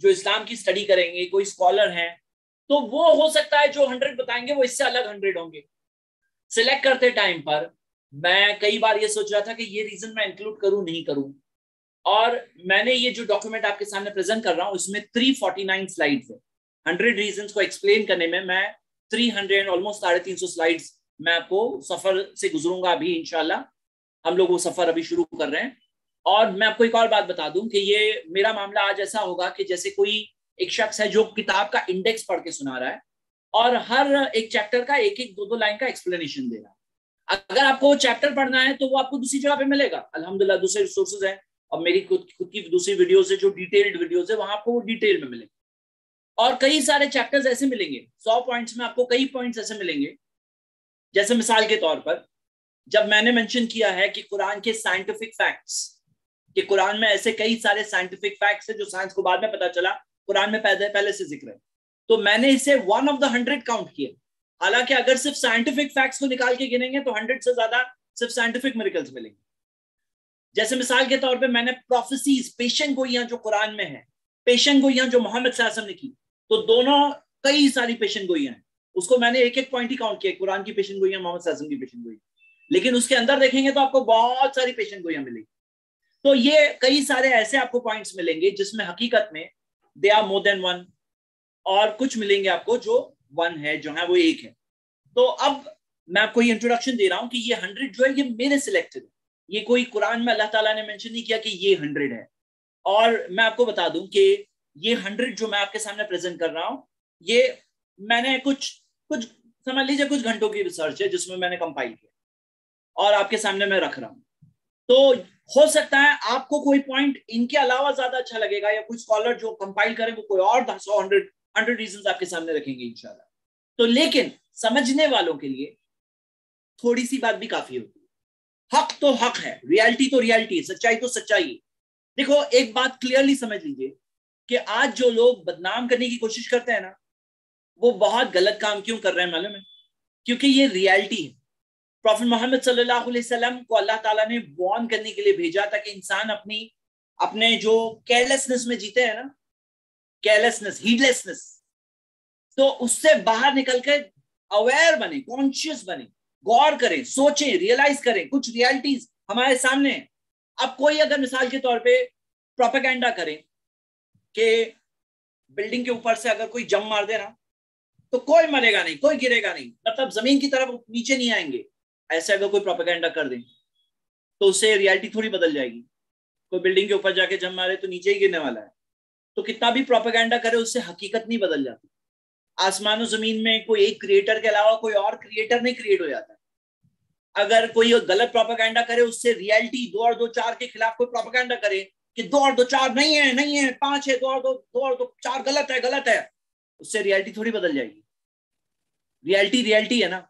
جو اسلام کی اسٹڈی کریں گے، کوئی اسکالر ہیں، تو وہ ہو سکتا ہے جو 100 بتائیں گے وہ اس سے الگ 100 ہوں گے. سلیکٹ کرتے ٹائم پر میں کئی بار یہ سوچ رہا تھا کہ یہ ریزن میں انکلوڈ کروں نہیں کروں، اور میں نے یہ جو ڈاکومنٹ آپ کے سامنے پریزنٹ کر رہا ہوں اس میں 349 سلائیڈز ہیں. 100 ریزنز کو ایکسپلین کرنے میں 300 آلموسٹ 350 سلائیڈز میں آپ کو سفر سے گزروں گا. ابھی انشاءاللہ ہم لوگ وہ سفر ابھی شروع کر رہے ہیں. اور میں آپ کو ایک اور بات بتا دوں کہ یہ میرا معاملہ آج ایسا ہوگا کہ جیسے کوئی ایک شخص ہے جو کتاب کا انڈیکس پڑھ کے سنا رہا ہے اور ہر ایک چیپٹر کا ایک ایک 2 لائن کا ایکسپلینیشن دے رہا ہے. اگر آپ کو چیپٹر پڑھنا ہے تو وہ آپ کو دوسری جگہ پہ ملے گا. الحمدللہ دوسرے ریسورسز ہیں اور میری خود کی دوسری ویڈیوز ہے جو ڈیٹیلڈ ویڈیوز ہے، وہاں آپ کو وہ ڈیٹیل میں ملیں گے. اور کئی سارے چیپٹرز ایسے ملیں گے 100 پوائنٹس میں آپ کو کئی پوائنٹس ایسے ملیں گے. جیسے مثال کے طور پر جب میں نے منشن کیا ہے کہ قرآن کے سائنٹیفک فیکٹس، کہ قرآن میں ایسے کئی سارے سائنٹیفک فیکٹس ہیں جو سائنس کو بعد میں پتا چلا قرآن میں پہلے سے ذکر ہے، تو میں نے اسے 1 آف دا 100 کاؤنٹ کیا. حالانکہ اگر صرف سائنٹیفک فیکٹس کو نکال کے گنیں گے تو 100 سے زیادہ صرف سائنٹیفک میریکلز ملیں گے. جیسے مثال کے طور پہ میں نے پروفیسیز، پیشن گوئیاں جو قرآن میں ہیں، پیشن گوئیاں جو محمد صلی اللہ علیہ وسلم نے کی، تو دونوں کئی ساری پیشن گوئیاں ہیں. اس کو میں نے ایک ایک پوائنٹ ہی کاؤنٹ کیا، قرآن کی پیشن گوئیاں، محمد صلی اللہ علیہ وسلم کی پیشن گوئیاں، لیکن اس کے اندر دیکھیں گے تو آپ کو بہت ساری پیشن گوئیاں ملیں گی. تو یہ کئی سارے ایسے آپ کو پوائنٹس ملیں گے جس میں حقیقت میں دے آر مور دین 1، اور کچھ ملیں گے آپ کو جو 1 ہے، جو ہے وہ 1 ہے. تو اب میں آپ کو یہ انٹروڈکشن دے رہا ہوں کہ یہ 100 جو ہے یہ میرے سلیکٹڈ ہے. یہ کوئی قرآن میں اللہ تعالیٰ نے مینشن نہیں کیا کہ یہ 100 ہے. اور میں آپ کو بتا دوں کہ یہ 100 جو میں آپ کے سامنے پریزنٹ کر رہا ہوں، یہ میں نے کچھ سمجھ لیجیے کچھ گھنٹوں کی ریسرچ ہے جس میں میں نے کمپائل کیا اور آپ کے سامنے میں رکھ رہا ہوں. تو ہو سکتا ہے آپ کو کوئی پوائنٹ ان کے علاوہ زیادہ اچھا لگے گا، یا کوئی اسکالر جو کمپائل کرے وہ کوئی اور 100 ریزنز آپ کے سامنے رکھیں گے انشاءاللہ. تو لیکن سمجھنے والوں کے لیے تھوڑی سی بات بھی کافی ہوتی ہے. حق تو حق ہے، ریالٹی تو ریالٹی ہے، سچائی تو سچائی ہے. دیکھو ایک بات کلیئرلی سمجھ لیجئے کہ آج جو لوگ بدنام کرنے کی کوشش کرتے ہیں نا، وہ بہت غلط کام کیوں کر رہے ہیں معلوم ہے؟ کیونکہ یہ ریالٹی ہے. پروفٹ محمد صلی اللہ علیہ وسلم کو اللہ تعالیٰ نے وارن کرنے کے لیے بھیجا تھا کہ انسان اپنے جو کیئرلیسنس میں جیتے ہیں نا، کیئرلیسنس، ہیڈلیسنس، تو اس سے باہر نکل کے اویئر بنے، کانشیس بنے، غور کریں، سوچیں، ریئلائز کریں. کچھ ریالٹیز ہمارے سامنے ہیں. اب کوئی اگر مثال کے طور پہ پروپیگنڈا کرے کہ بلڈنگ کے اوپر سے اگر کوئی جم مار دے نا تو کوئی مرے گا نہیں، کوئی گرے گا نہیں، مطلب زمین کی طرف نیچے نہیں آئیں گے، ایسے اگر کوئی پروپیگنڈا کر دیں تو اس سے ریالٹی تھوڑی بدل جائے گی. کوئی بلڈنگ کے اوپر جا کے جم مارے تو نیچے ہی گرنے والا ہے. تو کتنا بھی پروپیگنڈا کرے اس سے حقیقت نہیں بدل جاتی. آسمان و زمین میں کوئی ایک کریٹر کے علاوہ کوئی اور کریٹر نہیں کریٹ ہو جاتا. اگر کوئی غلط پروپیگنڈا کرے اس سے ریالٹی 2 اور 2 4 کے خلاف کوئی پروپیگنڈا کرے کہ 2 اور 2 4 نہیں ہے 5 ہے، 2 اور 2 4 غلط ہے، اس سے ریالٹی تھوڑی بدل جائے گی. ریالٹی ہے نا.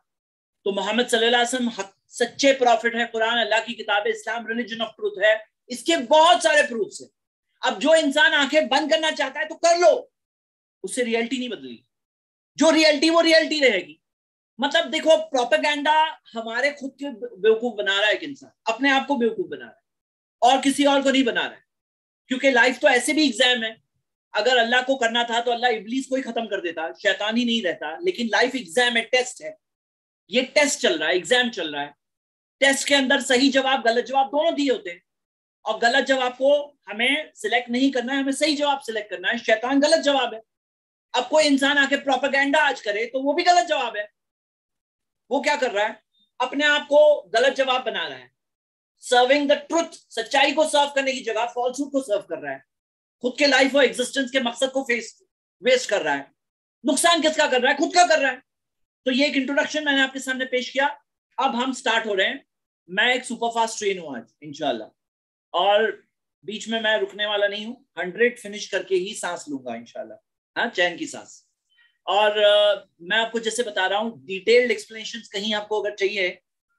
تو محمد صلی اللہ علیہ وسلم سچے پروفٹ ہے، قرآن اللہ کی کتاب ہے، اسلام ریلیجن آف ٹروتھ ہے. اس کے بہت سارے پروفس ہیں. اب جو انسان آنکھیں بند کرنا چاہتا ہے تو کر لو، اس سے ریالٹی نہیں بدلی. جو ریالٹی وہ ریالٹی رہے گی. مطلب دیکھو پروپیگنڈا ہمارے خود کے بیوقوف بنا رہا ہے، ایک انسان اپنے آپ کو بیوقوف بنا رہا ہے اور کسی اور کو نہیں بنا رہا ہے. کیونکہ لائف تو ایسے بھی ایگزام ہے. اگر اللہ کو کرنا تھا تو اللہ ابلیس کو ہی ختم کر دیتا، شیطان ہی نہیں رہتا. لیکن لائف ایگزام ہے، ٹیسٹ ہے. یہ ٹیسٹ چل رہا ہے، ایگزام چل رہا ہے. ٹیسٹ کے اندر صحیح جواب غلط جواب دونوں دیے ہوتے ہیں، اور غلط جواب کو ہمیں سلیکٹ نہیں کرنا ہے، ہمیں صحیح جواب سلیکٹ کرنا ہے. شیطان غلط جواب ہے. اب کوئی انسان آ کے پروپیگنڈا آج کرے تو وہ بھی غلط جواب ہے. وہ کیا کر رہا ہے؟ اپنے آپ کو غلط جواب بنا رہا ہے. سرونگ دا ٹروتھ، سچائی کو سرو کرنے کی جگہ فالسہوڈ کو سرو کر رہا ہے. خود کے لائف اور ایگزسٹنس کے مقصد کو ویسٹ کر رہا ہے. نقصان کس کا کر رہا ہے؟ خود کا کر رہا ہے. تو یہ ایک انٹروڈکشن میں نے آپ کے سامنے پیش کیا. اب ہم سٹارٹ ہو رہے ہیں. میں ایک سپر فاسٹ ٹرین ہوں آج انشاءاللہ، اور بیچ میں رکنے والا نہیں ہوں. 100 فنش کر کے ہی سانس لوں گا انشاءاللہ، ہاں، چین کی سانس. اور میں آپ کو جیسے بتا رہا ہوں ڈیٹیلڈ ایکسپلینیشنز کہیں آپ کو اگر چاہیے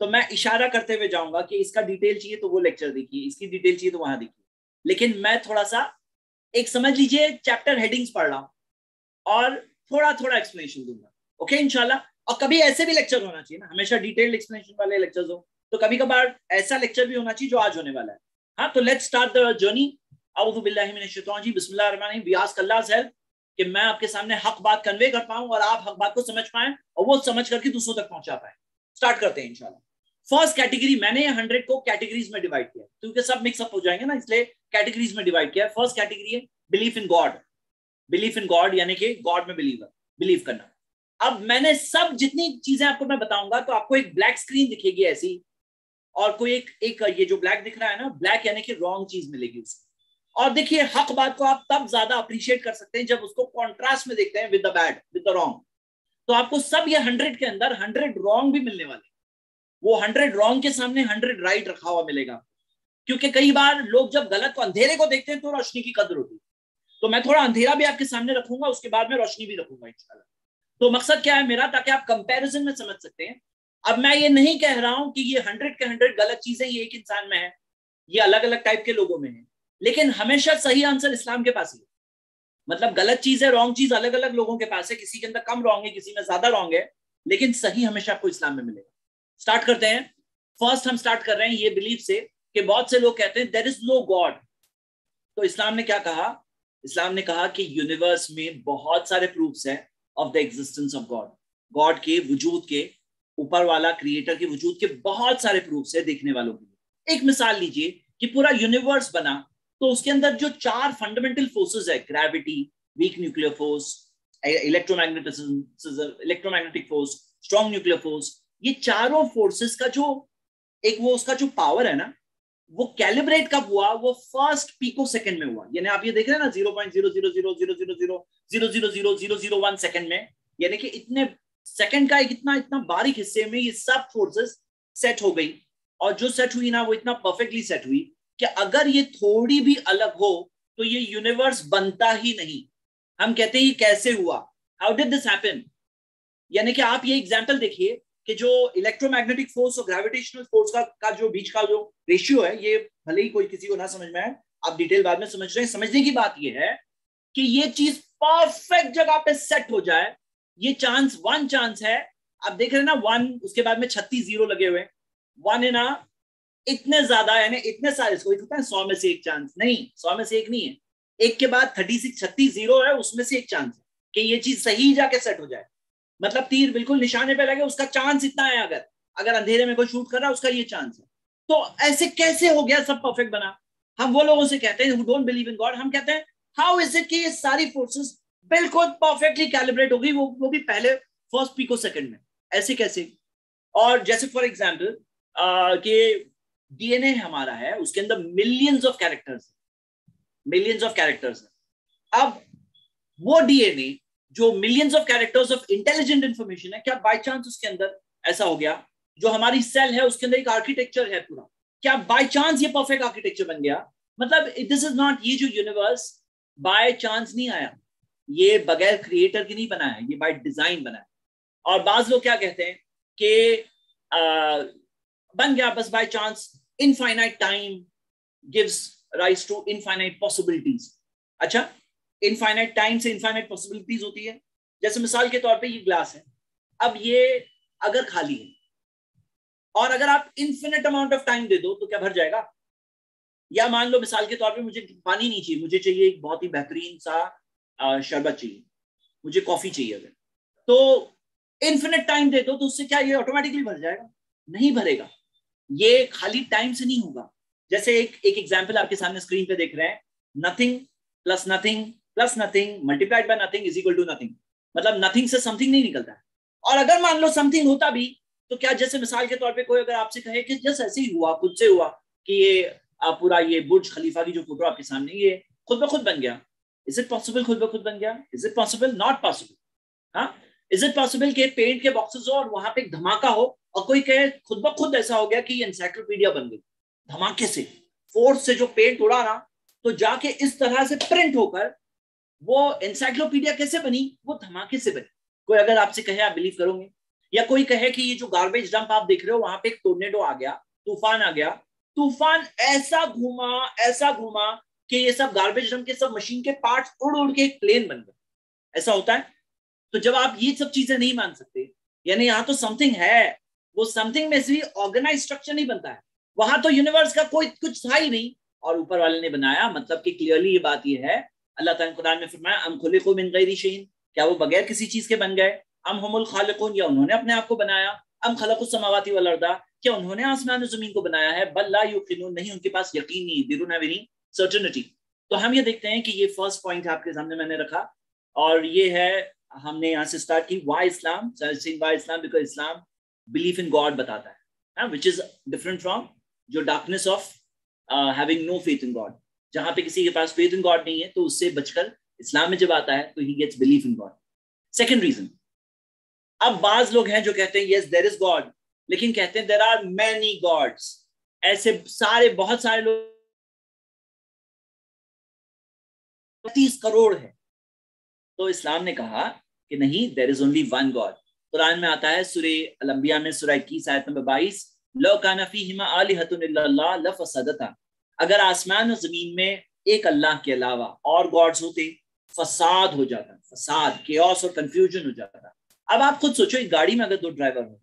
تو میں اشارہ کرتے ہوئے جاؤں گا کہ اس کا ڈیٹیل چاہیے تو وہ لیکچر دیکھیے، اس کی ڈیٹیل چاہیے تو وہاں دیکھیے. لیکن میں تھوڑا سا ایک سمجھ لیجئے چیپٹر ہیڈنگز پڑھ رہا ہوں اور تھوڑا ایکسپلینیشن دوں گا، اوکے انشاءاللہ. اور کبھی ایسے بھی لیکچر ہونا چاہیے نا، ہمیشہ ڈیٹیلڈ ایکسپلینیشن والے لیکچرز ہوں، تو کبھی کبھار ایسا لیکچر بھی ہونا چاہیے جو آج ہونے والا ہے. ہاں، تو لیٹس سٹارٹ دی جرنی. اعوذ باللہ من الشیطان الرجیم بسم اللہ الرحمن الرحیم. We ask Allah's help کہ میں آپ کے سامنے حق بات کنوے کر پاؤں اور آپ حق بات کو سمجھ پائیں اور وہ سمجھ کر کے دوسروں تک پہنچا پائیں. سٹارٹ کرتے ہیں انشاءاللہ. فرسٹ کیٹیگری میں نے 100 کو کیٹیگریز میں ڈیوائڈ کیا کیونکہ سب مکس اپ ہو جائیں گے نا, اس لیے کیٹیگریز میں ڈیوائڈ کیا. فرسٹ کیٹیگری ہے belief in God. Belief in God یعنی کہ گاڈ میں بلیو کرنا. اب میں نے سب جتنی چیزیں آپ کو میں بتاؤں گا تو آپ کو ایک بلیک اسکرین دکھے گی ایسی, اور کوئی ایک یہ جو بلیک دکھ رہا ہے نا, بلیک یعنی کہ رانگ چیز ملے گی اس کو. اور دیکھیے حق بات کو آپ تب زیادہ اپریشیٹ کر سکتے ہیں جب اس کو کانٹراسٹ میں دیکھتے ہیں with the bad, with the wrong. تو آپ کو سب یہ 100 کے اندر 100 رانگ بھی ملنے والے, وہ 100 رانگ کے سامنے 100 رائٹ رکھا ہوا ملے گا. کیونکہ کئی بار لوگ جب غلط کو اندھیرے کو دیکھتے ہیں تو روشنی کی قدر ہوتی ہے. تو میں تھوڑا اندھیرا بھی آپ کے سامنے رکھوں گا, اس کے بعد میں روشنی بھی رکھوں گا انشاءاللہ. تو مقصد کیا ہے میرا, تاکہ آپ کمپیریزن میں سمجھ سکتے ہیں. اب میں یہ نہیں کہہ رہا ہوں کہ یہ 100 کے 100 غلط چیزیں یہ ایک انسان میں ہے, یہ الگ الگ ٹائپ کے لوگوں میں ہیں, لیکن ہمیشہ صحیح آنسر اسلام کے پاس ہی ہے. مطلب غلط چیز ہے, رانگ چیز الگ الگ لوگوں کے پاس ہے, کسی کے اندر کم رانگ ہے, کسی میں زیادہ رانگ ہے, لیکن صحیح ہمیشہ آپ کو اسلام میں ملے گا. سٹارٹ کرتے ہیں. فرسٹ ہم سٹارٹ کر رہے ہیں یہ بلیف سے کہ بہت سے لوگ کہتے ہیں there is no God. تو اسلام نے کیا کہا؟ اسلام نے کہا کہ یونیورس میں بہت سارے پروفس ہیں of the existence of God. God کے وجود کے, اوپر والا کریٹر کے وجود کے بہت سارے پروفس ہیں دیکھنے والوں کے لیے. ایک مثال لیجئے کہ پورا یونیورس بنا تو اس کے اندر جو 4 فنڈامنٹل فورسز ہے, gravity, weak nuclear force, electromagnetic force, strong nuclear force, یہ چاروں فورسز کا جو ایک وہ اس کا جو پاور ہے نا, وہ کیلیبریٹ کب ہوا؟ وہ فرسٹ پیکو سیکنڈ میں ہوا. یعنی آپ یہ دیکھ رہے ہیں نا 0.00000000001 سیکنڈ میں, یعنی کہ اتنے سیکنڈ کا ایک اتنا باریک حصے میں یہ سب فورسز سیٹ ہو گئی. اور جو سیٹ ہوئی نا وہ اتنا پرفیکٹلی سیٹ ہوئی کہ اگر یہ تھوڑی بھی الگ ہو تو یہ یونیورس بنتا ہی نہیں. ہم کہتے ہیں یہ کیسے ہوا, ہاؤ ڈڈ دس ہیپن. یعنی کہ آپ یہ ایگزامپل دیکھیے کہ جو الیکٹرو میگنیٹک فورس اور گریویٹیشنل فورس کا جو بیچ کا جو ریشیو ہے, یہ بھلے ہی کوئی کسی کو نہ سمجھ میں آئے, آپ ڈیٹیل بعد میں سمجھ رہے ہیں. سمجھنے کی بات یہ ہے کہ یہ چیز پرفیکٹ جگہ پہ سیٹ ہو جائے, یہ چانس 1 چانس ہے. آپ دیکھ رہے ہیں نا 1, اس کے بعد میں 36 زیرو لگے ہوئے, 1 ہے نا, اتنے زیادہ, یعنی اتنے سارے, اس کو 100 میں سے 1 چانس نہیں, 100 میں سے 1 نہیں ہے, 1 کے بعد 36 زیرو ہے, اس میں سے 1 چانس ہے کہ یہ چیز صحیح جا کے سیٹ ہو جائے. مطلب تیر بالکل نشانے پہ لگے, اس کا چانس اتنا ہے, اگر اندھیرے میں کوئی شوٹ کر رہا ہے اس کا یہ چانس ہے. تو ایسے کیسے ہو گیا, سب پرفیکٹ بنا؟ ہم وہ لوگوں سے کہتے ہیں who don't believe in God, ہم کہتے ہیں how is it کہ یہ ساری فورسز بالکل پرفیکٹلی کیلیبریٹ ہو گئی, وہ بھی پہلے فرسٹ پیکو سیکنڈ میں, ایسے کیسے؟ اور جیسے فار ایگزامپل کہ ڈی این اے ہمارا ہے, اس کے اندر ملینز آف کیریکٹرز ہیں. اب وہ ڈی این اے جو millions of characters of intelligent information ہے, کیا بائی چانس اس کے اندر ایسا ہو گیا جو ہماری سیل ہے اس کے اندر ایک آرکیٹیکچر ہے پورا, کیا بائی چانس یہ پرفیکٹ آرکیٹیکچر بن گیا؟ مطلب دس از ناٹ, یہ جو یونیورس بائی چانس نہیں آیا, یہ بغیر کریٹر کی نہیں بنا ہے, یہ بائی ڈیزائن بنا ہے. اور بعض لوگ کیا کہتے ہیں کہ بن گیا بس by chance. Infinite time gives rise to infinite possibilities. اچھا, انفائنائٹ ٹائم سے انفائنائٹ پاسبلٹیز ہوتی ہے. جیسے مثال کے طور پہ یہ گلاس ہے, اب یہ اگر خالی ہے اور اگر آپ انفینٹ اماؤنٹ آف ٹائم دے دو تو کیا بھر جائے گا؟ یا مان لو مثال کے طور پہ مجھے پانی نہیں چاہیے, مجھے چاہیے ایک بہت ہی بہترین سا شربت چاہیے, مجھے کافی چاہیے, اگر تو انفینٹ ٹائم دے دو تو اس سے کیا یہ آٹومیٹکلی بھر جائے گا؟ نہیں بھرے گا, یہ خالی ٹائم سے نہیں ہوگا. جیسے ایک ایگزامپل آپ کے سامنے اسکرین پہ دیکھ رہے ہیں, nothing plus nothing plus nothing multiplied by nothing is equal to nothing. مطلب نتھنگ سے سم تھنگ نہیں نکلتا ہے. اور اگر مان لو سم تھنگ ہوتا بھی تو کیا, جیسے مثال کے طور پہ کوئی اگر آپ سے کہے کہ جس ایسے ہی ہوا, خود سے ہوا کہ یہ پورا یہ برج خلیفہ کی جو فوٹو آپ کے سامنے یہ خود بخود بن گیا, از اٹ پاسبل خود بخود بن گیا؟ Is it possible? Not possible. ہاں, از اٹ پاسبل کہ پینٹ کے باکسز ہو اور وہاں پہ ایک دھماکہ ہو اور کوئی کہے خود بخود ایسا ہو گیا کہ یہ انسائکلوپیڈیا بن گئی دھماکے سے, فورس سے جو پینٹ اڑا نا تو جا کے اس طرح سے پرنٹ ہو کر وہ انسائکلوپیڈیا کیسے بنی؟ وہ دھماکے سے بنی. کوئی اگر آپ سے کہے آپ بلیو کرو گے؟ یا کوئی کہے کہ یہ جو گاربیج ڈمپ آپ دیکھ رہے ہو وہاں پہ ایک ٹورنیڈو آ گیا, طوفان آ گیا, طوفان ایسا گھوما کہ یہ سب گاربیج ڈمپ کے سب مشین کے پارٹس اڑ کے ایک پلین بن گئے. ایسا ہوتا ہے. تو جب آپ یہ سب چیزیں نہیں مان سکتے, یعنی یہاں تو سم تھنگ ہے, وہ سم تھنگ میں سے آرگنائز اسٹرکچر نہیں بنتا ہے, وہاں تو یونیورس کا کوئی کچھ تھا ہی نہیں, اور اوپر والے نے بنایا، مطلب کہ کلیئرلی یہ بات یہ ہے، اللہ تعالیٰ نے قرآن میں فرمایا ام خلقوا من غیر شیء، کیا وہ بغیر کسی چیز کے بن گئے، ام هم الخالقون، یا انہوں نے اپنے آپ کو بنایا، ام خلقوا السماوات والارض، کیا انہوں نے آسمان و زمین کو بنایا ہے، بل لا یوقنون، نہیں ان کے پاس یقین نہیں، they don't have any certainty۔ تو ہم یہ دیکھتے ہیں کہ یہ فرسٹ پوائنٹ آپ کے سامنے میں نے رکھا، اور یہ ہے ہم نے یہاں سے سٹارٹ کی why Islam, why Islam because Islam believe in God بتاتا ہے، which is different from جو darkness of having no faith in God، جہاں پہ کسی کے پاس faith in God نہیں ہے تو اس سے بچ کر اسلام میں جب آتا ہے تو he gets belief in God۔ Second reason, اب بعض لوگ ہیں جو کہتے ہیں yes there is God، لیکن کہتے ہیں there are many gods، ایسے سارے بہت سارے لوگ 30 کروڑ ہے، تو اسلام نے کہا کہ نہیں there is only one God۔ قرآن میں آتا ہے سورہ الانبیاء میں سورہ 21 آیت نمبر 22، لو کان فیہما آلہۃ الا اللہ لفسدتا، اگر آسمان و زمین میں ایک اللہ کے علاوہ اور گاڈز ہوتے فساد ہو جاتا، فساد، کیوس اور کنفیوژن ہو جاتا۔ اب آپ خود سوچو ایک گاڑی میں اگر 2 ڈرائیور ہو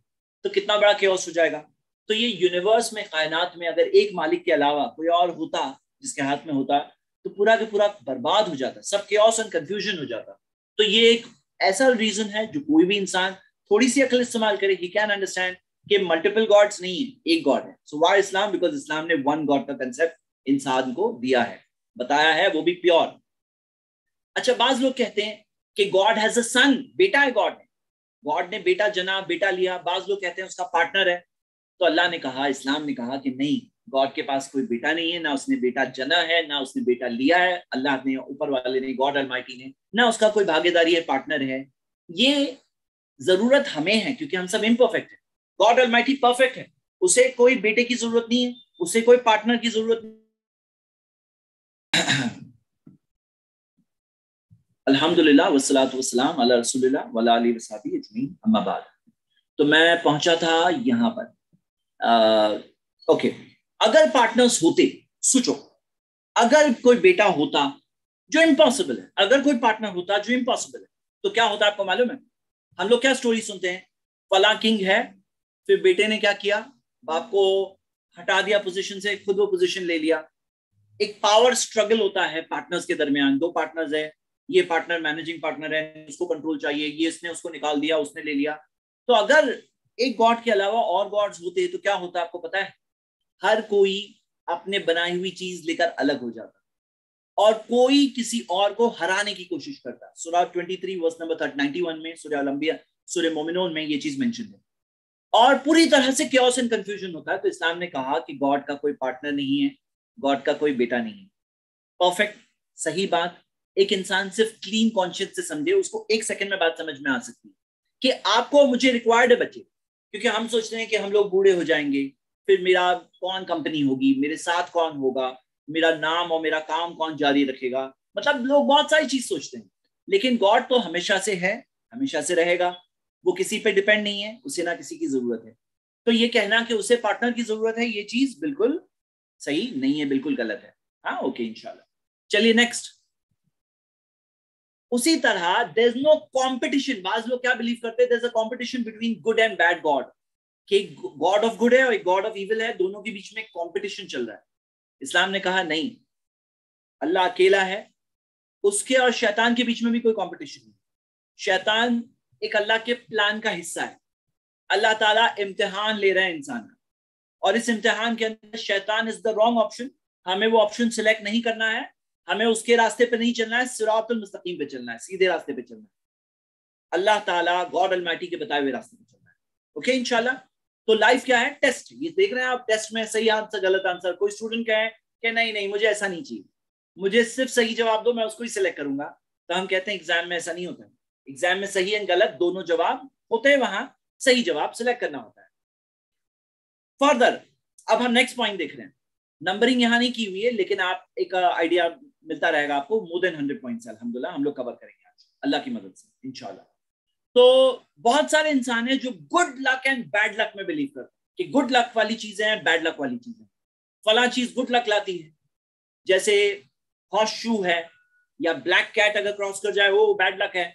تو کتنا بڑا کیوس ہو جائے گا۔ تو یہ یونیورس میں، کائنات میں اگر ایک مالک کے علاوہ کوئی اور ہوتا جس کے ہاتھ میں ہوتا تو پورا کے پورا برباد ہو جاتا، سب کیوس اور کنفیوژن ہو جاتا۔ تو یہ ایک ایسا ریزن ہے جو کوئی بھی انسان تھوڑی سی عقل استعمال کرے ہی کین انڈرسٹینڈ کہ ملٹیپل گاڈز نہیں ہیں، ایک گاڈ ہے۔ So why Islam? بیکاز اسلام نے ون گاڈ کا کنسپٹ انسان کو دیا ہے، بتایا ہے، وہ بھی پیور۔ اچھا بعض لوگ کہتے ہیں کہ گاڈ ہیز اے سن، بیٹا ہے گاڈ نے، گاڈ نے بیٹا جنا، بیٹا لیا۔ بعض لوگ کہتے ہیں اس کا پارٹنر ہے۔ تو اللہ نے کہا، اسلام نے کہا کہ نہیں، گاڈ کے پاس کوئی بیٹا نہیں ہے، نہ اس نے بیٹا جنا ہے، نہ اس نے بیٹا لیا ہے، اللہ نے، اوپر والے نے، گاڈ المائٹی نے، نہ اس کا کوئی بھاگیداری ہے، پارٹنر ہے۔ یہ ضرورت ہمیں ہے کیونکہ ہم سب امپرفیکٹ ہیں، گاڈ المائٹی پرفیکٹ ہے، اسے کوئی بیٹے کی ضرورت نہیں ہے، اسے کوئی پارٹنر کی ضرورت نہیں۔ الحمدللہ والصلاۃ والسلام علی رسول اللہ وعلی آلہ وصحبہ اجمعین، اما بعد۔ تو میں پہنچا تھا یہاں پر، اوکے، اگر پارٹنرز ہوتے، سوچو اگر کوئی بیٹا ہوتا جو امپاسبل ہے، اگر کوئی پارٹنر ہوتا جو امپاسبل ہے تو کیا ہوتا آپ کو معلوم ہے؟ ہم لوگ کیا سٹوری سنتے ہیں، فلاں کنگ ہے، پھر بیٹے نے کیا کیا، باپ کو ہٹا دیا پوزیشن سے، خود وہ پوزیشن لے لیا۔ ایک پاور سٹرگل ہوتا ہے پارٹنرز کے درمیان، 2 پارٹنرز ہیں، یہ پارٹنر مینیجنگ پارٹنر ہے، اس کو کنٹرول چاہیے، یہ اس نے اس کو نکال دیا، اس نے لے لیا۔ تو اگر ایک گاڈ کے علاوہ اور گاڈز ہوتے تو کیا ہوتا آپ کو پتا ہے؟ ہر کوئی اپنے بنائی ہوئی چیز لے کر الگ ہو جاتا اور کوئی کسی اور کو ہرانے کی کوشش کرتا۔ سورہ 23 ورس نمبر 91 میں، سورہ الانبیاء، سورہ مومنون میں یہ چیز مینشن ہے، اور پوری طرح سے کیوس اینڈ کنفیوژن ہوتا ہے۔ تو اسلام نے کہا کہ گاڈ کا کوئی پارٹنر نہیں ہے، گاڈ کا کوئی بیٹا نہیں ہے، پرفیکٹ، صحیح بات۔ ایک انسان صرف کلین کانشیس سے سمجھے، اس کو 1 سیکنڈ میں بات سمجھ میں آ سکتی ہے کہ آپ کو مجھے ریکوائرڈ ہے بچے، کیونکہ ہم سوچتے ہیں کہ ہم لوگ بوڑھے ہو جائیں گے، پھر میرا کون کمپنی ہوگی، میرے ساتھ کون ہوگا، میرا نام اور میرا کام کون جاری رکھے گا، مطلب لوگ بہت ساری چیز سوچتے ہیں۔ لیکن گاڈ تو ہمیشہ سے ہے، ہمیشہ سے رہے گا، وہ کسی پہ ڈیپینڈ نہیں ہے، اسے نہ کسی کی ضرورت ہے۔ تو یہ کہنا کہ اسے پارٹنر کی ضرورت ہے، یہ چیز بالکل صحیح نہیں ہے، بالکل غلط ہے۔ ہاں اوکے، انشاءاللہ چلیے نیکسٹ۔ اسی طرح there is no competition، بعض لوگ کیا بلیو کرتے ہیں، there is a competition between good and bad God، کہ ایک گاڈ آف گڈ ہے اور ایک گاڈ آف ایول ہے، دونوں کے بیچ میں کمپٹیشن چل رہا ہے۔ اسلام نے کہا نہیں، اللہ اکیلا ہے، اس کے اور شیطان کے بیچ میں بھی کوئی کمپٹیشن نہیں۔ شیطان ایک اللہ کے پلان کا حصہ ہے، اللہ تعالیٰ امتحان لے رہے ہیں انسان کا، اور اس امتحان کے اندر شیطان از دا رانگ آپشن، ہمیں وہ آپشن سلیکٹ نہیں کرنا ہے، ہمیں اس کے راستے پہ نہیں چلنا ہے، صراط المستقیم پہ چلنا ہے، سیدھے راستے پہ چلنا ہے، اللہ تعالیٰ گاڈ المائٹی کے بتائے ہوئے راستے پہ چلنا ہے۔ اوکے انشاءاللہ۔ تو لائف کیا ہے؟ ٹیسٹ۔ یہ دیکھ رہے ہیں آپ، ٹیسٹ میں صحیح آنسر، غلط آنسر، کوئی اسٹوڈنٹ کہے کہ نہیں مجھے ایسا نہیں چاہیے، مجھے صرف صحیح جواب دو، میں اس کو ہی سلیکٹ کروں گا، تو ہم کہتے ہیں ایگزام میں ایسا نہیں ہوتا ہے، ایگزام میں صحیح اینڈ غلط دونوں جواب ہوتے ہیں، وہاں صحیح جواب سلیکٹ کرنا ہوتا ہے۔ فردر اب ہم نیکسٹ پوائنٹ دیکھ رہے ہیں، نمبرنگ یہاں نہیں کی ہوئی ہے، لیکن آپ ایک آئیڈیا ملتا رہے گا آپ کو، مور دین 100 پوائنٹس الحمدللہ ہم لوگ کور کریں گے آج اللہ کی مدد سے انشاءاللہ۔ تو بہت سارے انسان ہیں جو good luck and bad luck میں بلیو کرتے ہیں کہ گڈ لک والی چیزیں ہیں، بیڈ لک والی چیزیں، فلاں چیز گڈ لک لاتی ہے، جیسے ہارس شو ہے، یا بلیک کیٹ اگر کراس کر جائے وہ بیڈ لک ہے،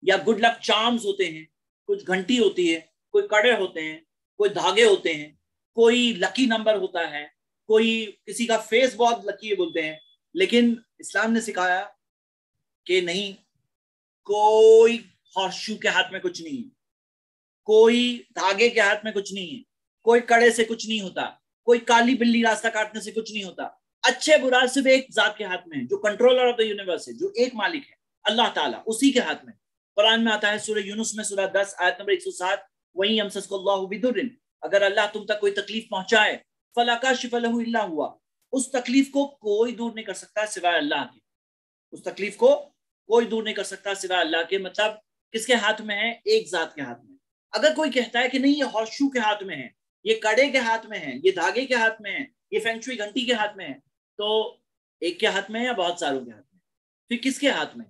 یا گڈ لک چارمز ہوتے ہیں، کچھ گھنٹی ہوتی ہے، کوئی کڑے ہوتے ہیں، کوئی دھاگے ہوتے ہیں، کوئی لکی نمبر ہوتا ہے، کوئی کسی کا فیس بہت لکی ہے بولتے ہیں، لیکن اسلام نے سکھایا کہ نہیں، کوئی ہارس شو کے ہاتھ میں کچھ نہیں ہے، کوئی دھاگے کے ہاتھ میں کچھ نہیں ہے، کوئی کڑے سے کچھ نہیں ہوتا، کوئی کالی بلی راستہ کاٹنے سے کچھ نہیں ہوتا. اچھے برا صرف ایک ذات کے ہاتھ میں ہے، جو کنٹرولر آف دا یونیورس ہے، جو ایک مالک ہے، اللہ تعالیٰ، اسی کے ہاتھ میں. قرآن میں آتا ہے سورہ یونس میں سورہ 10 آیت نمبر 107، وَإِن يَمْسَسْكَ اللَّهُ بِضُرٍّ، اگر اللہ تم تک کوئی تکلیف پہنچائے، فَلَا كَاشِفَ لَهُ إِلَّا هُوَ، اس تکلیف کو کوئی دور نہیں کر سکتا سوائے اللہ کے. اس تکلیف کو کوئی دور نہیں کر سکتا سوائے اللہ کے. مطلب کس کے ہاتھ میں ہے؟ ایک ذات کے ہاتھ میں. اگر کوئی کہتا ہے کہ نہیں یہ ہارس شو کے ہاتھ میں ہے، یہ کڑے کے ہاتھ میں ہے، یہ دھاگے کے ہاتھ میں ہے، یہ فینگ شوئی گھنٹی کے ہاتھ میں ہے، تو ایک کے ہاتھ میں ہے یا بہت ساروں کے ہاتھ میں؟ پھر کس کے ہاتھ میں؟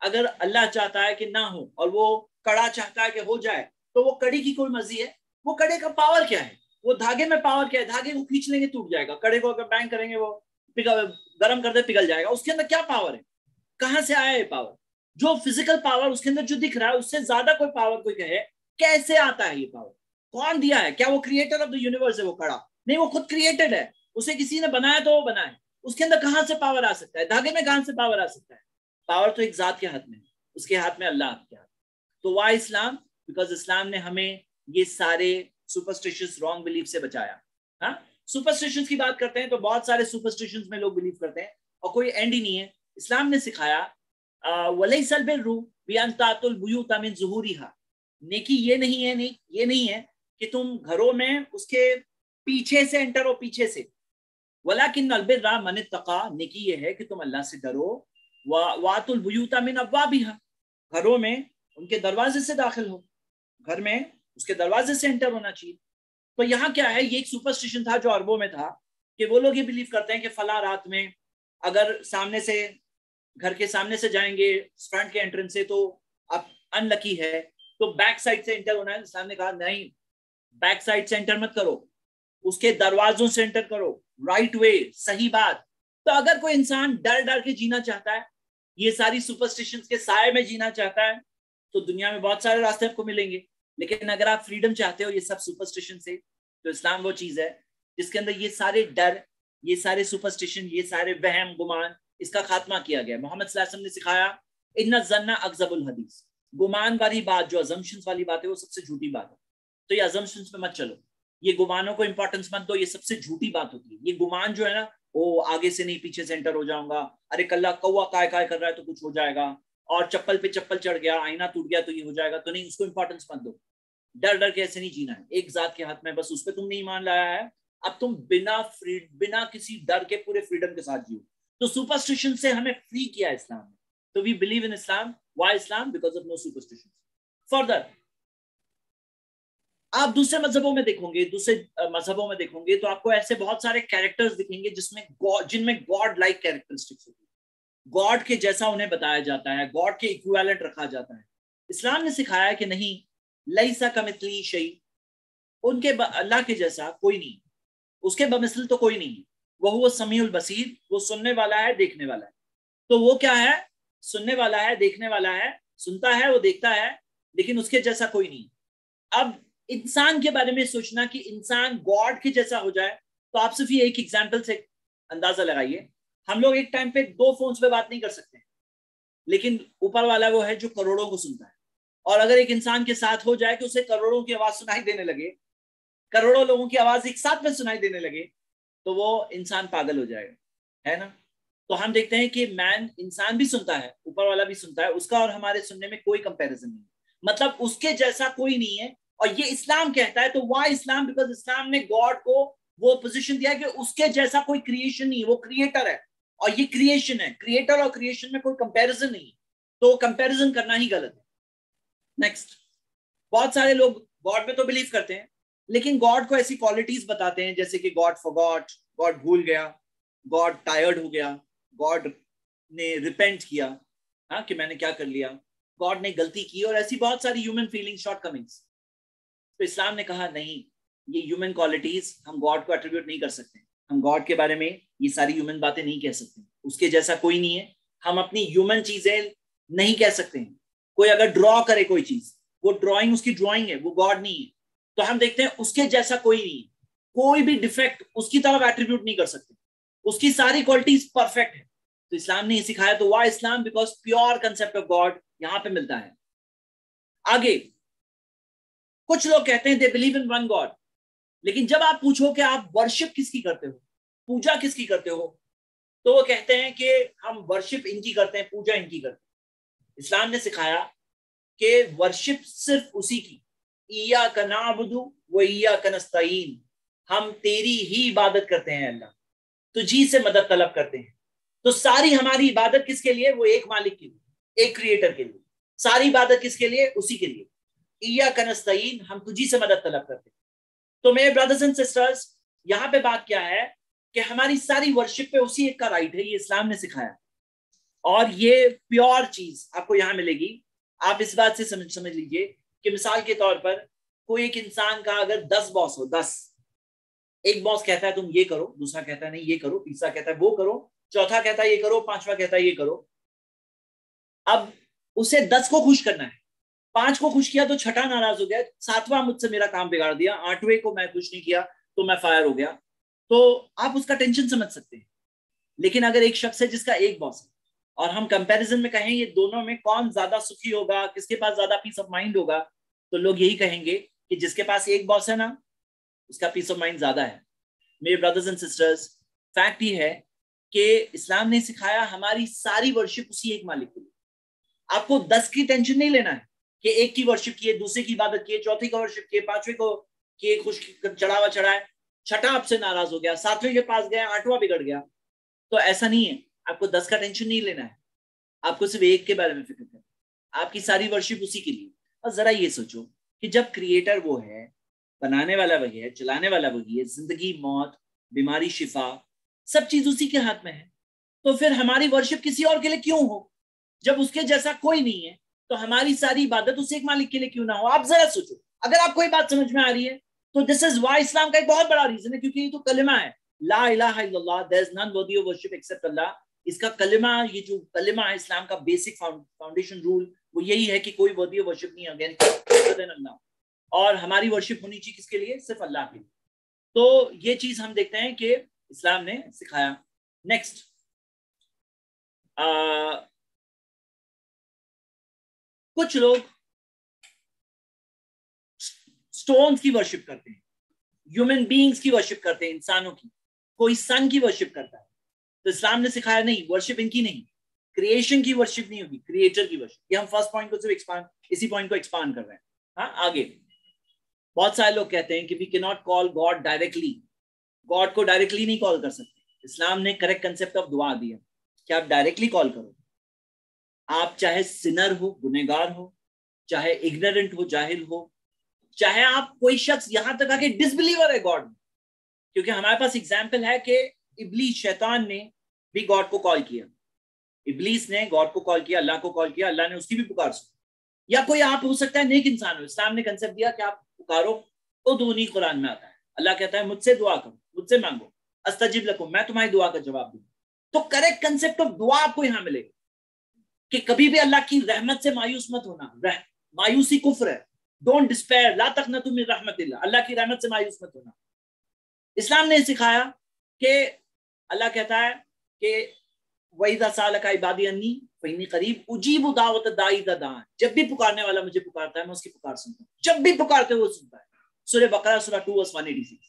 اگر اللہ چاہتا ہے کہ نہ ہو اور وہ کڑا چاہتا ہے کہ ہو جائے، تو وہ کڑی کی کوئی مرضی ہے؟ وہ کڑے کا پاور کیا ہے؟ وہ دھاگے میں پاور کیا ہے؟ دھاگے کو کھینچ لیں گے ٹوٹ جائے گا، کڑے کو اگر بینک کریں گے وہ گرم کر دے پگھل جائے گا. اس کے اندر کیا پاور ہے؟ کہاں سے آیا یہ پاور؟ جو فزیکل پاور اس کے اندر جو دکھ رہا ہے، اس سے زیادہ کوئی پاور کوئی کہے کیسے آتا ہے یہ پاور؟ کون دیا ہے؟ کیا وہ کریٹر آف دا یونیورس ہے وہ کڑا؟ نہیں، وہ خود کریٹڈ ہے، اسے کسی نے بنایا تو وہ بنا ہے. اس کے اندر کہاں سے پاور آ سکتا ہے؟ دھاگے میں کہاں سے پاور آ سکتا ہے؟ پاور تو ایک ذات کے ہاتھ میں ہے، اس کے ہاتھ میں اللہ کے ہاتھ. تو وائی اسلام؟ بیکاز اسلام نے ہمیں یہ سارے سپرسٹیشنز رانگ بلیف سے بچایا. ہاں، سپرسٹیشنز کی بات کرتے ہیں تو بہت سارے سپرسٹیشنز میں لوگ بلیو کرتے ہیں اور کوئی اینڈ ہی نہیں ہے. اسلام نے سکھایا وَلَيْسَ الْبِرُّ بِأَن تَأْتُوا الْبُيُوتَ مِن ظُهُورِهَا، نیکی یہ نہیں ہے کہ تم گھروں میں اس کے پیچھے سے انٹر ہو، پیچھے سے. وَلَكِنَّ الْبِرَّ مَنِ اتَّقَىٰ، نیکی یہ ہے کہ تم اللہ سے ڈرو. وَأْتُوا الْبُيُوتَ مِنْ أَبْوَابِهَا، گھروں میں ان کے دروازے سے داخل ہو، گھر میں اس کے دروازے سے انٹر ہونا چاہیے. تو یہاں کیا ہے؟ یہ ایک سپرسٹیشن تھا جو عربوں میں تھا کہ وہ لوگ یہ بلیو کرتے ہیں کہ فلاں رات میں اگر سامنے سے گھر کے سامنے سے جائیں گے فرنٹ کے انٹرنس سے تو اب ان لکی ہے، تو بیک سائڈ سے انٹر ہونا ہے. اسلام نے کہا نہیں، بیک سائڈ سے انٹر مت کرو، اس کے دروازوں سے انٹر کرو، رائٹ وے، صحیح بات. تو اگر کوئی انسان ڈر ڈر کے جینا چاہتا ہے، یہ ساری سپرسٹیشنز کے سائے میں جینا چاہتا ہے، تو دنیا میں بہت سارے راستے آپ کو ملیں گے. لیکن اگر آپ فریڈم چاہتے ہو یہ سب سپرسٹیشن سے، تو اسلام وہ چیز ہے جس کے اندر یہ سارے ڈر، یہ سارے سپرسٹیشن، یہ سارے وہم گمان، اس کا خاتمہ کیا گیا. محمد صلی اللہ علیہ وسلم نے سکھایا ان الظن اکذب الحدیث، گمان والی بات، جو ازمپشنز والی بات ہے، وہ سب سے جھوٹی بات ہے. تو یہ ازمپشنز پہ مت چلو، یہ گمانوں کو امپورٹنس مت دو، یہ سب سے جھوٹی بات ہوتی ہے. یہ گمان جو ہے نا، وہ آگے سے نہیں پیچھے سے انٹر ہو جاؤں گا، ارے کلا کوا کائے کائے کر رہا ہے تو کچھ ہو جائے گا، اور چپل پہ چپل چڑھ گیا، آئینہ ٹوٹ گیا تو یہ ہو جائے گا، تو نہیں، اس کو امپورٹنس مت دو. ڈر ڈر کے ایسے نہیں جینا ہے. ایک ذات کے ہاتھ میں، بس اس پہ تم نے ایمان لایا ہے، اب تم بنا کسی ڈر کے پورے فریڈم کے ساتھ جیو. تو سپرسٹیشن سے ہمیں فری کیا اسلام نے. تو we believe in Islam. Why Islam? Because of no superstition. Further آپ دوسرے مذہبوں میں دیکھیں گے تو آپ کو ایسے بہت سارے کیریکٹرز دکھیں گے جن میں گاڈ لائک کیریکٹرسٹکس ہوتی ہے، گاڈ کے جیسا انہیں بتایا جاتا ہے، گاڈ کے ایکویلنٹ رکھا جاتا ہے. اسلام نے سکھایا کہ نہیں، لیسا کمثلہ شیء، ان کے اللہ کے جیسا کوئی نہیں، اس کے بمثل تو کوئی نہیں. وہ السمیع البصیر، وہ سننے والا ہے، دیکھنے والا ہے. تو وہ کیا ہے؟ سننے والا ہے، دیکھنے والا ہے، سنتا ہے، وہ دیکھتا ہے، لیکن اس کے جیسا کوئی نہیں. اب انسان کے بارے میں سوچنا کہ انسان گاڈ کے جیسا ہو جائے، تو آپ صرف یہ ایک ایگزامپل سے اندازہ لگائیے. ہم لوگ ایک ٹائم پہ 2 فونز پہ بات نہیں کر سکتے، لیکن اوپر والا وہ ہے جو کروڑوں کو سنتا ہے. اور اگر ایک انسان کے ساتھ ہو جائے کہ اسے کروڑوں کی آواز سنائی دینے لگے، کروڑوں لوگوں کی آواز ایک ساتھ میں سنائی دینے لگے، تو وہ انسان پاگل ہو جائے گا، ہے نا؟ تو ہم دیکھتے ہیں کہ انسان بھی سنتا ہے، اوپر والا بھی سنتا ہے، اس کا اور ہمارے سننے میں کوئی کمپیریزن نہیں، مطلب اس کے جیسا کوئی نہیں ہے. اور یہ اسلام کہتا ہے. تو وائی اسلام؟ بیکاز اسلام نے گاڈ کو وہ پوزیشن دیا کہ اس کے جیسا کوئی کریشن نہیں، وہ کریٹر ہے، اور یہ کریشن ہے. کریٹر اور کریشن میں کوئی کمپیریزن نہیں، تو کمپیریزن کرنا ہی غلط ہے. نیکسٹ، بہت سارے لوگ گاڈ میں تو بلیو کرتے ہیں، لیکن گاڈ کو ایسی کوالٹیز بتاتے ہیں جیسے کہ گاڈ فورگاٹ، گاڈ بھول گیا، گاڈ ٹائرڈ ہو گیا، گاڈ نے ریپینٹ کیا، ہاں کہ میں نے کیا کر لیا، گاڈ نے غلطی کی، اور ایسی بہت ساری ہیومن فیلنگ، شارٹ کمنگس. تو اسلام نے کہا نہیں، یہ ہیومن کوالٹیز ہم گاڈ کو ایٹریبیوٹ نہیں کر سکتے. ہم گاڈ کے بارے میں یہ ساری ہیومن باتیں نہیں کہہ سکتے، اس کے جیسا کوئی نہیں ہے. ہم اپنی ہیومن چیزیں نہیں کہہ سکتے ہیں. کوئی اگر ڈرا کرے کوئی چیز، وہ ڈرائنگ اس کی ڈرائنگ ہے، وہ گاڈ نہیں ہے. تو ہم دیکھتے ہیں اس کے جیسا کوئی نہیں ہے. کوئی بھی ڈیفیکٹ اس کی طرف ایٹریبیوٹ نہیں کر سکتے, اس کی ساری کوالٹیز پرفیکٹ ہے. تو اسلام نے یہ سکھایا. تو why Islam? Because pure concept of God یہاں پہ ملتا ہے. آگے کچھ لوگ کہتے ہیں they believe in one God, لیکن جب آپ پوچھو کہ آپ ورشپ کس کی کرتے ہو, پوجا کس کی کرتے ہو, تو وہ کہتے ہیں کہ ہم ورشپ ان کی کرتے ہیں, پوجا ان کی کرتے ہیں. اسلام نے سکھایا کہ ورشپ صرف اسی کی, ایاک نعبد و ایاک نستعین, ہم تیری ہی عبادت کرتے ہیں اللہ, تجھی سے مدد طلب کرتے ہیں. تو ساری ہماری عبادت کس کے لیے؟ وہ ایک مالک کے لیے, ایک کریٹر کے لیے. ساری عبادت کس کے لیے؟ اسی کے لیے. ایاک نستعین, ہم تجھی سے مدد طلب کرتے ہیں. تو میرے برادرز اینڈ سسٹرز, یہاں پہ بات کیا ہے کہ ہماری ساری ورشپ پہ اسی ایک کا رائٹ ہے. یہ اسلام نے سکھایا, اور یہ پیور چیز آپ کو یہاں ملے گی. آپ اس بات سے سمجھ لیجئے کہ مثال کے طور پر کوئی ایک انسان کا اگر 10 باس ہو, 10, ایک باس کہتا ہے تم یہ کرو, دوسرا کہتا ہے نہیں یہ کرو, تیسرا کہتا ہے وہ کرو, چوتھا کہتا ہے یہ کرو, پانچواں کہتا ہے یہ کرو. اب اسے 10 کو خوش کرنا ہے, 5 کو خوش کیا تو چھٹا ناراض ہو گیا, 7واں مجھ سے میرا کام بگاڑ دیا, 8ویں کو میں خوش نہیں کیا تو میں فائر ہو گیا. تو آپ اس کا ٹینشن سمجھ سکتے ہیں. لیکن اگر ایک شخص ہے جس کا ایک باس ہے, اور ہم کمپیریزن میں کہیں یہ دونوں میں کون زیادہ سکھی ہوگا, کس کے پاس زیادہ پیس آف مائنڈ ہوگا, تو لوگ یہی کہیں گے کہ جس کے پاس ایک باس ہے نا, اس کا پیس آف مائنڈ زیادہ ہے. میرے برادرز اینڈ سسٹرز, فیکٹ یہ ہے کہ اسلام نے سکھایا ہماری ساری ورشپ اسی ایک مالک کے لیے. آپ کو 10 کی ٹینشن نہیں لینا ہے کہ ایک کی ورشپ کیے, دوسرے کی عبادت کیے, چوتھی کا ورشپ کیے, 5ویں کو کیے خوش چڑھاوا چڑھائے, چھٹا آپ سے ناراض ہو گیا, 7ویں کے پاس گیا, 8واں بگڑ گیا. تو ایسا نہیں ہے, آپ کو 10 کا ٹینشن نہیں لینا ہے, آپ کو صرف ایک کے بارے میں فکر کرنا ہے. آپ کی ساری ورشپ اسی کے لیے. اور ذرا یہ سوچو کہ جب کریٹر وہ ہے, بنانے والا وہی ہے, چلانے والا وہی ہے, زندگی موت, بیماری شفا, سب چیز اسی کے ہاتھ میں ہے, تو پھر ہماری ورشپ کسی اور کے لیے کیوں ہو؟ جب اس کے جیسا کوئی نہیں ہے تو ہماری ساری عبادت اس ایک مالک کے لیے کیوں نہ ہو؟ آپ ذرا سوچو. اگر آپ کوئی بات سمجھ میں آ رہی ہے تو دس از وائی اسلام کا ایک بہت بڑا ریزن ہے, کیونکہ یہ تو کلمہ ہے, لا الہ الا اللہ, there is none worthy of worship except Allah. اس کا کلمہ, یہ جو کلمہ ہے اسلام کا بیسک فاؤنڈیشن رول, وہ یہی ہے کہ کوئی worthy of worship نہیں ہے اللہ, اور ہماری ورشپ ہونی چاہیے کس کے لیے؟ صرف اللہ کے لیے. تو یہ چیز ہم دیکھتے ہیں کہ اسلام نے سکھایا. نیکسٹ, کچھ لوگ سٹونز کی ورشپ کرتے ہیں, ہیومن بینگز کی ورشپ کرتے ہیں, انسانوں کی. کوئی سن کی ورشپ کرتا ہے, تو اسلام نے سکھایا نہیں, ورشپ ان کی نہیں, کریشن کی ورشپ نہیں ہوگی, کریٹر کی ورشپ. یہ ہم فرسٹ پوائنٹ کو صرف اسی پوائنٹ کو ایکسپانڈ کر رہے ہیں. ہاں, آگے بہت سارے لوگ کہتے ہیں کہ وی کی not call God directly, God کو ڈائریکٹلی نہیں کال کر سکتے. اسلام نے کریکٹ کنسپٹ آف دعا دیا کہ آپ ڈائریکٹلی کال کرو. آپ چاہے سنر ہو, گنہگار ہو, چاہے اگنورنٹ ہو, جاہل ہو, چاہے آپ کوئی شخص یہاں تک آ کے ڈس بلیور ہے گاڈ میں, کیونکہ ہمارے پاس اگزامپل ہے کہ ابلیس, شیطان نے بھی گاڈ کو کال کیا. ابلیس نے گاڈ کو کال کیا, اللہ کو کال کیا, اللہ نے اس کی بھی پکار سنی. یا کوئی آپ ہو سکتا ہے نیک انسان ہو, اسلام نے کنسپٹ دیا کہ آپ پکارو, ادعونی قرآن میں آتا ہے, اللہ کہتا ہے مجھ سے دعا کرو, مجھ سے مانگو, استجب لکم, میں تمہاری دعا کا جواب دوں. تو کریکٹ کنسپٹ آف دعا آپ کو یہاں ملے گا کہ کبھی بھی اللہ کی رحمت سے مایوس مت ہونا. مایوسی کفر ہے. ڈونٹ ڈسپیئر, لا تقنطوا من رحمت اللہ, اللہ کی رحمت سے مایوس مت ہونا. اسلام نے سکھایا کہ اللہ کہتا ہے کہ وَإِذَا سَأَلَكَ عِبَادِي عَنِّي فَإِنِّي قَرِيبٌ أُجِيبُ دَعْوَةَ الدَّاعِ إِذَا دَعَانِ. جب بھی پکارنے والا مجھے پکارتا ہے میں اس کی پکار سنتا ہوں. جب بھی پکارتے وہ سنتا ہے. سورہ بقرہ سورہ 2:186.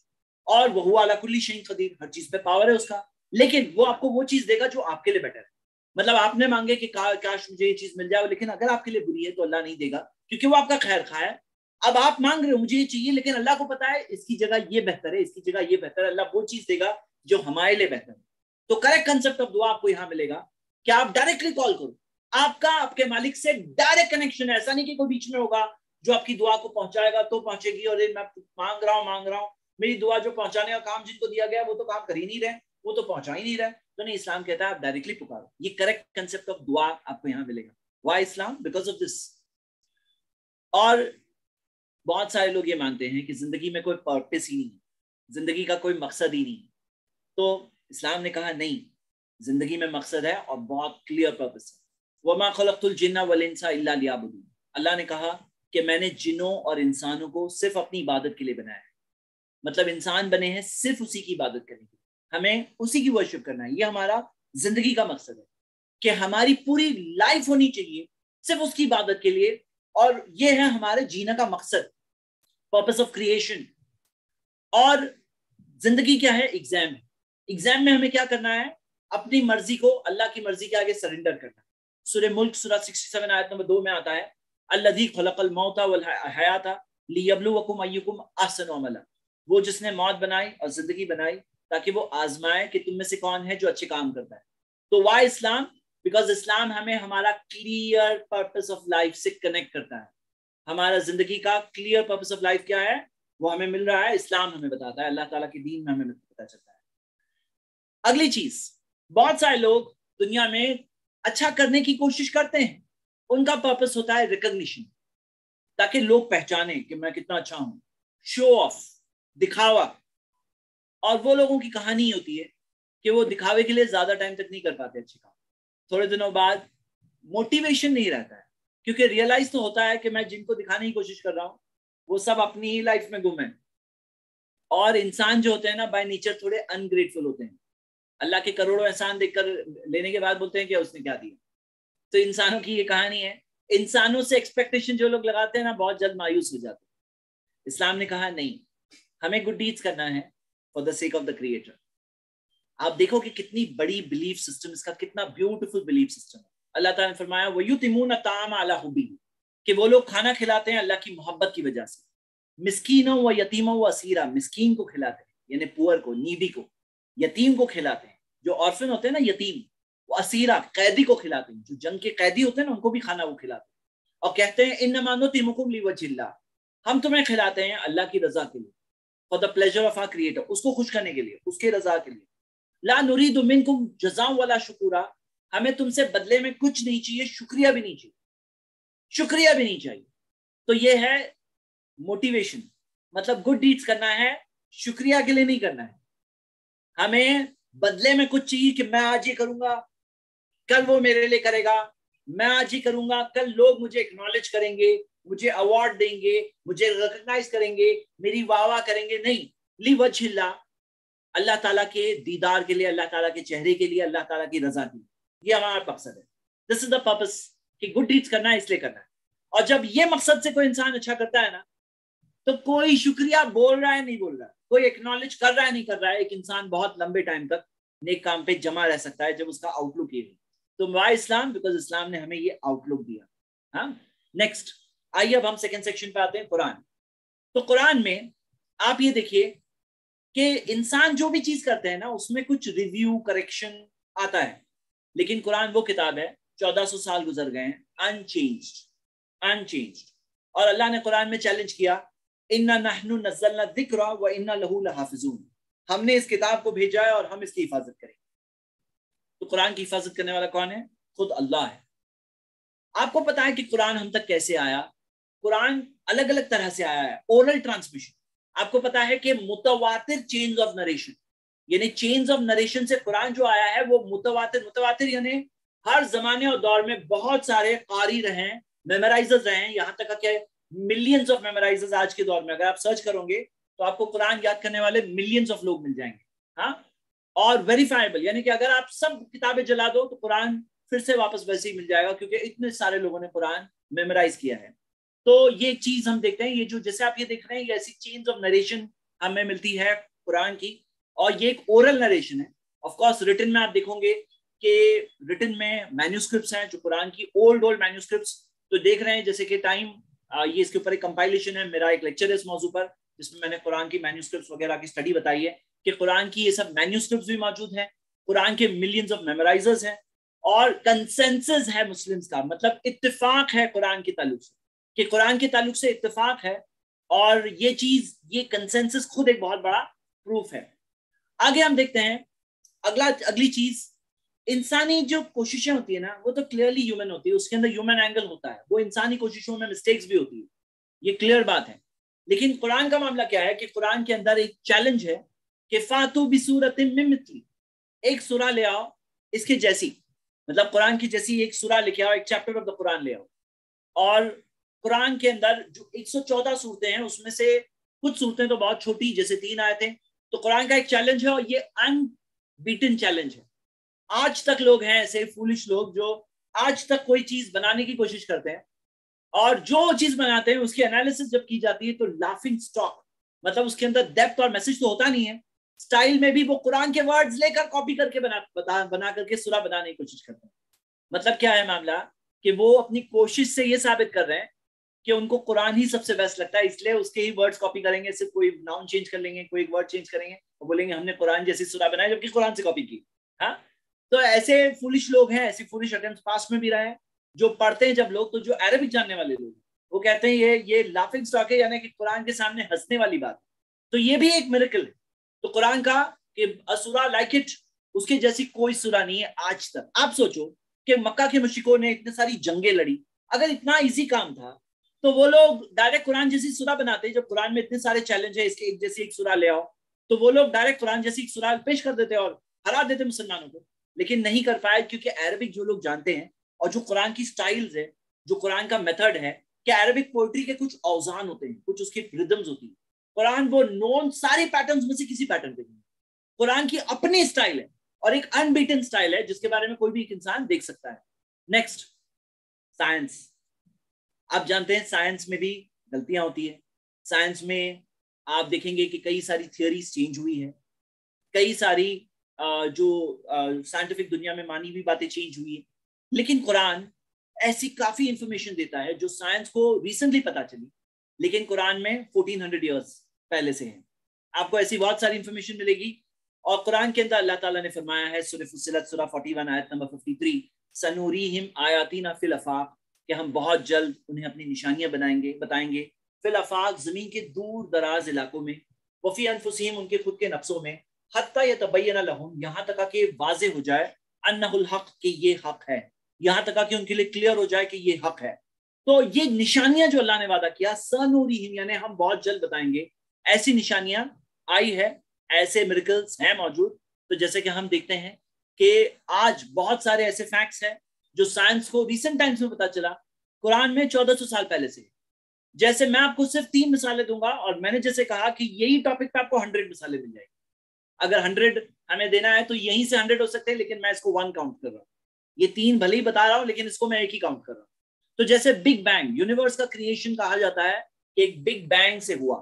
اور وَهُوَ عَلَى كُلِّ شَيْءٍ قَدِيرٌ, ہر چیز پہ پاور ہے اس کا, لیکن وہ آپ کو وہ چیز دے گا جو آپ کے لیے بیٹر ہے. مطلب آپ نے مانگے کہ کاش مجھے یہ چیز مل جائے, لیکن اگر آپ کے لیے بری ہے تو اللہ نہیں دے گا, کیونکہ وہ آپ کا خیر خواہ ہے. اب آپ مانگ رہے ہو مجھے یہ چاہیے, لیکن اللہ کو پتا ہے اس کی جگہ یہ بہتر ہے, اس کی جگہ یہ بہتر ہے, اللہ وہ چیز دے گا جو ہمارے لیے بہتر ہے. تو کریکٹ کنسپٹ آف دعا آپ کو یہاں ملے گا کہ آپ ڈائریکٹلی کال کرو. آپ کا آپ کے مالک سے ڈائریکٹ کنیکشن ہے, ایسا نہیں کہ کوئی بیچ میں ہوگا جو آپ کی دعا کو پہنچائے گا تو پہنچے گی, اور میں مانگ رہا ہوں, میری دعا جو پہنچانے کا کام جن کو دیا گیا وہ تو کام کر ہی نہیں رہے, وہ تو پہنچا ہی نہیں رہے. تو نہیں, اسلام کہتا ہے آپ ڈائریکٹلی پکارو. یہ کریکٹ کنسپٹ آف دعا آپ کو یہاں ملے گا. Why Islam? Because of this. اور بہت سارے لوگ یہ مانتے ہیں کہ زندگی میں کوئی پرپس ہی نہیں, زندگی کا کوئی مقصد ہی نہیں. تو اسلام نے کہا نہیں, زندگی میں مقصد ہے اور بہت کلیئر پرپس ہے. وَمَا خَلَقْتُ الْجِنَّ وَالْإِنسَ إِلَّا لِيَعْبُدُونِ. اللہ نے کہا کہ میں نے جنوں اور انسانوں کو صرف اپنی عبادت کے لیے بنایا ہے. مطلب انسان بنے ہیں صرف اسی کی عبادت کرنے کی، ہمیں اسی کی ورشپ کرنا ہے. یہ ہمارا زندگی کا مقصد ہے کہ ہماری پوری لائف ہونی چاہیے صرف اس کی عبادت کے لیے، اور یہ ہے ہمارے جینے کا مقصد، پرپس آف کریشن. اور زندگی کیا ہے؟ ایگزام ہے. ایگزام میں ہمیں کیا کرنا ہے؟ اپنی مرضی کو اللہ کی مرضی کے آگے سرنڈر کرنا. سورہ ملک سورہ 67 آیت نمبر 2 میں آتا ہے الذی خلق الموت والحیات لیبلوکم ایکم احسن عملا، وہ جس نے موت بنائی اور زندگی بنائی تاکہ وہ آزمائے کہ تم میں سے کون ہے جو اچھے کام کرتا ہے. تو وائی اسلام؟ بیکاز اسلام ہمیں ہمارا کلیئر پرپس آف لائف سے کنیکٹ کرتا ہے. ہمارا زندگی کا کلیئر پرپس آف لائف کیا ہے وہ ہمیں مل رہا ہے، اسلام ہمیں بتاتا ہے، اللہ تعالیٰ کے دین میں ہمیں پتہ چلتا ہے. اگلی چیز، بہت سارے لوگ دنیا میں اچھا کرنے کی کوشش کرتے ہیں، ان کا پرپس ہوتا ہے ریکگنیشن، تاکہ لوگ پہچانیں کہ میں کتنا اچھا ہوں، شو آف، دکھاوا. اور وہ لوگوں کی کہانی ہوتی ہے کہ وہ دکھاوے کے لیے زیادہ ٹائم تک نہیں کر پاتے اچھے کام، تھوڑے دنوں بعد موٹیویشن نہیں رہتا ہے، کیونکہ ریئلائز تو ہوتا ہے کہ میں جن کو دکھانے کی کوشش کر رہا ہوں وہ سب اپنی ہی لائف میں گم ہیں. اور انسان جو ہوتے ہیں نا بائی نیچر تھوڑے انگریٹفل ہوتے ہیں، اللہ کے کروڑوں احسان دیکھ کر لینے کے بعد بولتے ہیں کہ اس نے کیا دیا. تو انسانوں کی یہ کہانی ہے، انسانوں سے ایکسپیکٹیشن جو لوگ لگاتے ہیں نا بہت جلد مایوس ہو جاتے ہیں. اسلام نے کہا نہیں، ہمیں گڈ ڈیڈز کرنا ہے for the sake of the creator. آپ دیکھو کہ کتنی بڑی بلیف سسٹم، اس کا کتنا بیوٹیفل بلیف سسٹم ہے. اللہ تعالیٰ نے فرمایا وَيُطِعِمُونَ الطَّعَامَ عَلَىٰ حُبِّهِ، کہ وہ لوگ کھانا کھلاتے ہیں اللہ کی محبت کی وجہ سے. مسکینوں و یتیموں و اسیرا، مسکین کو کھلاتے ہیں یعنی پور کو، نیڈی کو. یتیم کو کھلاتے ہیں، جو آرفن ہوتے ہیں نا یتیم. وہ اسیرا، قیدی کو کھلاتے ہیں، جو جنگ کے قیدی ہوتے ہیں نا ان کو بھی کھانا وہ کھلاتے ہیں. اور کہتے ہیں انما نطعمکم لوجہ اللہ، ہم تمہیں کھلاتے ہیں اللہ کی رضا کے لیے، for the pleasure of our creator, اس کو خوش کرنے کے لیے، اس کے رضا کے لیے. لا نرید منکم جزاء ولا شکورا، ہمیں تم سے بدلے میں کچھ نہیں چاہیے، شکریہ بھی نہیں چاہیے، شکریہ بھی نہیں چاہیے. تو یہ ہے موٹیویشن، مطلب گڈ ڈیڈز کرنا ہے، شکریہ کے لیے نہیں کرنا ہے. ہمیں بدلے میں کچھ چاہیے کہ میں آج یہ کروں گا کل وہ میرے لیے کرے گا، میں آج ہی کروں گا کل لوگ مجھے اکنالج کریں گے، مجھے ایوارڈ دیں گے، مجھے ریکگنائز کریں گے، میری واہ واہ کریں گے. نہیں، لی وجہ اللہ، اللہ تعالیٰ کے دیدار کے لیے، اللہ تعالیٰ کے چہرے کے لیے، اللہ تعالیٰ کی رضا کے لیے. یہ ہمارا مقصد ہے. دس از دا پرپس کہ گڈ ڈیڈز کرنا ہے، اس لیے کرنا ہے. اور جب یہ مقصد سے کوئی انسان اچھا کرتا ہے نا تو کوئی شکریہ بول رہا ہے نہیں بول رہا ہے، کوئی ایکنالج کر رہا ہے نہیں کر رہا ہے، ایک انسان بہت لمبے ٹائم تک نیک کام پہ جمع رہ سکتا ہے جب اس کا آؤٹ لک یہ ہے. تو وائی اسلام؟ بیکاز اسلام نے ہمیں یہ آؤٹ لک دیا. ہاں، نیکسٹ آئیے اب ہم سیکنڈ سیکشن پہ آتے ہیں، قرآن. تو قرآن میں آپ یہ دیکھیے کہ انسان جو بھی چیز کرتے ہیں نا اس میں کچھ ریویو کریکشن آتا ہے، لیکن قرآن وہ کتاب ہے 1400 سال گزر گئے ہیں انچینجڈ. اور اللہ نے قرآن میں چیلنج کیا اِنَّا نَحْنُ نَزَّلْنَا الذِّكْرَ وَإِنَّا لَهُ لَحَافِظُونَ، ہم نے اس کتاب کو بھیجا ہے اور ہم اس کی حفاظت کریں گے. تو قرآن کی حفاظت کرنے والا کون ہے؟ خود اللہ ہے. آپ کو پتا ہے کہ قرآن ہم تک کیسے آیا؟ قرآن الگ الگ طرح سے آیا ہے. اورل ٹرانسمیشن، آپ کو پتا ہے کہ متواتر چینز آف نریشن، یعنی چینز آف نریشن سے قرآن جو آیا ہے وہ متواتر یعنی ہر زمانے اور دور میں بہت سارے قاری رہے ہیں، میمورائزرز رہے ہیں، یہاں تک کہ ملینز آف میمورائزرز آج کے دور میں اگر آپ سرچ کرو گے تو آپ کو قرآن یاد کرنے والے ملینز آف لوگ مل جائیں گے. ہاں، اور ویریفائبل، یعنی کہ اگر آپ سب کتابیں جلا دو تو قرآن پھر سے واپس ویسے ہی مل جائے گا، کیونکہ اتنے سارے لوگوں نے قرآن میمورائز کیا ہے. تو یہ چیز ہم دیکھتے ہیں، یہ جو جیسے آپ یہ دیکھ رہے ہیں، یہ ایسی چینز آف نریشن ہمیں ملتی ہے قرآن کی، اور یہ ایک اورل نریشن ہے. آف کورس ریٹن میں آپ دیکھو گے کہ ریٹن میں مینیوسکرپٹس ہیں جو قرآن کی اولڈ مینیوسکرپٹس تو دیکھ رہے ہیں، جیسے کہ ٹائم یہ اس کے اوپر ایک کمپائلیشن ہے، میرا ایک لیکچر ہے اس موضوع پر جس میں میں نے قرآن کی مینیوسکرپٹس وغیرہ کی اسٹڈی بتائی ہے کہ قرآن کی یہ سب مینیوسکرپٹس بھی موجود ہیں، قرآن کے ملینز آف میمورائزرز ہیں، اور کنسنسس ہے مسلمز کا، مطلب اتفاق ہے قرآن کے تعلق سے، کہ قرآن کے تعلق سے اتفاق ہے. اور یہ چیز، یہ کنسنسس خود ایک بہت بڑا پروف ہے. آگے ہم دیکھتے ہیں اگلی چیز، انسانی جو کوششیں ہوتی ہیں نا وہ تو کلیئرلی ہیومن ہوتی ہے، اس کے اندر ہیومن اینگل ہوتا ہے، وہ انسانی کوششوں میں مسٹیکس بھی ہوتی ہے، یہ کلیئر بات ہے. لیکن قرآن کا معاملہ کیا ہے کہ قرآن کے اندر ایک چیلنج ہے کہ فاتو بسورۃ من مثلی، ایک سورہ لے آؤ اس کے جیسی، مطلب قرآن کی جیسی ایک سورہ لے کے آؤ، ایک چیپٹر آف دا قرآن لے آؤ. اور قرآن کے اندر جو 114 سورتیں ہیں اس میں سے کچھ صورتیں تو بہت چھوٹی جیسے 3 آیتیں. تو قرآن کا ایک چیلنج ہے اور یہ ان بیٹن چیلنج ہے. آج تک لوگ ہیں ایسے فولش لوگ جو آج تک کوئی چیز بنانے کی کوشش کرتے ہیں اور جو چیز بناتے ہیں اس کی انالیسس جب کی جاتی ہے تو لافنگ سٹاک, مطلب اس کے اندر ڈیپتھ اور میسج تو ہوتا نہیں ہے. سٹائل میں بھی وہ قرآن کے ورڈز لے کر کاپی کر کے بنا کر کے سورہ بنانے کی کوشش کرتے ہیں. مطلب کیا ہے معاملہ کہ وہ اپنی کوشش سے یہ ثابت کر رہے ہیں کہ ان کو قرآن ہی سب سے بیسٹ لگتا ہے, اس لیے اس کے ہی ورڈز کاپی کریں گے, صرف کوئی ناؤن چینج کر لیں گے, کوئی ورڈ چینج کریں گے اور بولیں گے ہم نے قرآن جیسی سورہ بنائی جبکہ قرآن سے کاپی کی. ہاں, تو ایسے فولش لوگ ہیں, ایسی فولش اٹیمپٹس پاس میں بھی رہے ہیں. جو پڑھتے ہیں جب لوگ تو جو عربک جاننے والے لوگ وہ کہتے ہیں یہ لافنگ سٹاک ہے, یعنی کہ قرآن کے سامنے ہنسنے والی بات. تو یہ بھی ایک میریکل ہے. تو قرآن کا کہ سورہ لائک اٹ, اس کے جیسی کوئی سورہ نہیں ہے آج تک. آپ سوچو کہ مکہ کے مشرکوں نے اتنے ساری جنگیں لڑی, اگر اتنا ایزی کام تھا تو وہ لوگ ڈائریکٹ قرآن جیسی سورہ بناتے. جب قرآن میں اتنے سارے چیلنج ہے اس کے ایک جیسی ایک سورہ لے آؤ, تو وہ لوگ ڈائریکٹ قرآن جیسی ایک سورہ پیش کر دیتے اور ہرا دیتے مسلمانوں کو. لیکن نہیں کر پائے کیونکہ عربک جو لوگ جانتے ہیں اور جو قرآن کی سٹائلز ہے, جو قرآن کا میتھڈ ہے, کہ عربک پوئٹری کے کچھ اوزان ہوتے ہیں, کچھ اس کی ردمز ہوتی ہیں. قرآن وہ نون سارے پیٹرنز میں سے کسی پیٹرن پہ نہیں. قرآن کی اپنی سٹائل ہے اور ایک ان بیٹن سٹائل ہے جس کے بارے میں کوئی بھی ایک انسان دیکھ سکتا ہے. Next, science. آپ جانتے ہیں سائنس میں بھی غلطیاں ہوتی ہیں. سائنس میں آپ دیکھیں گے کہ کئی ساری تھیوریز چینج ہوئی ہیں, کئی ساری جو سائنٹیفک دنیا میں مانی ہوئی باتیں چینج ہوئی ہیں. لیکن قرآن ایسی کافی انفارمیشن دیتا ہے جو سائنس کو ریسنٹلی پتا چلی, لیکن قرآن میں 1400 ایئرس پہلے سے ہیں. آپ کو ایسی بہت ساری انفارمیشن ملے گی. اور قرآن کے اندر اللہ تعالیٰ نے فرمایا ہے سورہ فصلت سورہ 41 آیت نمبر 53, سنوریہم آیاتنا فی الافاق, کہ ہم بہت جلد انہیں اپنی نشانیاں بتائیں گے فی الافاق, زمین کے دور دراز علاقوں میں, وفی انفسہم, ان کے خود کے نفسوں میں, حتی یتبین لہم, یہاں تک کہ واضح ہو جائے, انہ الحق, کہ یہ حق ہے, یہاں تک کہ ان کے لیے کلیئر ہو جائے کہ یہ حق ہے. تو یہ نشانیاں جو اللہ نے وعدہ کیا, سنوریہم یعنی ہم بہت جلد بتائیں گے, ایسی نشانیاں آئی ہے, ایسے میریکلز ہیں موجود. تو جیسے کہ ہم دیکھتے ہیں کہ آج بہت سارے ایسے فیکٹس ہیں جو سائنس کو ریسنٹ ٹائمز میں پتا چلا قرآن میں 1400 سال پہلے سے. جیسے میں آپ کو صرف 3 مثالیں دوں گا, اور میں نے جیسے کہا کہ یہی ٹاپک پہ آپ کو 100 مثالیں مل جائیں گی. اگر 100 ہمیں دینا ہے تو یہیں سے 100 ہو سکتے ہیں, لیکن میں اس کو 1 کاؤنٹ کر رہا ہوں. یہ 3 بھلے ہی بتا رہا ہوں لیکن اس کو میں ایک ہی کاؤنٹ کر رہا ہوں. تو جیسے بگ بینگ, یونیورس کا کریشن کہا جاتا ہے کہ ایک بگ بینگ سے ہوا,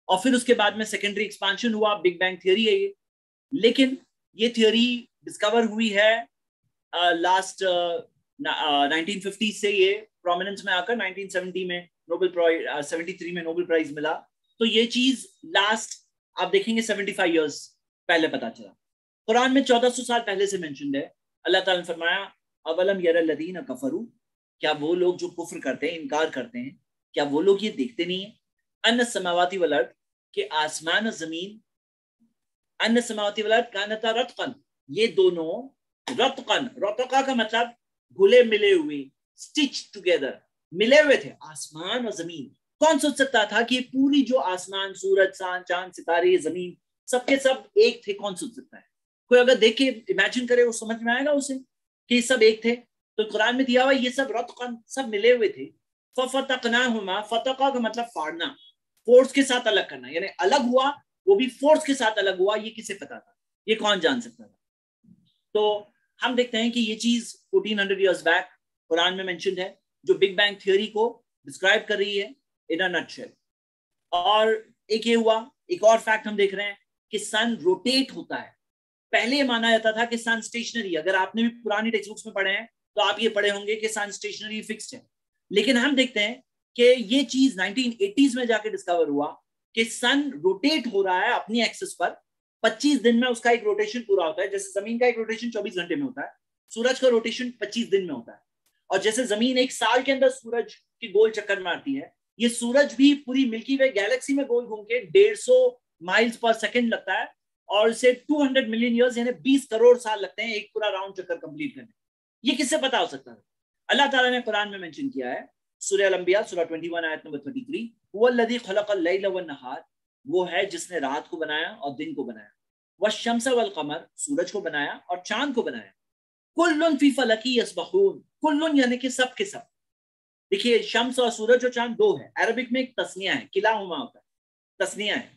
اور پھر اس کے بعد میں سیکنڈری ایکسپانشن ہوا. بگ بینگ تھیوری ہے یہ, لیکن یہ تھیوری ڈسکور ہوئی ہے لاسٹ 1950 سے, یہ پرومیننس میں آ کر 1970 میں نوبل پرائز 73 میں نوبل پرائز ملا. تو یہ چیز لاسٹ آپ دیکھیں گے 75 ایئرس پہلے پتا چلا. قرآن میں 1400 سال پہلے سے مینشنڈ ہے. اللہ تعالیٰ نے فرمایا اولم یر الذین کفروا, کیا وہ لوگ جو کفر کرتے ہیں, انکار کرتے ہیں, کیا وہ لوگ یہ دیکھتے نہیں ہیں, ان السماوات والارض, کہ آسمان اور زمین, ان السماوات والارض کانتا رتقا, یہ دونوں رتقا, رتقا کا مطلب گھلے ملے ہوئے, سٹچ ٹوگیدر, ملے ہوئے تھے آسمان اور زمین. کون سوچ سکتا تھا کہ پوری جو آسمان, سورج, چاند, ستارے, زمین, سب کے سب ایک تھے؟ کون سوچ سکتا ہے؟ کوئی اگر دیکھ کے امیجن کرے وہ سمجھ میں آئے گا اسے کہ یہ سب ایک تھے؟ تو قرآن میں دیا ہوا یہ سب رتقن, سب ملے ہوئے تھے. ففتقناہما, فتقا کا مطلب فاڑنا, فورس کے ساتھ الگ کرنا, یعنی الگ ہوا, وہ بھی فورس کے ساتھ الگ ہوا. یہ کسے پتا تھا؟ یہ کون جان سکتا تھا؟ تو ہم دیکھتے ہیں کہ یہ چیز 1400 ایئرس بیک قرآن میں مینشنڈ ہے, جو بگ بینگ تھیوری کو ڈسکرائب کر رہی ہے ان اے نٹ شیل. اور ایک یہ ہوا, ایک اور فیکٹ ہم دیکھ رہے ہیں کہ سن روٹیٹ ہوتا ہے. پہلے یہ مانا جاتا تھا کہ سن اسٹیشنری, اگر آپ نے بھی پرانی ٹیکسٹ بکس میں پڑھے ہیں تو آپ یہ پڑھے ہوں گے کہ سن اسٹیشنری فکسڈ ہے. لیکن ہم دیکھتے ہیں کہ یہ چیز 1980s میں جا کے ڈسکور ہوا کہ سن روٹیٹ ہو رہا ہے اپنی ایکسس پر. 25 دن میں اس کا ایک روٹیشن پورا ہوتا ہے. جیسے زمین کا ایک روٹیشن 24 گھنٹے میں ہوتا ہے, سورج کا روٹیشن 25 دن میں ہوتا ہے. اور جیسے زمین ایک سال کے اندر سورج کی گول چکر مارتی ہے, یہ سورج بھی پوری ملکی وے گیلیکسی میں گول گھوم کے 150 مائلز پر سیکنڈ لگتا ہے, اور اسے 200 ملین ایئرز یعنی 20 کروڑ سال لگتے ہیں ایک پورا راؤنڈ چکر کمپلیٹ کرنے. یہ کس سے پتا ہو سکتا ہے؟ اللہ تعالیٰ نے قرآن میں مینشن کیا ہے سورہ الانبیاء سورہ 21 آیت نمبر 33, هو الذی خلق اللیل والنہار, وہ ہے جس نے رات کو بنایا اور دن کو بنایا, والشمس والقمر, سورج کو بنایا اور چاند کو بنایا, کل فی فلک یسبحون, کل یعنی کہ سب کے سب. دیکھیے شمس اور سورج اور چاند دو ہے, عربک میں ایک تسنیہ ہے, کلاہما ہوتا ہے. تسنیہ ہے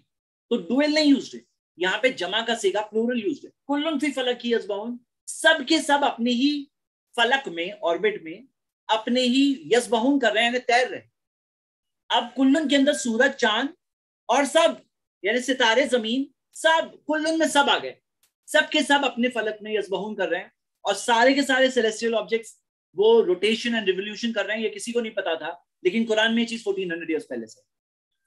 تو ڈویل نہیں یوزڈ ہے, یہاں پہ جمع کا صیغہ پلورل یوزڈ ہے. کلن فی فلک یسبحون, سب کے سب اپنے ہی فلک میں, آربٹ میں اپنے ہی یسبحون کر رہے ہیں, یعنی تیر رہے. اب کلن کے اندر سورج, چاند اور سب, یعنی ستارے, زمین, سب کلن میں سب آ گئے, سب کے سب اپنے فلک میں یسبحون کر رہے ہیں. اور سارے کے سارے سیلیسٹیل آبجیکٹس وہ روٹیشن اینڈ ریولیوشن کر رہے ہیں. یہ کسی کو نہیں پتا تھا, لیکن قرآن میں یہ چیز 1400 ایئرس پہلے سے.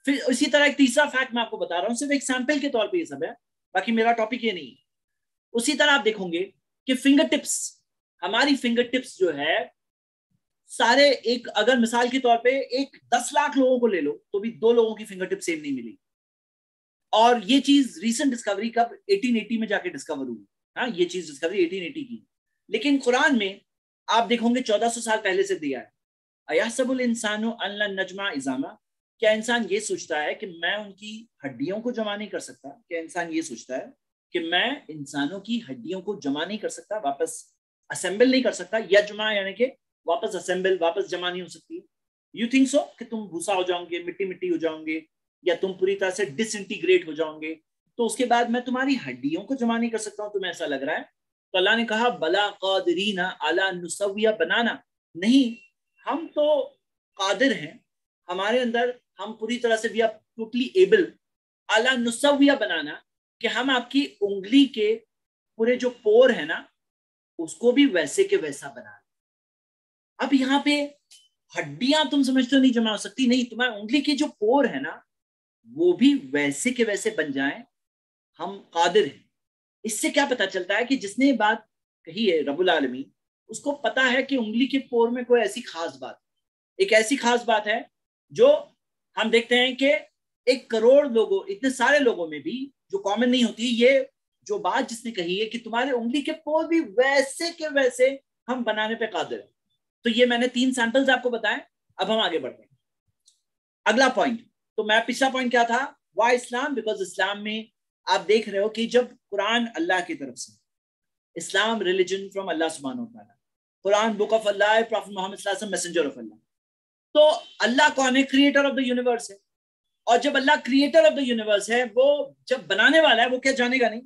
پھر اسی طرح ایک تیسرا فیکٹ میں آپ کو بتا رہا ہوں, صرف ایک سیمپل کے طور پہ یہ سب ہے, باقی میرا ٹاپک یہ نہیں ہے. اسی طرح آپ دیکھو گے کہ فنگر ٹپس, ہماری فنگر ٹپس جو ہے سارے, ایک اگر مثال کے طور پہ ایک 10 لاکھ لوگوں کو لے لو تو بھی 2 لوگوں کی فنگر ٹپ سیم نہیں ملے گی. اور یہ چیز ریسنٹ ڈسکوری کب 1880 میں جا کے ڈسکور ہوئی. ہاں, یہ چیز ڈسکوری 1880 کی, لیکن قرآن میں آپ دیکھو گے 1400 سال پہلے سے دیا ہے. ایحسب الانسان ان لن نجمع عظامہ, کیا انسان یہ سوچتا ہے کہ میں ان کی ہڈیوں کو جمع نہیں کر سکتا؟ کیا انسان یہ سوچتا ہے کہ میں انسانوں کی ہڈیوں کو جمع نہیں کر سکتا, واپس اسمبل نہیں کر سکتا؟ یجمع یعنی کہ واپس اسمبل, واپس جمع نہیں ہو سکتی. یو تھنک سو کہ تم بھوسا ہو جاؤ گے, مٹی مٹی ہو جاؤ گے, یا تم پوری طرح سے ڈس انٹیگریٹ ہو جاؤ گے, تو اس کے بعد میں تمہاری ہڈیوں کو جمع نہیں کر سکتا ہوں, تمہیں ایسا لگ رہا ہے؟ تو اللہ نے کہا بلا قادرین علی نسوی بنانا, نہیں, ہم تو قادر ہیں, ہمارے اندر ہم پوری طرح سے we are totally able علی نسوی بنانا, کہ ہم آپ کی انگلی کے پورے جو پور ہے نا اس کو بھی ویسے کے ویسا بنا. اب یہاں پہ ہڈیاں تم سمجھتے ہو نہیں جمع ہو سکتی, نہیں, تمہاری انگلی کے جو پور ہے نا وہ بھی ویسے کے ویسے بن جائیں, ہم قادر ہیں. اس سے کیا پتا چلتا ہے کہ جس نے بات کہی ہے رب العالمین, اس کو پتا ہے کہ انگلی کے پور میں کوئی ایسی خاص بات, ایک ایسی خاص بات ہے جو ہم دیکھتے ہیں کہ 1 کروڑ لوگوں, اتنے سارے لوگوں میں بھی جو کامن نہیں ہوتی. یہ جو بات جس نے کہی ہے کہ تمہارے انگلی کے پور بھی ویسے کے ویسے ہم بنانے پہ قادر ہیں. تو یہ میں نے 3 سیمپلز آپ کو بتائے. اب ہم آگے بڑھتے ہیں. اگلا پوائنٹ, تو میں پچھلا پوائنٹ کیا تھا, وائی اسلام, بیکاز اسلام میں آپ دیکھ رہے ہو کہ جب قرآن اللہ کی طرف سے, اسلام ریلیجن فرام اللہ سبحانہ و تعالیٰ, قرآن بک آف اللہ, پروفیٹ محمد صلی اللہ علیہ وسلم میسنجر آف اللہ. تو اللہ کون ہے؟ کریٹر آف دا یونیورس ہے. اور جب اللہ کریٹر آف دا یونیورس ہے, وہ جب بنانے والا ہے وہ کیا جانے گا نہیں؟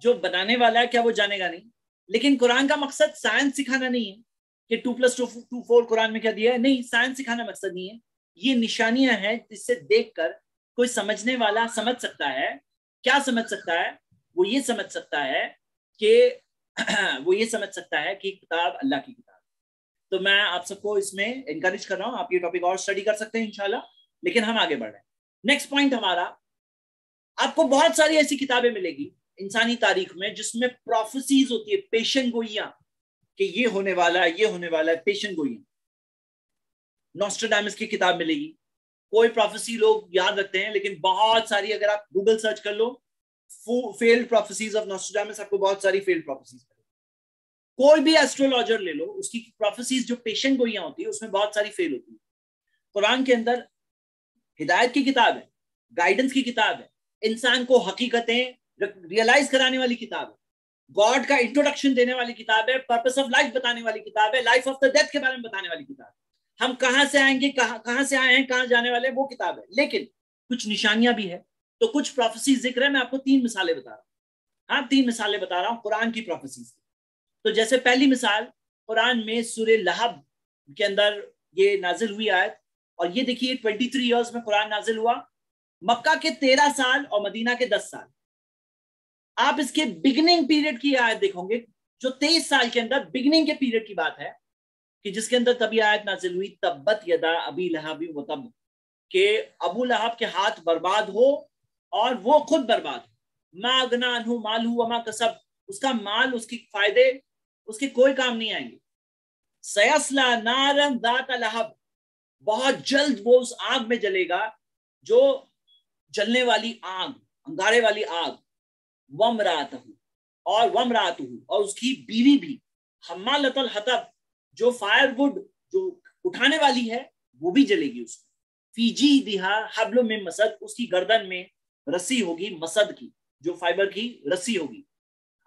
جو بنانے والا ہے کیا وہ جانے گا نہیں؟ لیکن قرآن کا مقصد سائنس سکھانا نہیں ہے کہ 2+2 4 قرآن میں کیا دیا ہے, نہیں, سائنس سکھانا مقصد نہیں ہے. یہ نشانیاں ہیں جس سے دیکھ کر کوئی سمجھنے والا سمجھ سکتا ہے. کیا سمجھ سکتا ہے؟ وہ یہ سمجھ سکتا ہے کہ وہ یہ سمجھ سکتا ہے کہ کتاب اللہ کی کتاب. تو میں آپ سب کو اس میں انکریج کر رہا ہوں, آپ یہ ٹاپک اور اسٹڈی کر سکتے ہیں انشاءاللہ. لیکن ہم آگے بڑھ رہے ہیں. نیکسٹ پوائنٹ ہمارا, آپ کو بہت ساری ایسی کتابیں ملے گی انسانی تاریخ میں جس میں پروفیسیز ہوتی ہے, پیشن گوئیاں, کہ یہ ہونے والا ہے, یہ ہونے والا ہے, پیشن گوئیاں. نوسٹراڈامس کی کتاب ملے گی. کوئی پروفیسی لوگ یاد رکھتے ہیں, لیکن بہت ساری, اگر آپ گوگل سرچ کر لو فیلڈ پروفیسیز آف نوسٹراڈامس, آپ کو بہت ساری فیلڈ پروفیسیز. کوئی بھی ایسٹرولوجر لے لو, اس کی پروفیسیز جو پیشن گوئیاں ہوتی ہیں اس میں بہت ساری فیل ہوتی ہیں. قرآن کے اندر ہدایت کی کتاب ہے, گائیڈنس کی کتاب ہے, انسان کو حقیقتیں ریئلائز کرانے والی کتاب ہے, گاڈ کا انٹروڈکشن دینے والی کتاب ہے, پرپس آف لائف بتانے والی کتاب ہے, لائف آف دا ڈیتھ کے بارے میں بتانے والی کتاب ہے, ہم کہاں سے آئیں گے, کہاں سے آئے ہیں, کہاں جانے والے, وہ کتاب ہے. لیکن کچھ نشانیاں بھی ہے. تو کچھ پروفیسیز ذکر ہے, میں آپ کو 3 مثالیں بتا رہا ہوں. ہاں, 3 مثالیں بتا رہا ہوں قرآن کی پروفیسیز. تو جیسے پہلی مثال, قرآن میں سورہ لہب کے اندر یہ نازل ہوئی آیت, اور یہ دیکھیے 23 ایئرز میں قرآن نازل ہوا, مکہ کے 13 سال اور مدینہ کے 10 سال. آپ اس کے بگننگ پیریڈ کی آیت دیکھو گے, جو 23 سال کے اندر بگننگ کے پیریڈ کی بات ہے, کہ جس کے اندر تبھی آیت نازل ہوئی, تبت یدا ابی لہب وتب, کہ ابو لہب کے ہاتھ برباد ہو اور وہ خود برباد ہو. ما اغنی عنہ مالہ وما کسب, اس کا مال, اس کی فائدے اس کے کوئی کام نہیں آئیں گے. سیصلی نارا ذات لہب, بہت جلد وہ اس آگ میں جلے گا جو جلنے والی آگ, انگارے والی آگ. وامرأتہ, اور اس کی بیوی بھی, حمالۃ الحطب, جو فائر وڈ جو اٹھانے والی ہے وہ بھی جلے گی. اس کو فی جیدہا حبل من مسد, اس کی گردن میں رسی ہوگی مسد کی, جو فائبر کی رسی ہوگی.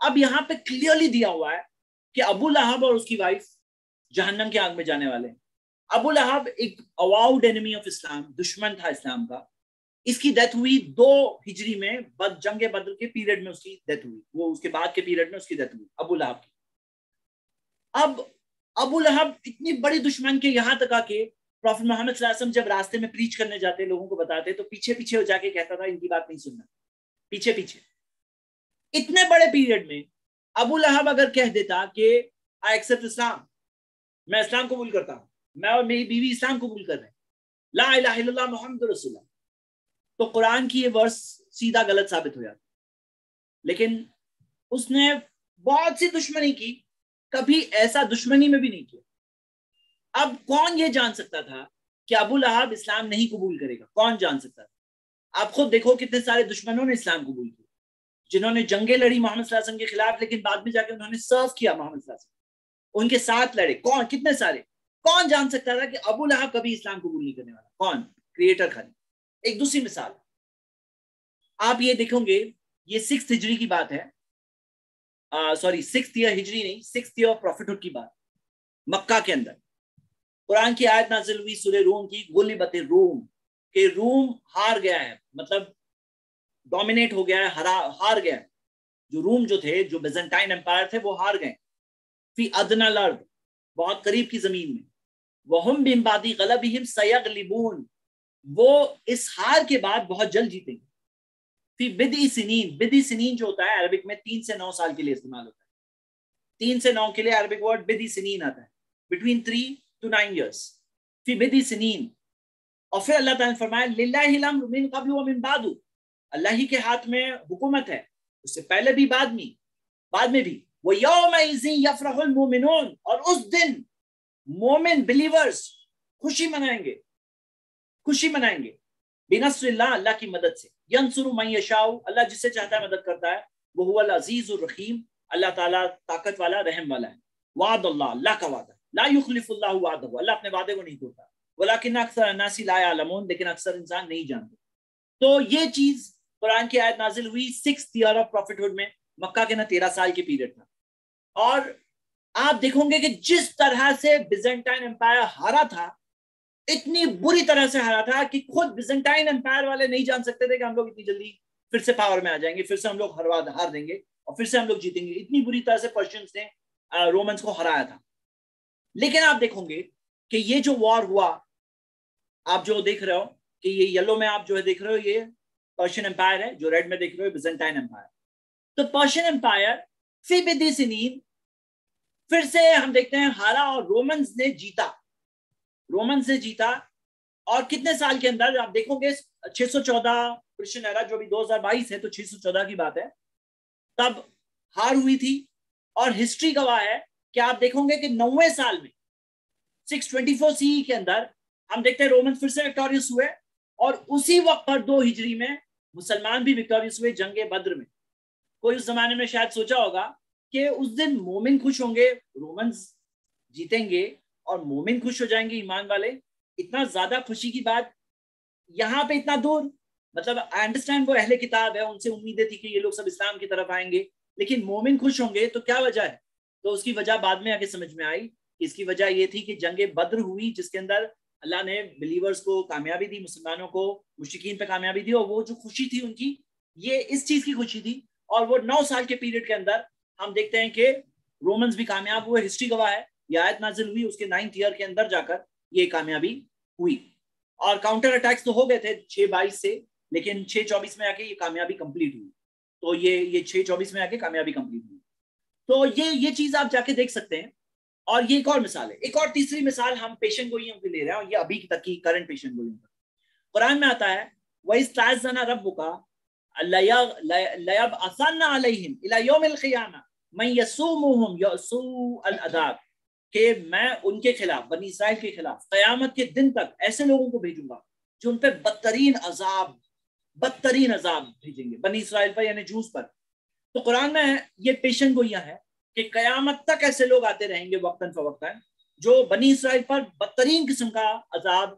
اب یہاں پہ کلیئرلی دیا ہوا ہے کہ ابو لہب اور اس کی وائف جہنم کی آگ میں جانے والے ہیں. ابو لہب ایک اواؤڈ انیمی آف اسلام, دشمن تھا اسلام کا, اس کی ڈیتھ ہوئی 2 ہجری میں، جنگ بدر کے پیریڈ میں اس کی ڈیتھ ہوئی، وہ اس کے بعد کے پیریڈ میں اس کی ڈیتھ ہوئی ابو لہب کی۔ اب ابو لہب اتنی بڑی دشمن کے یہاں تک آ کے پروفٹ محمد صلی اللہ علیہ وسلم جب راستے میں پریچ کرنے جاتے، لوگوں کو بتاتے، تو پیچھے پیچھے ہو جا کے کہتا تھا ان کی بات نہیں سننا، پیچھے پیچھے۔ اتنے بڑے پیریڈ میں ابو لہب اگر کہہ دیتا کہ آئی ایکسپٹ اسلام، میں اسلام قبول کرتا ہوں، میں اور میری بیوی اسلام قبول کر رہے ہیں، لا الہ الا اللہ محمد رسول اللہ، تو قرآن کی یہ ورس سیدھا غلط ثابت ہو جاتا۔ لیکن اس نے بہت سی دشمنی کی، کبھی ایسا دشمنی میں بھی نہیں کیا۔ اب کون یہ جان سکتا تھا کہ ابو لہب اسلام نہیں قبول کرے گا؟ کون جان سکتا تھا؟ آپ خود دیکھو کتنے سارے دشمنوں نے اسلام قبول کیا، جنہوں نے جنگیں لڑی محمد صلی اللہ علیہ وسلم کے خلاف، لیکن بعد میں جا کے انہوں نے سرو کیا محمد صلی اللہ علیہ وسلم، ان کے ساتھ لڑے۔ کون؟ کتنے سارے۔ کون جان سکتا تھا کہ ابو لہب کبھی اسلام قبول نہیں کرنے والا؟ کون؟ کریٹر خالی۔ ایک دوسری مثال آپ یہ دیکھیں گے، یہ 6 ہجری کی بات ہے، سوری 6 ایئر ہجری نہیں، 6 ایئر آف پروفیٹہڈ کی بات، مکہ کے اندر قرآن کی آیت نازل ہوئی سورہ روم کی، غلبت الروم، کہ روم ہار گیا ہے، مطلب ڈومینیٹ ہو گیا ہے، ہار گیا ہے۔ جو روم جو تھے، جو بیزنٹائن امپائر تھے، وہ ہار گئے فی ادنی الارض، بہت قریب کی زمین میں، وہم من بعد غلبہم سیغلبون، وہ اس ہار کے بعد بہت جلد جیتیں گے۔ فی بدء سنین، بدء سنین جو ہوتا ہے عربک میں 3 سے 9 سال کے لیے استعمال ہوتا ہے، 3 سے 9 کے لیے عربک ورڈ بدء سنین آتا ہے، بٹوین 3 to 9 years، فی بدء سنین۔ اور پھر اللہ تعالیٰ نے فرمایا للہ الامر من قبل ومن بعد، اللہ ہی کے ہاتھ میں حکومت ہے، اس سے پہلے بھی بعد میں بھی۔ وَيَوْمَئِذٍ يَفْرَحُ الْمُؤْمِنُونَ، اور اس دن مومن بلیورز خوشی منائیں گے بنصر اللہ، اللہ کی مدد سے، ینصر من یشاء، اللہ جس سے چاہتا ہے مدد کرتا ہے، وَهُوَ الْعَزِيزُ الرَّحِيمُ، اللہ تعالیٰ طاقت والا رحم والا ہے۔ وعد اللہ، اللہ کا وعدہ، لا یخلف اللہ وعدہ، اللہ اپنے وعدے کو نہیں توڑتا، ولکن اکثر الناس لا یعلمون، لیکن اکثر انسان نہیں جانتے۔ تو یہ چیز قرآن کی آیت نازل ہوئی 6 ایئر آف پروفیٹہڈ میں، مکہ کے نا 13 سال کے پیریڈ تھا۔ اور آپ دیکھیں گے کہ جس طرح سے بیزنٹائن امپائر ہارا تھا، اتنی بری طرح سے ہارا تھا کہ خود بیزنٹائن امپائر والے نہیں جان سکتے تھے کہ ہم لوگ اتنی جلدی پھر سے پاور میں آ جائیں گے، پھر سے ہم لوگ ہار دیں گے اور پھر سے ہم لوگ جیتیں گے۔ اتنی بری طرح سے پرشینز نے رومنز کو ہرایا تھا۔ لیکن آپ دیکھیں گے کہ یہ جو وار ہوا، آپ جو دیکھ رہے ہو کہ یہ یلو میں آپ جو ہے دیکھ رہے ہو، یہ پرشین امپائر ہے، جو ریڈ میں دیکھ رہے ہو بیزنٹائن امپائر۔ تو پرشین امپائر فی بدء سنین پھر سے ہم دیکھتے ہیں ہارا، اور رومنز نے جیتا۔ اور کتنے سال کے اندر آپ دیکھو گے 614 کرسچن ایرا، جو بھی 2022 ہے تو 614 کی بات ہے، تب ہار ہوئی تھی۔ اور ہسٹری گواہ ہے کہ آپ دیکھو گے کہ 90 سال میں 624 سی کے اندر ہم دیکھتے ہیں رومنز پھر سے وکٹوریس ہوئے، اور اسی وقت پر 2 ہجری میں مسلمان بھی وکٹوریس ہوئے جنگ بدر میں۔ کوئی اس زمانے میں شاید سوچا ہوگا کہ اس دن مومن خوش ہوں گے، رومنز جیتیں گے اور مومن خوش ہو جائیں گے، ایمان والے۔ اتنا زیادہ خوشی کی بات یہاں پہ اتنا دور، مطلب آئی انڈرسٹینڈ وہ اہل کتاب ہے، ان سے امیدیں تھی کہ یہ لوگ سب اسلام کی طرف آئیں گے، لیکن مومن خوش ہوں گے تو کیا وجہ ہے؟ تو اس کی وجہ بعد میں آگے سمجھ میں آئی۔ اس کی وجہ یہ تھی کہ جنگ بدر ہوئی، جس کے اندر اللہ نے بلیورز کو کامیابی دی، مسلمانوں کو مشرکین پہ کامیابی دی، اور وہ جو خوشی تھی ان کی، یہ اس چیز کی خوشی تھی۔ اور وہ 9 سال کے پیریڈ کے اندر ہم دیکھتے ہیں کہ رومنز بھی کامیاب ہوئے، ہسٹری گواہ ہے، یہ آیت نازل ہوئی اس کے 9th ایئر کے اندر جا کر یہ کامیابی ہوئی۔ اور کاؤنٹر اٹیکس تو ہو گئے تھے 622 سے، لیکن 624 میں آ کے یہ کامیابی کمپلیٹ ہوئی۔ تو یہ 624 میں آ کے کامیابی کمپلیٹ ہوئی۔ تو یہ چیز آپ جا کے دیکھ سکتے ہیں۔ اور یہ ایک اور مثال ہے۔ ایک اور تیسری مثال ہم پیشن گوئیوں کی لے رہے ہیں، اور یہ ابھی تک کی کرنٹ پیشن گوئیوں کا۔ قرآن میں آتا ہے وَإِذْ تَعَذَّنَ رَبُّكَ لَيَبْعَثَنَّ عَلَيْهِمْ إِلَى يَوْمِ الْقِيَامَةِ مَن يَسُومُهُمْ سُوءَ الْعَذَابِ، کہ میں ان کے خلاف، بنی اسرائیل کے خلاف، قیامت کے دن تک ایسے لوگوں کو بھیجوں گا جو ان پہ بدترین عذاب بھیجیں گے، بنی اسرائیل پر یعنی جوز پر۔ تو قرآن میں یہ پیشن گوئیاں ہے کہ قیامت تک ایسے لوگ آتے رہیں گے وقتاً فوقتاً، جو بنی اسرائیل پر بدترین قسم کا عذاب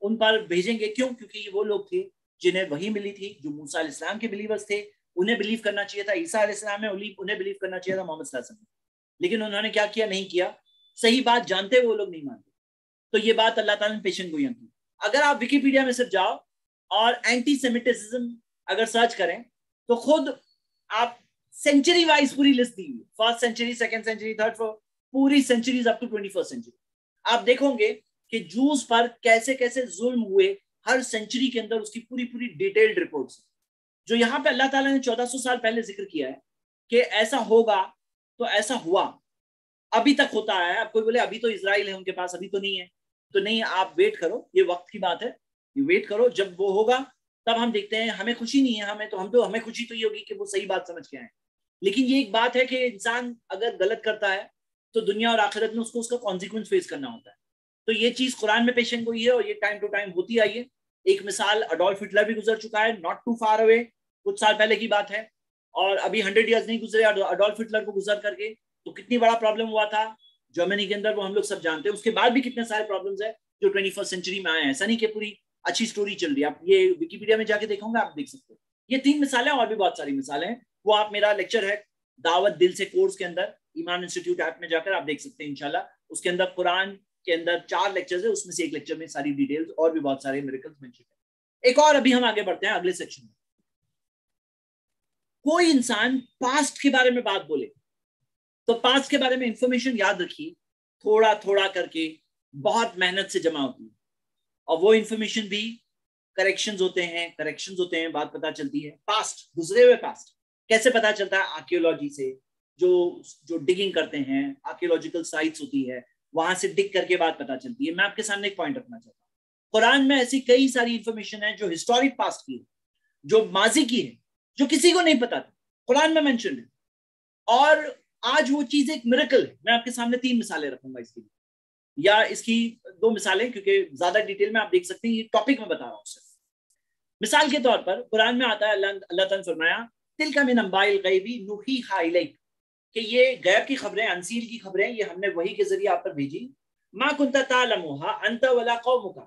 ان پر بھیجیں گے۔ کیوں؟ کیونکہ یہ وہ لوگ تھے جنہیں وحی ملی تھی، جو موسیٰ علیہ السلام کے بلیورز تھے، انہیں بلیو کرنا چاہیے تھا عیسیٰ علیہ السلام میں، انہیں بلیو کرنا چاہیے تھا محمد صلی اللہ علیہ وسلم، لیکن انہوں نے کیا کیا؟ نہیں کیا۔ صحیح بات جانتے وہ لوگ نہیں مانتے۔ تو یہ بات اللہ تعالیٰ نے پیشن گوئیاں کی۔ اگر آپ وکیپیڈیا میں صرف جاؤ اور اینٹی سیمیٹزم اگر سرچ کریں تو خود آپ سینچری وائز پوری لسٹ دی ہوئی، first century, second century, third, پوری centuries up to 21st century. آپ دیکھو گے کہ جوز پر کیسے کیسے ظلم ہوئے ہر سینچری کے اندر، اس کی پوری پوری ڈیٹیلڈ رپورٹس جو یہاں پہ اللہ تعالیٰ نے 1400 سال پہلے ذکر کیا ہے کہ ایسا ہوگا تو ایسا ہوا، ابھی تک ہوتا ہے. اب کوئی بولے ابھی تو اسرائیل ہے ان کے پاس، ابھی تو نہیں ہے، تو نہیں، آپ ویٹ کرو، یہ وقت کی بات ہے، یہ ویٹ کرو، جب وہ ہوگا تب ہم دیکھتے ہیں. ہمیں خوشی نہیں ہے، ہمیں خوشی تو یہ ہوگی کہ وہ صحیح بات سمجھ کے آئیں. لیکن یہ ایک بات ہے کہ انسان اگر غلط کرتا ہے تو دنیا اور آخرت میں اس کو اس کا کانسیکوینس فیس کرنا ہوتا ہے. تو یہ چیز قرآن میں پیشن گوئی ہے اور یہ ٹائم ٹو ٹائم ہوتی آئی ہے. ایک مثال اڈولف ہٹلر بھی گزر چکا ہے، ناٹ ٹو فار اوے، کچھ سال پہلے کی بات ہے، اور ابھی 100 ایئرز نہیں گزرے اڈولف ہٹلر کو گزر کر کے، تو کتنی بڑا پرابلم ہوا تھا جرمنی کے اندر، وہ ہم لوگ سب جانتے ہیں. اس کے بعد بھی کتنے سارے پرابلمز ہیں جو 21st سینچری میں آئے ہیں. ایسا نہیں کہ پوری اچھی سٹوری چل رہی ہے. آپ یہ ویکیپیڈیا میں جا کے دیکھوں گے، آپ دیکھ سکتے ہیں. یہ 3 مثالیں، اور بھی بہت ساری مثالیں ہیں. وہ آپ میرا لیکچر ہے دعوت دل سے کورس کے اندر ایمان انسٹیٹیوٹ ایپ میں جا کر آپ دیکھ سکتے ہیں انشاءاللہ. اس کے اندر قرآن کے اندر 4 لیکچرز ہیں، اس میں سے ایک لیکچر میں ساری ڈیٹیلز اور بھی بہت سارے میریکلز مینشن ہیں. ایک اور ابھی ہم آگے بڑھتے ہیں اگلے سیکشن میں. کوئی انسان پاسٹ کے بارے میں بات بولے تو پاسٹ کے بارے میں انفارمیشن یاد رکھیے تھوڑا تھوڑا کر کے بہت محنت سے جمع ہوتی ہے، اور وہ انفارمیشن بھی کریکشنز ہوتے ہیں، بات پتہ چلتی ہے. پاسٹ، گزرے ہوئے پاسٹ کیسے پتہ چلتا ہے؟ آرکیولوجی سے، جو ڈگنگ کرتے ہیں، آرکیولوجیکل سائٹس ہوتی ہے، وہاں سے ڈگ کر کے بات پتہ چلتی ہے. میں آپ کے سامنے ایک پوائنٹ رکھنا چاہتا ہوں. قرآن میں ایسی کئی ساری انفارمیشن ہے جو ہسٹورک پاسٹ کی ہے، جو ماضی کی ہے، جو کسی کو نہیں پتا تھا، قرآن میں مینشن ہے. اور آج وہ چیز ایک میریکل ہے. میں آپ کے سامنے 3 مثالیں رکھوں گا اس کی، یا اس کی 2 مثالیں، کیونکہ زیادہ ڈیٹیل میں آپ دیکھ سکتے ہیں، یہ ٹاپک میں بتا رہا ہوں صرف. مثال کے طور پر قرآن میں آتا ہے، اللہ تعالیٰ نے فرمایا تلک من انباء الغیب نوحیھا الیک، کہ یہ غیب کی خبریں، انسیل کی خبریں، یہ ہم نے وحی کے ذریعے آپ پر بھیجی. ما کنت تعلمها انت ولا قومک،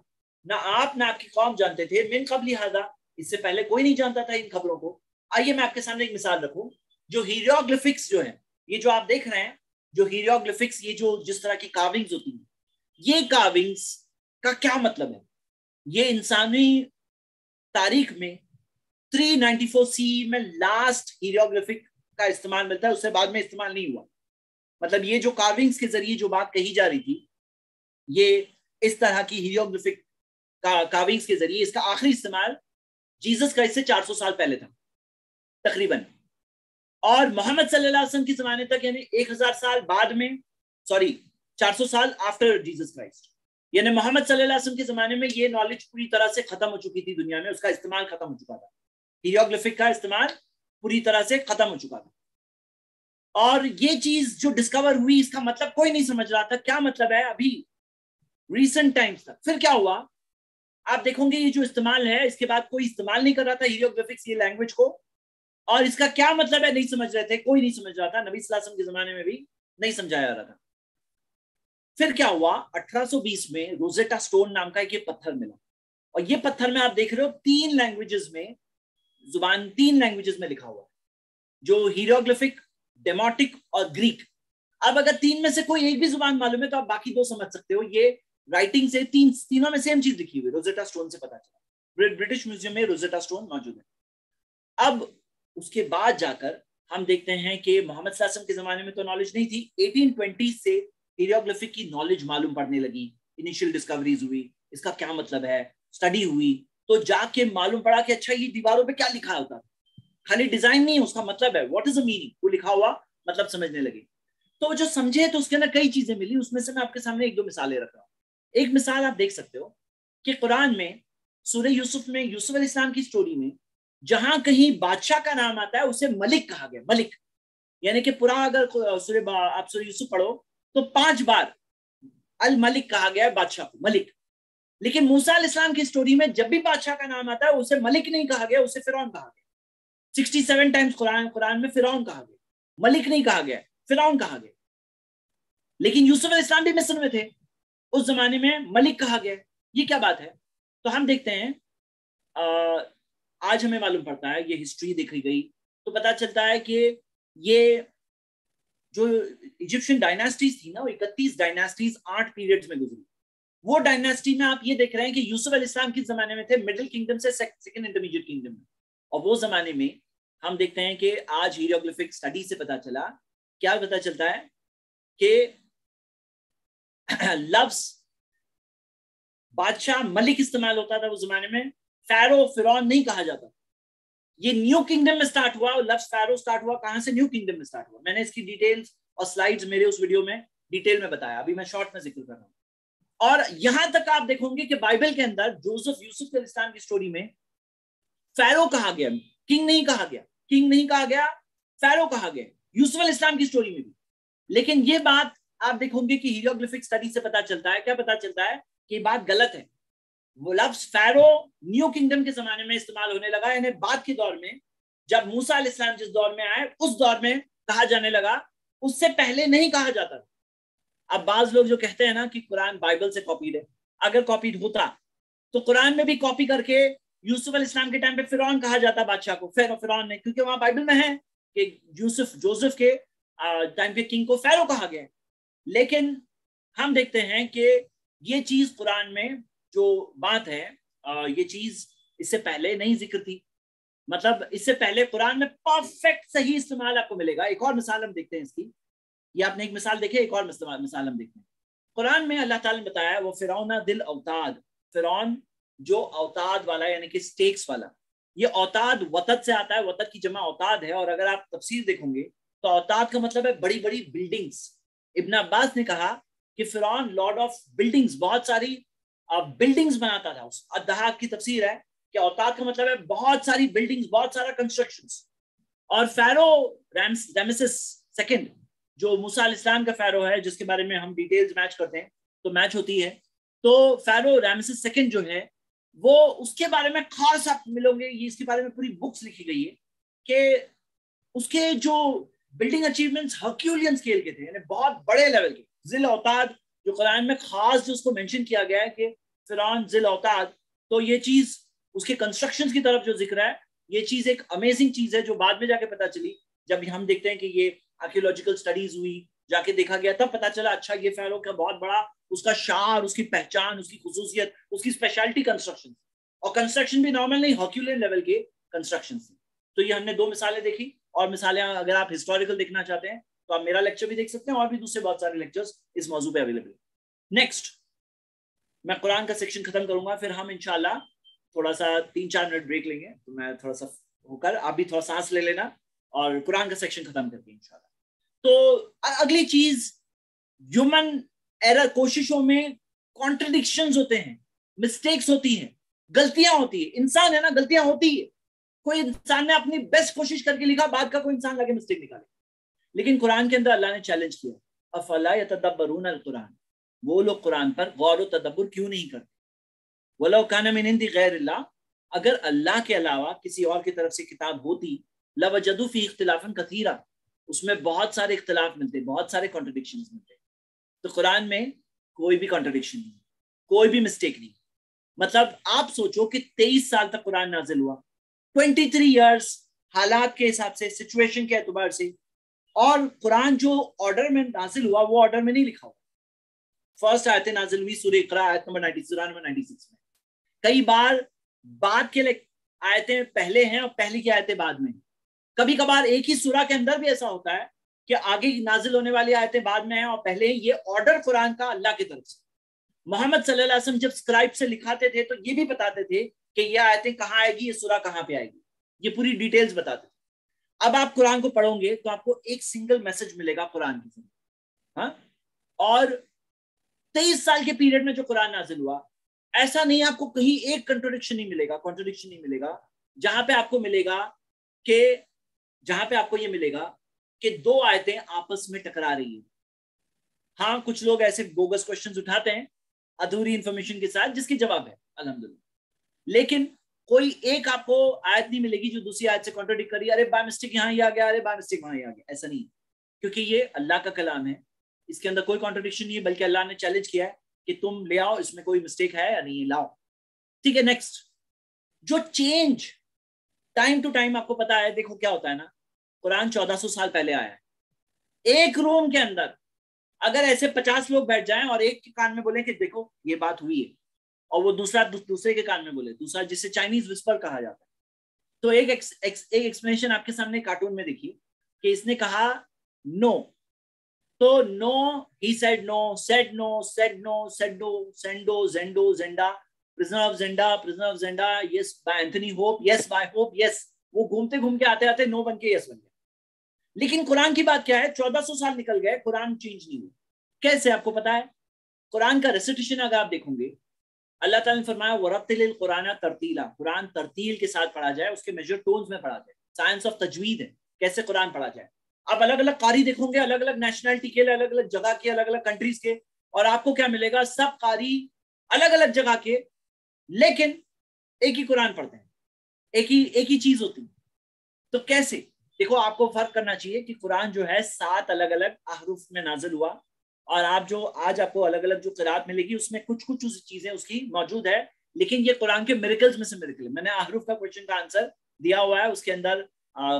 نہ آپ نہ آپ کی قوم جانتے تھے، من قبل ھذا، اس سے پہلے کوئی نہیں جانتا تھا ان خبروں کو. آئیے میں آپ کے سامنے ایک مثال رکھوں. جو ہیروگلفکس جو ہیں، یہ جو آپ دیکھ رہے ہیں، جو ہیروگلفکس، یہ جو جس طرح کی کاونگز ہوتی ہیں، یہ کاونگز کا کیا مطلب ہے؟ یہ انسانی تاریخ میں 394 سی میں لاسٹ ہیروگلفک کا استعمال ملتا ہے، اس سے بعد میں استعمال نہیں ہوا. مطلب یہ جو کاونگز کے ذریعے جو بات کہی جا رہی تھی، یہ اس طرح کی ہیروگلفک کاونگز کے ذریعے، اس کا آخری استعمال جیزس کا اس سے 400 سال پہلے تھا تقریباً. اور محمد صلی اللہ علیہ وسلم کے زمانے تک، یعنی 1000 سال بعد میں، 400 سال آفٹر جیزس کرائسٹ، یعنی محمد صلی اللہ علیہ وسلم کے زمانے میں یہ نالج پوری طرح سے ختم ہو چکی تھی دنیا میں، اس کا استعمال ختم ہو چکا تھا، ہیروگلفک کا استعمال پوری طرح سے ختم ہو چکا تھا. اور یہ چیز جو ڈسکور ہوئی، اس کا مطلب کوئی نہیں سمجھ رہا تھا کیا مطلب ہے ابھی ریسنٹ ٹائمز تک. پھر کیا ہوا؟ آپ دیکھیں گے یہ جو استعمال ہے، اس کے بعد کوئی استعمال نہیں کر رہا تھا ہیروگلفکس، یہ لینگویج کو، اور اس کا کیا مطلب ہے نہیں سمجھ رہے تھے، کوئی نہیں سمجھ رہا تھا. نبی صلی اللہ علیہ وسلم کے زمانے میں بھی نہیں سمجھایا جا رہا تھا. پھر کیا ہوا؟ 1820 میں روزیٹا سٹون نام کا ایک یہ پتھر ملا، اور یہ پتھر میں آپ دیکھ رہے ہو 3 لینگویجز میں، زبان 3 لینگویجز میں لکھا ہوا ہے، جو ہیروگلفک، ڈیموٹک اور گریک. اب اگر 3 میں سے کوئی ایک بھی زبان معلوم ہے تو آپ باقی 2 سمجھ سکتے ہو. یہ رائٹنگ سے تینوں میں سیم چیز لکھی ہوئی، روزیٹا سٹون سے پتا چلا. برٹش میوزیم میں روزیٹا سٹون موجود ہے. اب اس کے بعد جا کر ہم دیکھتے ہیں کہ محمد صلی اللہ علیہ وسلم کے زمانے میں تو نالج نہیں تھی. 1820 سے ہیروگلفک کی نالج معلوم پڑنے لگی، انیشیل ڈسکوریز ہوئی، اس کا کیا مطلب ہے، اسٹڈی ہوئی، تو جا کے معلوم پڑا کہ اچھا یہ دیواروں پہ کیا لکھا ہوتا ہے، خالی ڈیزائن نہیں، اس کا مطلب ہے، واٹ از اے میننگ، وہ لکھا ہوا مطلب سمجھنے لگے. تو جو سمجھے تو اس کے اندر کئی چیزیں ملی. اس میں سے میں آپ کے سامنے 1-2 مثالیں رکھ رہا ہوں. ایک مثال آپ دیکھ سکتے ہو کہ قرآن میں سورہ یوسف میں، یوسف علیہ السلام کی سٹوری میں، جہاں کہیں بادشاہ کا نام آتا ہے اسے ملک کہا گیا. ملک یعنی کہ پورا اگر آپ سورہ یوسف پڑھو تو 5 بار الملک کہا گیا ہے، بادشاہ کو ملک. لیکن موسیٰ علیہ السلام کی سٹوری میں جب بھی بادشاہ کا نام آتا ہے اسے ملک نہیں کہا گیا، اسے فرعون کہا گیا. 67 ٹائمز قرآن میں فرعون کہا گیا، ملک نہیں کہا گیا، فرعون کہا گیا. لیکن یوسف علیہ السلام بھی مصر میں تھے، اس زمانے میں ملک کہا گیا. یہ کیا بات ہے؟ تو ہم دیکھتے ہیں، آج ہمیں معلوم پڑتا ہے، یہ ہسٹری دیکھی گئی تو پتا چلتا ہے کہ یہ جو ایجپشن ڈائناسٹیز تھی نا، وہ 31 ڈائناسٹیز 8 پیریڈز میں گزری. وہ ڈائناسٹی میں آپ یہ دیکھ رہے ہیں کہ یوسف علیہ السلام کس زمانے میں تھے؟ مڈل کنگڈم سے سیکنڈ انٹرمیڈیٹ کنگڈم میں. اور وہ زمانے میں ہم دیکھتے ہیں کہ آج ہیروگلفک اسٹڈی سے پتا چلا، کیا پتا چلتا ہے کہ لفظ بادشاہ ملک استعمال ہوتا تھا اس زمانے میں، فیرو فرعون نہیں کہا جاتا. یہ نیو کنگڈم میں سٹارٹ ہوا، لفظ فیرو سٹارٹ ہوا کہاں سے؟ نیو کنگڈم میں سٹارٹ ہوا. میں نے اس کی ڈیٹیلز اور سلائیڈز میرے اس ویڈیو میں ڈیٹیل میں بتایا، ابھی میں شارٹ میں ذکر کر رہا ہوں. اور یہاں تک آپ دیکھو گے کہ بائبل کے اندر جوزف یوسف علیہ السلام کی سٹوری میں فیرو کہا گیا، کنگ نہیں کہا گیا، کنگ نہیں کہا گیا، فیرو کہا گیا یوسف علیہ السلام کی سٹوری میں بھی. لیکن یہ بات آپ دیکھو گے کہ ہیروگلفک اسٹڈی سے پتا چلتا ہے، کیا پتا چلتا ہے کہ یہ بات غلط ہے. وہ لفظ فیرو نیو کنگڈم کے زمانے میں استعمال ہونے لگا، یعنی بعد کے دور میں جب موسیٰ علیہ السلام جس دور میں آئے اس دور میں کہا جانے لگا، اس سے پہلے نہیں کہا جاتا. اب بعض لوگ جو کہتے ہیں نا کہ قرآن بائبل سے کاپیڈ ہے، اگر کاپیڈ ہوتا تو قرآن میں بھی کاپی کر کے یوسف علیہ السلام کے ٹائم پہ فرعون کہا جاتا بادشاہ کو، فرعون نے، کیونکہ وہاں بائبل میں ہے کہ جوزف کے ٹائم پہ کنگ کو فیرو کہا گیا. لیکن ہم دیکھتے ہیں کہ یہ چیز قرآن میں جو بات ہے یہ چیز اس سے پہلے نہیں ذکر تھی. مطلب اس سے پہلے قرآن میں پرفیکٹ صحیح استعمال آپ کو ملے گا. ایک اور مثال ہم دیکھتے ہیں اس کی، یہ آپ نے ایک مثال دیکھی، ایک اور مثال ہم دیکھتے ہیں. قرآن میں اللہ تعالیٰ نے بتایا وہ فرعون ذل اوتاد، فرعون جو اوتاد والا یعنی کہ سٹیکس والا. یہ اوتاد وتد سے آتا ہے، وتد کی جمع اوتاد ہے، اور اگر آپ تفسیر دیکھیں گے تو اوتاد کا مطلب ہے بڑی بڑی بلڈنگز. ابن عباس نے کہا کہ فرعون لارڈ آف بلڈنگز، بہت ساری بلڈنگز بناتا تھا. اس الدحاق کی تفسیر ہے کہ اوتاد کا مطلب ہے بہت ساری بلڈنگز، بہت سارا کنسٹرکشنز. اور فیرو رامسس سیکنڈ جو موسیٰ علیہ السلام کا فیرو ہے، جس کے بارے میں ہم ڈیٹیلز میچ کرتے ہیں تو میچ ہوتی ہے، تو فیرو رامسس سیکنڈ جو ہے وہ اس کے بارے میں خاص آپ ملیں گے، یہ اس کے بارے میں پوری بکس لکھی گئی ہے کہ اس کے جو بلڈنگ اچیومنٹس ہرکیولین سکیل کے تھے، یعنی بہت بڑے لیول کے. ذل اوتاد جو قرآن میں خاص جو اس کو مینشن کیا گیا ہے کہ فرعون ذل اوتاد، تو یہ چیز اس کے کنسٹرکشن کی طرف جو ذکر ہے، یہ چیز ایک امیزنگ چیز ہے جو بعد میں جا کے پتا چلی. جب ہم دیکھتے ہیں کہ یہ آرکیولوجیکل سٹڈیز ہوئی، جا کے دیکھا گیا، تب پتا چلا اچھا یہ فیرو کا بہت بڑا اس کا شعار، اس کی پہچان، اس کی خصوصیت، اس کی اسپیشلٹی کنسٹرکشن، اور کنسٹرکشن بھی نارمل نہیں، ہرکیولین لیول کے کنسٹرکشن. تو یہ ہم نے دو مثالیں دیکھی، اور مثالیں اگر آپ ہسٹوریکل دیکھنا چاہتے ہیں تو آپ میرا لیکچر بھی دیکھ سکتے ہیں، اور بھی دوسرے بہت سارے لیکچرز اس موضوع پہ اویلیبل ہیں. نیکسٹ میں قرآن کا سیکشن ختم کروں گا، پھر ہم انشاءاللہ تھوڑا سا 3-4 منٹ بریک لیں گے. تو میں تھوڑا سا ہو کر آپ بھی تھوڑا سانس لے لینا اور قرآن کا سیکشن ختم کر کے انشاءاللہ. تو اگلی چیز، ہیومن ایرر، کوششوں میں کانٹرڈکشنز ہوتے ہیں، مسٹیکس ہوتی ہیں، غلطیاں ہوتی ہیں. انسان ہے نا، غلطیاں ہوتی ہے. کوئی انسان نے اپنی بیسٹ کوشش کر کے لکھا، بعد کا کوئی انسان لگے مسٹیک نکالے. لیکن قرآن کے اندر اللہ نے چیلنج کیا، افلا یتدبرون القرآن، وہ لوگ قرآن پر غور و تدبر کیوں نہیں کرتے. وَلَوْ كَانَ مِنْ عِنْدِ غَيْرِ اللَّهِ، اگر اللہ کے علاوہ کسی اور کی طرف سے کتاب ہوتی، لَوَجَدُوا فِيهِ اخْتِلَافًا كَثِيرًا، اس میں بہت سارے اختلاف ملتے، بہت سارے کانٹرڈکشنز ملتے. تو قرآن میں کوئی بھی کانٹرڈکشن نہیں، کوئی بھی مسٹیک نہیں. مطلب آپ سوچو کہ 23 سال تک قرآن نازل ہوا، 23 ایئرس، حالات کے حساب سے، سچویشن کے اعتبار سے، اور قرآن جو آرڈر میں نازل ہوا وہ آرڈر میں نہیں لکھا ہوا. فرسٹ آیت نازل ہوئی سورہ اقرا آیت نمبر 96 میں. کئی بار بعد کے آیتیں پہلے ہیں اور پہلی کی آیتیں بعد میں. کبھی کبھار ایک ہی سورہ کے اندر بھی ایسا ہوتا ہے کہ آگے نازل ہونے والی آیتیں بعد میں ہیں اور پہلے. یہ آرڈر قرآن کا اللہ کی طرف سے. محمد صلی اللہ علیہ وسلم جب اسکرائب سے لکھاتے تھے تو یہ بھی بتاتے تھے کہ یہ آیتیں کہاں آئے گی، یہ سورہ کہاں پہ آئے گی، یہ پوری ڈیٹیلز بتاتے تھے. اب آپ قرآن کو پڑھو گے تو آپ کو ایک سنگل میسج ملے گا قرآن کی. ہاں، اور 23 سال کے پیریڈ میں جو قرآن نازل ہوا، ایسا نہیں آپ کو کہیں ایک کنٹرڈکشن نہیں ملے گا، کانٹرڈکشن نہیں ملے گا. جہاں پہ آپ کو ملے گا کہ جہاں پہ آپ کو یہ ملے گا کہ دو آیتیں آپس میں ٹکرا رہی ہیں. ہاں، کچھ لوگ ایسے بوگس کوشچنز اٹھاتے ہیں ادھوری انفارمیشن کے ساتھ، جس کی جواب ہے الحمدللہ. لیکن کوئی ایک آپ کو آیت نہیں ملے گی جو دوسری آیت سے کانٹرڈکٹ کری، ارے بائی مسٹیک یہاں یہ آ گیا، ارے بائی مسٹیک وہاں یہ آ گیا. ایسا نہیں، کیونکہ یہ اللہ کا کلام ہے، اس کے اندر کوئی کانٹرڈکشن نہیں ہے، بلکہ اللہ نے چیلنج کیا ہے کہ تم لے آؤ، اس میں کوئی مسٹیک ہے یا نہیں، لاؤ. ٹھیک ہے. نیکسٹ، جو چینج ٹائم ٹو ٹائم آپ کو پتا ہے، دیکھو کیا ہوتا ہے نا، قرآن 1400 سال پہلے آیا ہے. ایک روم کے اندر اگر ایسے 50 لوگ بیٹھ جائیں اور ایک کے کان میں بولیں کہ دیکھو یہ بات ہوئی ہے, اور وہ دوسرے کے کان میں بولے, دوسرا جسے چائنیز وسپر کہا جاتا ہے, تو ایک ایکسپلینیشن آپ کے سامنے کارٹون میں دیکھیے کہ اس نے کہا نو, تو no, he said no, said no, said no, سیڈو, سینڈو, زینڈو, Zenda, prisoner of Zenda, prisoner of Zenda, yes by Anthony Hope, yes by Hope, yes. وہ گھومتے گھوم کے آتے آتے نو بن کے یس بن گیا. لیکن قرآن کی بات کیا ہے, 1400 سال نکل گئے, قرآن چینج نہیں ہوئی. کیسے آپ کو پتا ہے؟ قرآن کا ریسیٹیشن اگر آپ دیکھوں گے, اللہ تعالیٰ نے فرمایا وَرَتِّلِ الْقُرْآنَ تَرْتِیلًا, قرآن ترتیل کے ساتھ پڑھا جائے, اس کے میجر ٹونز میں پڑھا جائے. سائنس آف تجوید ہے کیسے قرآن پڑھا جائے. آپ الگ الگ قاری دیکھوں گے, الگ الگ نیشنلٹی کے, الگ الگ جگہ کے, الگ الگ کنٹریز کے, اور آپ کو کیا ملے گا, سب قاری الگ الگ جگہ کے, لیکن ایک ہی قرآن پڑھتے ہیں, ایک ہی چیز ہوتی ہے. تو کیسے؟ دیکھو آپ کو فرق کرنا چاہیے کہ قرآن جو ہے 7 الگ الگ احرف میں نازل ہوا, اور آپ جو آج آپ کو الگ الگ جو قرات ملے گی اس میں کچھ چیزیں اس کی موجود ہے, لیکن یہ قرآن کے میریکلز میں سے میریکل ہے. میں نے احرف کا کوشچن کا آنسر دیا ہوا ہے اس کے اندر,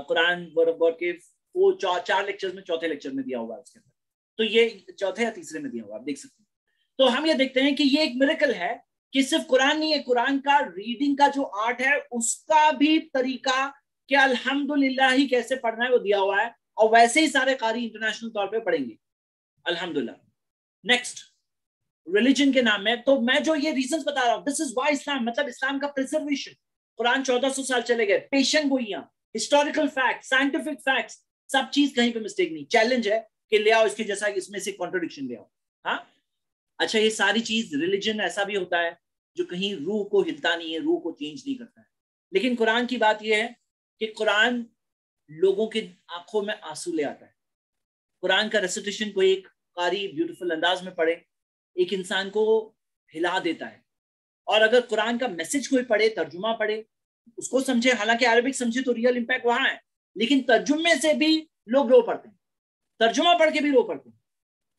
قرآن کے وہ 4 لیکچرز میں, چوتھے لیکچر میں دیا ہوا ہے اس کے اندر, تو یہ چوتھے یا تیسرے میں دیا ہوا, آپ دیکھ سکتے ہیں. تو ہم یہ دیکھتے ہیں کہ یہ ایک میریکل ہے کہ صرف قرآن نہیں ہے, قرآن کا ریڈنگ کا جو آرٹ ہے اس کا بھی طریقہ کہ الحمدللہ ہی کیسے پڑھنا ہے وہ دیا ہوا ہے, اور ویسے ہی سارے قاری انٹرنیشنل طور پہ پڑھیں گے الحمدللہ. نیکسٹ, ریلیجن کے نام میں, تو میں جو یہ ریزنز بتا رہا ہوں, دس از وائی اسلام, مطلب اسلام کا پریزرویشن. قرآن 1400 سال چلے گئے, پیشن گوئیاں, ہسٹوریکل فیکٹس, سائنٹیفک فیکٹس, سب چیز کہیں پہ مسٹیک نہیں. چیلنج ہے کہ لے آؤ اس کے جیسا, اس میں سے کانٹرڈکشن لے آؤ. ہاں اچھا, یہ ساری چیز ریلیجن ایسا بھی ہوتا ہے جو کہیں روح کو ہلتا نہیں ہے, روح کو چینج نہیں کرتا ہے. لیکن قرآن کی بات یہ ہے کہ قرآن لوگوں کے آنکھوں میں آنسو لے آتا ہے. قرآن کا ریسیٹیشن کوئی ایک قاری بیوٹیفل انداز میں پڑھے, ایک انسان کو ہلا دیتا ہے. اور اگر قرآن کا میسج کوئی پڑھے, ترجمہ پڑھے, اس کو سمجھے, حالانکہ عربک سمجھے تو ریئل امپیکٹ وہاں ہے, لیکن ترجمے سے بھی لوگ رو پڑتے ہیں, ترجمہ پڑھ کے بھی رو پڑتے ہیں.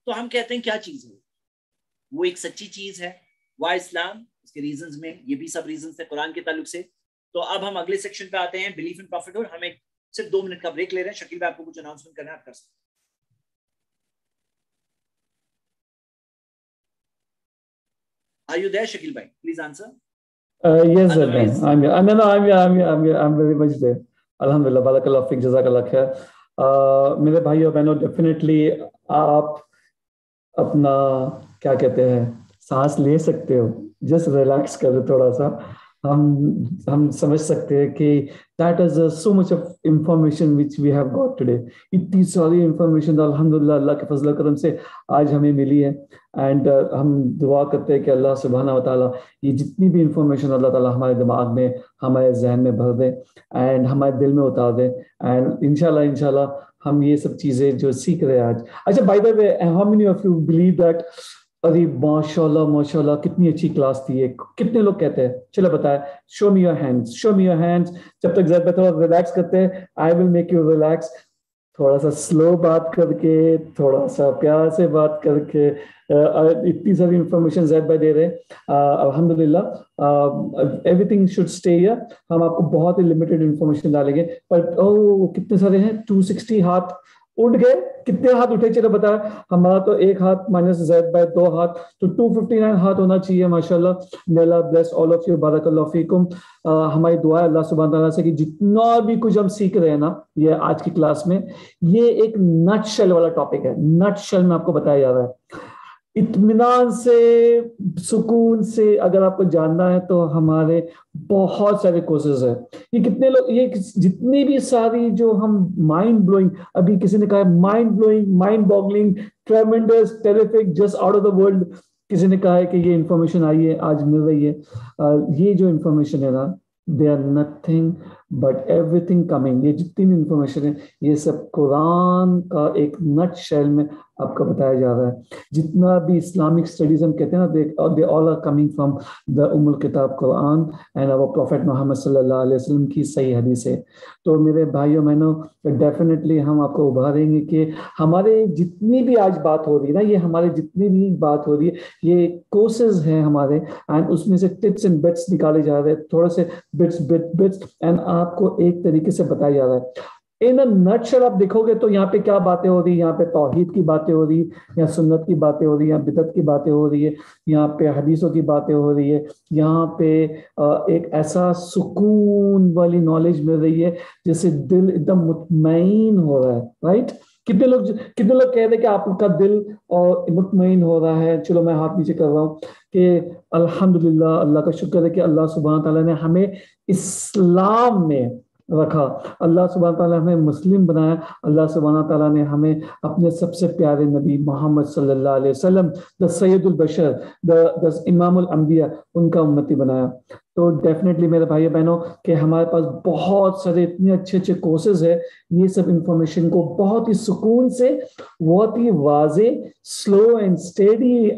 تو ہم کہتے ہیں کیا چیز ہے وہ ایک سچی چیز ہے. وائی اسلام, اس کے ریزنز میں یہ بھی سب ریزنز ہیں قرآن کے تعلق سے. تو اب ہم اگلے سیکشن پہ آتے ہیں, بلیف ان پروفیٹہوڈ. ہم ایک صرف 2 منٹ کا بریک لے رہے ہیں. شکیل بھائی آپ کو کچھ اناؤنسمنٹ کرنا ہے, آپ کر سکتے ہیں. Are you there, Shakil bhai? Please answer. Yes, sir. I'm very much there. Alhamdulillah, barakallah fik, jazakallah khair. میرے بھائی اور بہنوں, ڈیفینیٹلی آپ اپنا کیا کہتے ہیں سانس لے سکتے ہو, جسٹ ریلیکس کرو تھوڑا سا. ہم سمجھ سکتے ہیں کہ that is so much of information which we have got today. اتنی ساری انفارمیشن الحمدللہ اللہ کے فضل و کرم سے آج ہمیں ملی ہے. اینڈ ہم دعا کرتے ہیں کہ اللہ سبحانہ و تعالیٰ یہ جتنی بھی انفارمیشن اللہ تعالیٰ ہمارے دماغ میں, ہمارے ذہن میں بھر دے, اینڈ ہمارے دل میں اتار دے. اینڈ انشاءاللہ ہم یہ سب چیزیں جو سیکھ رہے ہیں آج. اچھا, by the way, how many of you believe that ارے ماشاء اللہ کتنی اچھی کلاس تھی ہے؟ کتنے لوگ کہتے ہیں؟ چلو بتائیں, شو می یور ہینڈز. جب تک زیادہ تھوڑا ریلیکس کرتے ہیں, آئی ول میک یو ریلیکس. تھوڑا سا سلو بات کر کے, تھوڑا سا پیار سے بات کر کے, اتنی ساری انفارمیشن زید بھائی دے رہے ہیں. الحمدللہ every thing should stay here. ہم آپ کو بہت ہی لمیٹڈ انفارمیشن ڈالیں گے. پر کتنے سارے ہیں, 260 ہاتھ اٹھ گئے. کتنے ہاتھ اٹھے چلو بتائیں. ہمارا تو 1 ہاتھ مائنس زید بھائی 2 ہاتھ, تو 259 ہاتھ ہونا چاہیے. ماشاءاللہ, may Allah bless all of you, بارک اللہ فیکم. ہماری دعا ہے اللہ سبحانہ تعالیٰ سے کہ جتنا بھی کچھ ہم سیکھ رہے ہیں نا یہ آج کی کلاس میں, یہ ایک نٹ شیل والا ٹاپک ہے. نٹ شیل میں آپ کو بتایا جا رہا ہے. اطمینان سے, سکون سے اگر آپ کو جاننا ہے تو ہمارے بہت سارے کورسز ہیں. یہ کتنے لوگ, یہ جتنی بھی ساری جو ہم مائنڈ بلوئنگ, ابھی کسی نے کہا ہے mind blowing, mind boggling, tremendous, terrific, just out of the world, کسی نے کہا ہے کہ یہ انفارمیشن آئی ہے, آج مل رہی ہے. یہ جو انفارمیشن ہے نا, they are nothing but everything coming. یہ جتنی بھی انفارمیشن ہے یہ سب قرآن کا ایک نٹ شیل میں آپ کو بتایا جا رہا ہے. جتنا بھی اسلامک اسٹڈیز ہم کہتے ہیں نا, they all are coming from the الکتاب قرآن and our Prophet محمد صلی اللہ علیہ وسلم کی صحیح حدیث ہے. تو میرے بھائیوں بہنوں, ڈیفینیٹلی ہم آپ کو ابھاریں گے کہ ہمارے جتنی بھی آج بات ہو رہی ہے نا, یہ ہمارے جتنی بھی بات ہو رہی ہے یہ کورسز ہیں ہمارے, اینڈ اس میں سے ٹپس اینڈ بٹس نکالے جا رہے ہیں, تھوڑے سے بٹس اینڈ آپ کو ایک طریقے سے بتایا جا رہا ہے. ان نٹشل آپ دیکھو گے تو یہاں پہ کیا باتیں ہو رہی ہیں, یہاں پہ توحید کی باتیں ہو رہی ہے, یہاں سنت کی باتیں ہو رہی ہیں, یہاں بدعت کی باتیں ہو رہی ہے, یہاں پہ حدیثوں کی باتیں ہو رہی ہے, یہاں پہ ایک ایسا سکون والی نالج مل رہی ہے جس سے دل ایک دم مطمئن ہو رہا ہے, رائٹ. کتنے لوگ کہہ رہے کہ آپ کا دل اور مطمئن ہو رہا ہے. چلو میں ہاتھ نیچے کر رہا ہوں کہ الحمدللہ, اللہ کا شکر ہے کہ اللہ سبحانہ تعالیٰ نے ہمیں اسلام میں رکھا, اللہ سبحانہ تعالیٰ نے ہمیں مسلم بنایا, اللہ سبحانہ تعالیٰ نے ہمیں اپنے سب سے پیارے نبی محمد صلی اللہ علیہ وسلم, دا سید البشر, دا امام الانبیاء, ان کا امتی بنایا. تو ڈیفینیٹلی میرے بھائی بہنوں کہ ہمارے پاس بہت سارے اتنے اچھے اچھے کورسز ہیں, یہ سب انفارمیشن کو بہت ہی سکون سے, بہت ہی واضح, slow and steady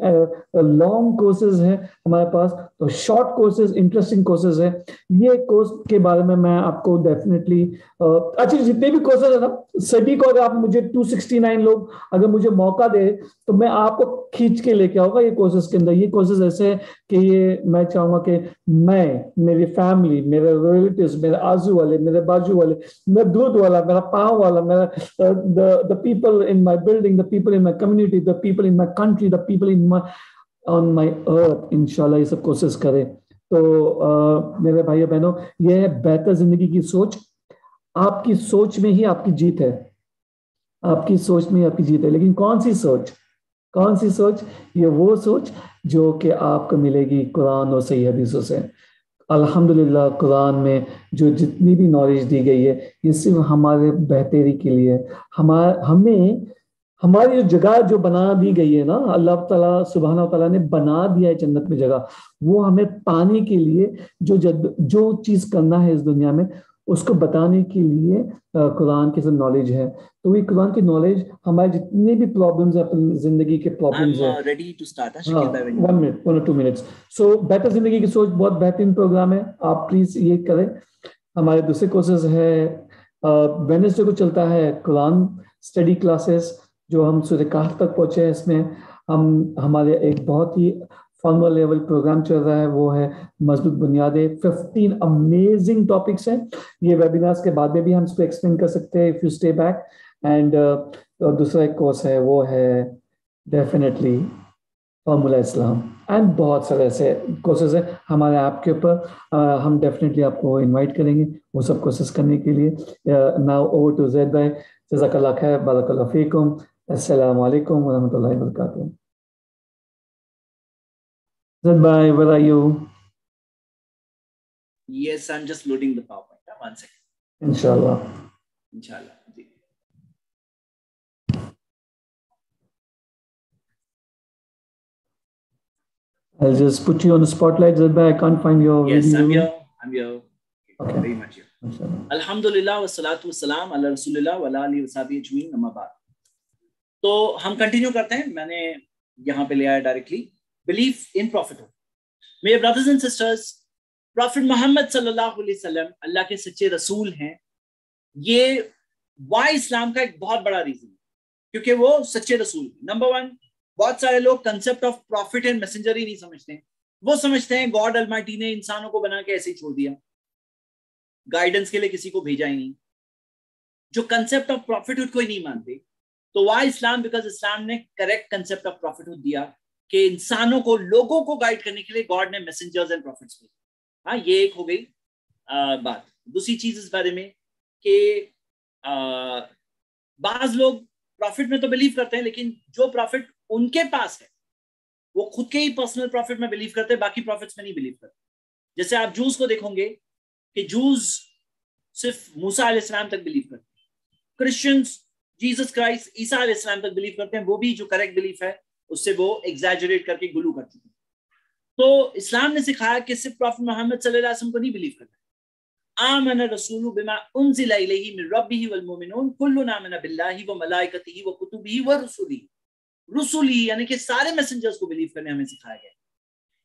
long courses ہیں ہمارے پاس. تو شارٹ کورسز, انٹرسٹنگ کورسز ہیں. یہ کورس کے بارے میں آپ کو ڈیفینیٹلی اچھا جتنے بھی کورسز ہیں نا سبھی کو, اگر آپ مجھے 269 لوگ اگر مجھے موقع دے تو میں آپ کو کھینچ کے لے کے آؤں گا یہ کورسز کے اندر. یہ کورسز ایسے ہیں کہ یہ میں چاہوں گا کہ میں, میری فیملی, میرے ریلیٹیوز, میرے آزو والے, میرے بازو والے, میرا دودھ والا, میرا پاؤں والا, میرا the people in my building, the people in my community, the people in my country, the people in my on my earth, انشاءاللہ یہ سب کوشش کرے. تو میرے بھائیو بہنوں, یہ ہے بہتر زندگی کی سوچ. آپ کی سوچ میں ہی آپ کی جیت ہے, آپ کی سوچ میں ہی آپ کی جیت ہے. لیکن کون سی سوچ, کون سی سوچ؟ یہ وہ سوچ جو کہ آپ کو ملے گی قرآن اور صحیح حدیثوں سے. الحمدللہ قرآن میں جو جتنی بھی نالج دی گئی ہے یہ صرف ہمارے بہتری کے لیے. ہمیں ہماری جو جگہ جو بنا دی گئی ہے نا, اللہ تعالیٰ سبحانہ تعالیٰ نے بنا دیا ہے جنت میں جگہ, وہ ہمیں پانے کے لیے جو چیز کرنا ہے اس دنیا میں اس کو بتانے کے لیے قرآن کی نالج ہے. تو یہ قرآن کی نالج ہمارے جتنے بھی پرابلمز ہیں, اپنی زندگی کے پرابلمز ہیں. ready to start. ہاں 1 منٹ 1 or 2 minutes. سو بہتر زندگی کی سوچ بہت بہترین پروگرام ہے, آپ پلیز یہ کریں. ہمارے دوسرے کورسز ہے ویڈنسڈے کو چلتا ہے قرآن اسٹڈی کلاسز, جو ہم سورہ کہف تک پہنچے ہیں. اس میں ہمارے ایک بہت ہی فارمل لیول پروگرام چل رہا ہے, وہ ہے مضبوط بنیادیں. 15 امیزنگ ٹاپکس ہیں. یہ ویبینارز کے بعد میں بھی ہم اس کو ایکسپلین کر سکتے ہیں if you stay back. And دوسرا ایک کورس ہے وہ ہے ڈیفینیٹلی فارمولہ اسلام. اینڈ بہت سارے ایسے کورسز ہیں ہمارے ایپ کے اوپر. ہم ڈیفینیٹلی آپ کو انوائٹ کریں گے وہ سب کورسز کرنے کے لیے. ناؤ اوور ٹو زید بھائی. جزاک اللہ خیر, بارک اللہ فیکم. السلام علیکم ورحمۃ اللہ وبرکاتہ. زید بھائی, where are you? Yes, I'm just loading the PowerPoint. 1 second. Inshallah. Inshallah. I'll just put you on the spotlight, Zed bhai. I can't find your video. Yes, I'm here. Okay. Very much here. Alhamdulillah wassalatu wassalam ala rasulillah wa ala alihi wa sahbihi ajma'in, amma ba'd. تو ہم continue کرتے ہیں. میں نے یہاں پہ لے آیا ڈائریکٹلی بلیف ان پروفٹ. میرے برادرز اینڈ سسٹرز, پروفٹ محمد صلی اللہ علیہ وسلم اللہ کے سچے رسول ہیں. یہ وائی اسلام کا ایک بہت بڑا ریزن ہے, کیونکہ وہ سچے رسول ہیں. نمبر 1, بہت سارے لوگ concept of profit and messenger ہی نہیں سمجھتے ہیں. وہ سمجھتے ہیں گاڈ المائٹی نے انسانوں کو بنا کے ایسے ہی چھوڑ دیا, گائیڈنس کے لیے کسی کو بھیجا ہی نہیں. جو کنسپٹ آف پروفٹ کوئی نہیں مانتے. تو وائی اسلام؟ بیکاز اسلام نے کریکٹ کنسپٹ آف پروفٹ دیا کہ انسانوں کو, لوگوں کو گائیڈ کرنے کے لیے گاڈ نے میسنجرز اینڈ پروفٹس بھیجے. ہاں, یہ ایک ہو گئی بات. دوسری چیز اس بارے میں کہ بعض لوگ پروفٹ میں تو بلیو کرتے ہیں, لیکن جو پروفٹ ان کے پاس ہے وہ خود کے ہی پرسنل پروفٹ میں بلیو کرتے ہیں, باقی پروفٹس میں نہیں بلیو کرتے. جیسے آپ جوز کو دیکھو گے کہ جوز صرف موسیٰ علیہ السلام تک بلیو کرتے ہیں. کرسچنز جیسس کرائسٹ عیسیٰ علیہ السلام تک بلیو کرتے ہیں, وہ بھی جو کریکٹ بلیف ہے اس سے وہ ایگزیجریٹ کر کے گلو کر چکے ہیں. تو اسلام نے سکھایا کہ صرف پروفٹ محمد صلی اللہ علیہ وسلم کو نہیں بلیو کرنا. آمن الرسول بما انزل الیہ من ربہ والمؤمنون کل آمن باللہ وملائکتہ وکتبہ ورسلہ. رسولی یعنی کہ سارے میسنجرز کو بلیو کرنے ہمیں سکھایا گیا